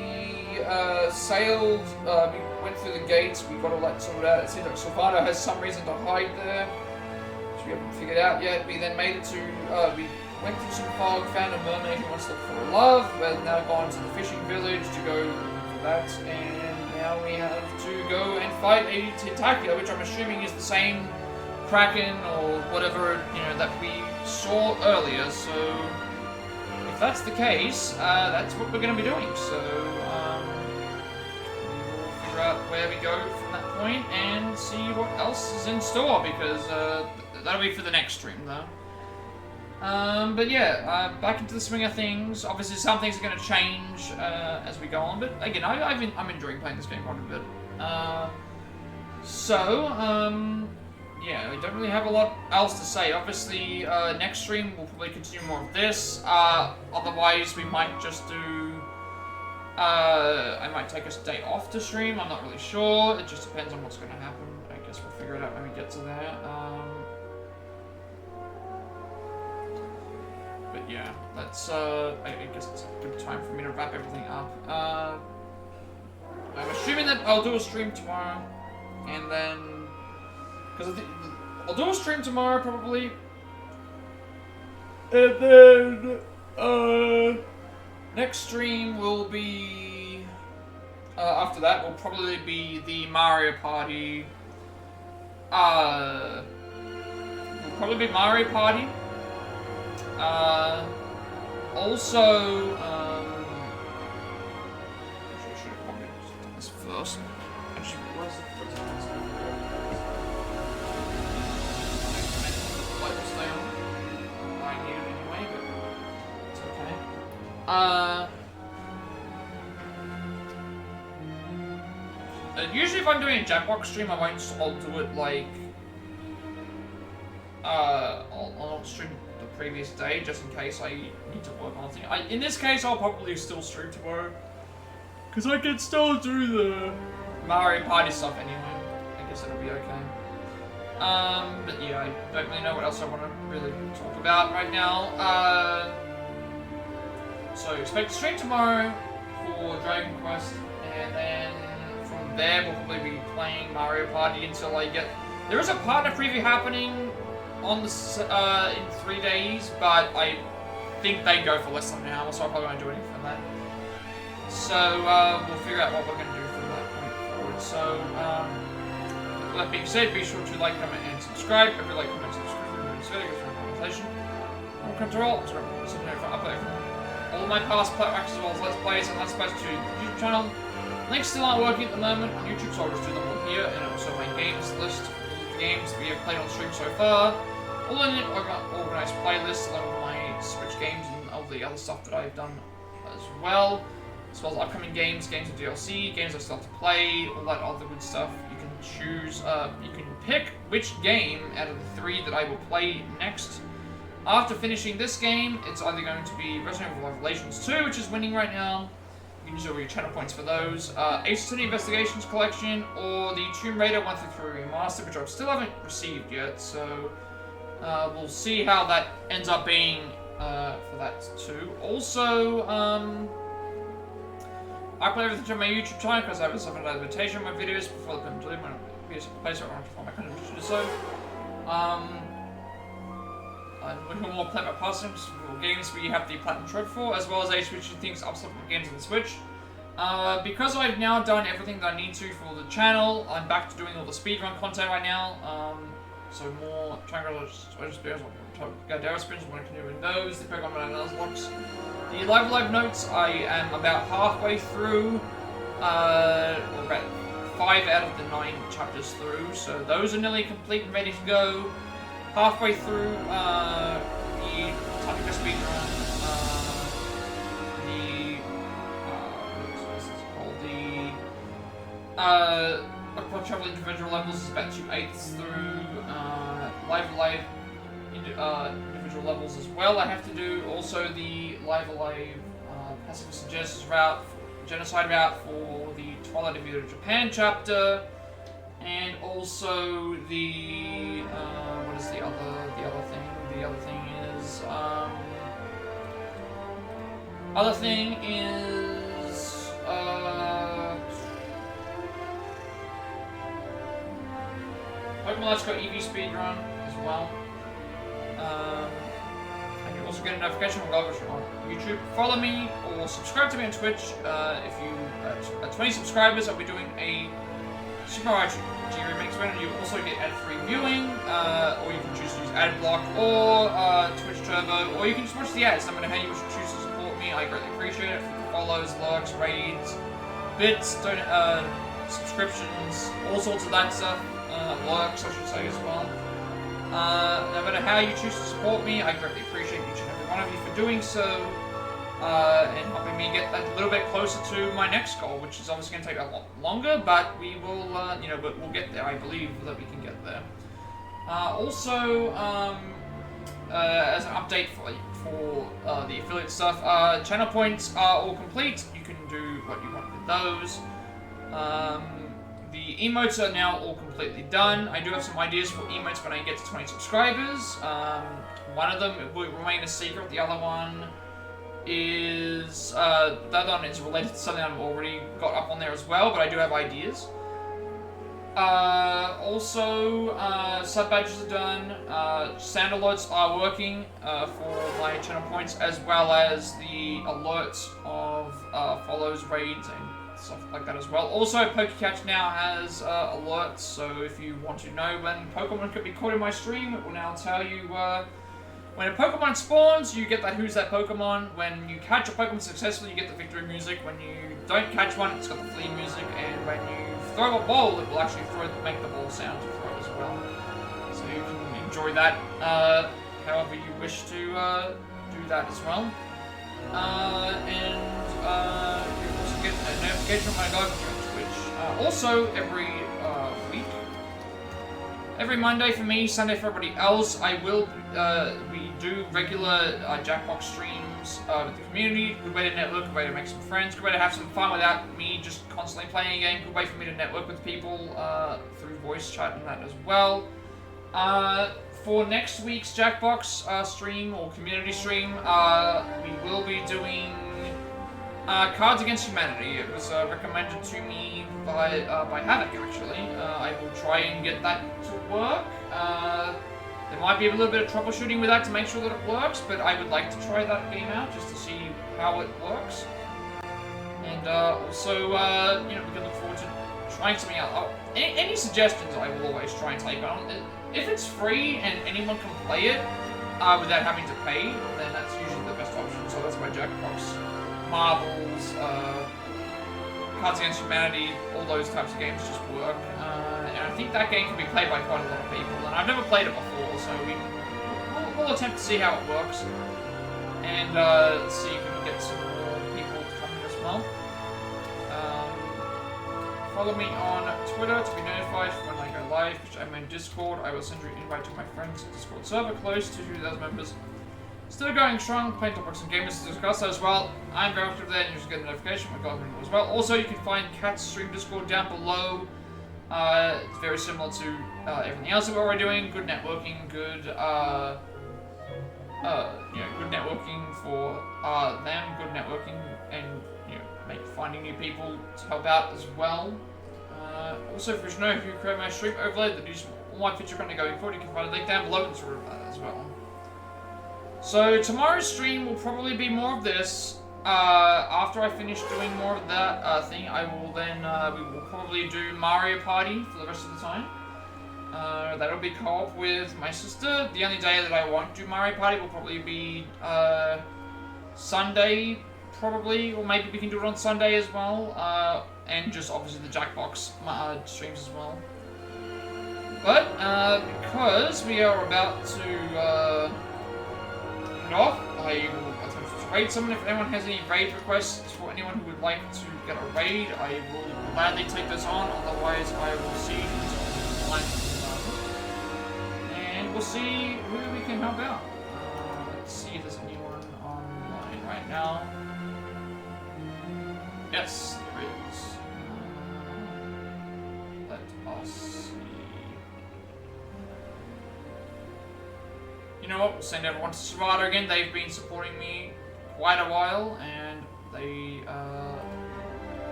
Speaker 1: sailed, we went through the gates, we got all that sorted out. It seems like Silvano has some reason to hide there, which we haven't figured out yet. We then made it to, we went through some fog, found a mermaid who wants to look for her love. We're now gone to the fishing village to go for that, and now we have to go and fight a tentacular, which I'm assuming is the same Kraken or whatever, you know, that we saw earlier. So if if that's the case, that's what we're going to be doing. So, we'll figure out where we go from that point and see what else is in store, because that'll be for the next stream, though. But yeah, back into the swing of things. Obviously, some things are going to change as we go on, but again, I'm enjoying playing this game quite a bit. Yeah, we don't really have a lot else to say. Obviously, next stream we'll probably continue more of this. Otherwise, we might just do... I might take a day off to stream. I'm not really sure. It just depends on what's going to happen. I guess we'll figure it out when we get to there. But yeah, that's, I guess it's a good time for me to wrap everything up. I'm assuming that I'll do a stream tomorrow, and then, because I'll do a stream tomorrow probably, and then, next stream will be, after that will probably be the Mario Party, also, actually I should have probably done this first. Actually, where's the first one? Light will stay on. I need it anyway, but it's okay. Usually if I'm doing a Jackbox stream, I'll do it like, I'll stream the previous day, just in case I need to work on something. In this case, I'll probably still stream tomorrow, because I can still do the Mario Party stuff anyway. I guess it'll be okay. But yeah, I don't really know what else I want to really talk about right now. So expect to stream tomorrow for Dragon Quest, and then from there we'll probably be playing Mario Party until I get... There is a partner preview happening on the in 3 days, but I think they go for less than an hour, so I probably won't do anything from that. So we'll figure out what we're going to do from that point forward. So with that being said, be sure to like, comment, and subscribe. If you like, comment, subscribe, this video goes for a conversation. Welcome to all. All my past Plat as well as Let's Plays and Let's Plays to the YouTube channel. Links still aren't working at the moment on YouTube, so I'll just do them all here, and also my games list. Games we have played on stream so far, all in an organised playlist along with my Switch games and all the other stuff that I've done as well as upcoming games, games of DLC, games I still have to play, all that other good stuff. You can choose, you can pick which game out of the 3 that I will play next. After finishing this game, it's either going to be Resident Evil Revelations 2, which is winning right now. You can use all your channel points for those. Ace Attorney Investigations Collection, or the Tomb Raider 1 through 3 Remastered, which I still haven't received yet, so we'll see how that ends up being for that too. Also, I play everything on my YouTube channel because I have a separate adaptation of my videos before the put them when I place it around to find my content to do so. I'm looking for more Plat pastimes for games where you have the Platinum Trophy for, as well as switching things up some games on the Switch. Because I've now done everything that I need to for the channel, I'm back to doing all the speedrun content right now. So more Triangle Spins, Gadara Spins, when I can do in those, the Pokemon Bananas blocks. The Live notes, I am about halfway through, or about 5 out of the 9 chapters through, so those are nearly complete and ready to go. Halfway through the Tactica speedrun, Aqua Travel individual levels is about 2/8 through, Live individual levels as well. I have to do also the Live Pacifist Genocide route for the Twilight of Japan chapter. And also the what is the other thing? The other thing is Pokemon Let's Go EV speedrun as well. And you also get a notification when I'm on YouTube. Follow me or subscribe to me on Twitch. If you at 20 subscribers, I'll be doing a Super Mario G Remix when you also get ad-free viewing, or you can choose to use AdBlock or Twitch Turbo, or you can just watch the ads, no matter how you choose to support me, I greatly appreciate it. For follows, lurks, raids, bits, subscriptions, all sorts of that stuff. Lurks, I should say, as well. No matter how you choose to support me, I greatly appreciate each and every one of you for doing so. And helping me get a little bit closer to my next goal, which is obviously going to take a lot longer, but we will, but we'll get there. I believe that we can get there. Also, as an update for the affiliate stuff, channel points are all complete. You can do what you want with those. The emotes are now all completely done. I do have some ideas for emotes when I get to 20 subscribers. One of them will remain a secret. The other one is related to something I've already got up on there as well, but I do have ideas. Also, sub badges are done. Sound alerts are working for my channel points, as well as the alerts of follows, raids, and stuff like that as well. Also, PokeCatch now has alerts, so if you want to know when Pokemon could be caught in my stream, it will now tell you when a Pokemon spawns, you get that Who's That Pokemon. When you catch a Pokemon successfully, you get the victory music. When you don't catch one, it's got the flee music. And when you throw a ball, it will actually make the ball sound to throw as well. So you can enjoy that however you wish to do that as well. And you also get a notification when I go over to Twitch. Also, every week, every Monday for me, Sunday for everybody else, we do regular Jackbox streams with the community. Good way to network, good way to make some friends, good way to have some fun without me just constantly playing a game, good way for me to network with people through voice chat and that as well. For next week's Jackbox stream or community stream, we will be doing Cards Against Humanity. It was recommended to me by Havoc, actually. I will try and get that to work. There might be a little bit of troubleshooting with that to make sure that it works, but I would like to try that game out just to see how it works. And also, we can look forward to trying something out. Any suggestions I will always try and take on. If it's free and anyone can play it without having to pay, then that's usually the best option. So that's why Jackbox, Marbles, Cards Against Humanity, all those types of games just work. And I think that game can be played by quite a lot of people. And I've never played it before, so we'll attempt to see how it works. And see if we can get some more people to come in as well. Follow me on Twitter to be notified when I go live, which I'm in Discord. I will send you an invite to my friend's Discord server, close to 2,000 members. Still going strong, playing topics and gamers to discuss as well. I'm very active there and you should get a notification when I go as well. Also, you can find Cat's stream Discord down below. It's very similar to everything else that we're already doing. Good networking, good good networking for them, good networking, and finding new people to help out as well. Also, if you know who created my stream overlay that is all my feature content going forward, you can find a link down below and sort of that as well. So tomorrow's stream will probably be more of this. After I finish doing more of that thing, I will then we will probably do Mario Party for the rest of the time. That'll be co-op with my sister. The only day that I won't do Mario Party will probably be Sunday, probably, or maybe we can do it on Sunday as well. And just obviously the Jackbox streams as well. But because we are about to head off, I will attempt to raid someone. If anyone has any raid requests for anyone who would like to get a raid, I will gladly take this on. Otherwise, I will see who's online. And we'll see who we can help out. Let's see if there's anyone online right now. Yes, there is. Let us see. You know what? We'll send everyone to Serrata again. They've been supporting me quite a while, and they try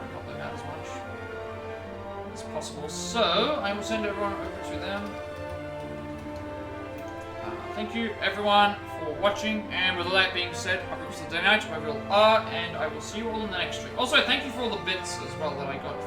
Speaker 1: and help them out as much as possible. So I will send everyone over to them. Thank you everyone for watching, and with all that being said, have a good day night, wherever you all are, and I will see you all in the next stream. Also, thank you for all the bits as well that I got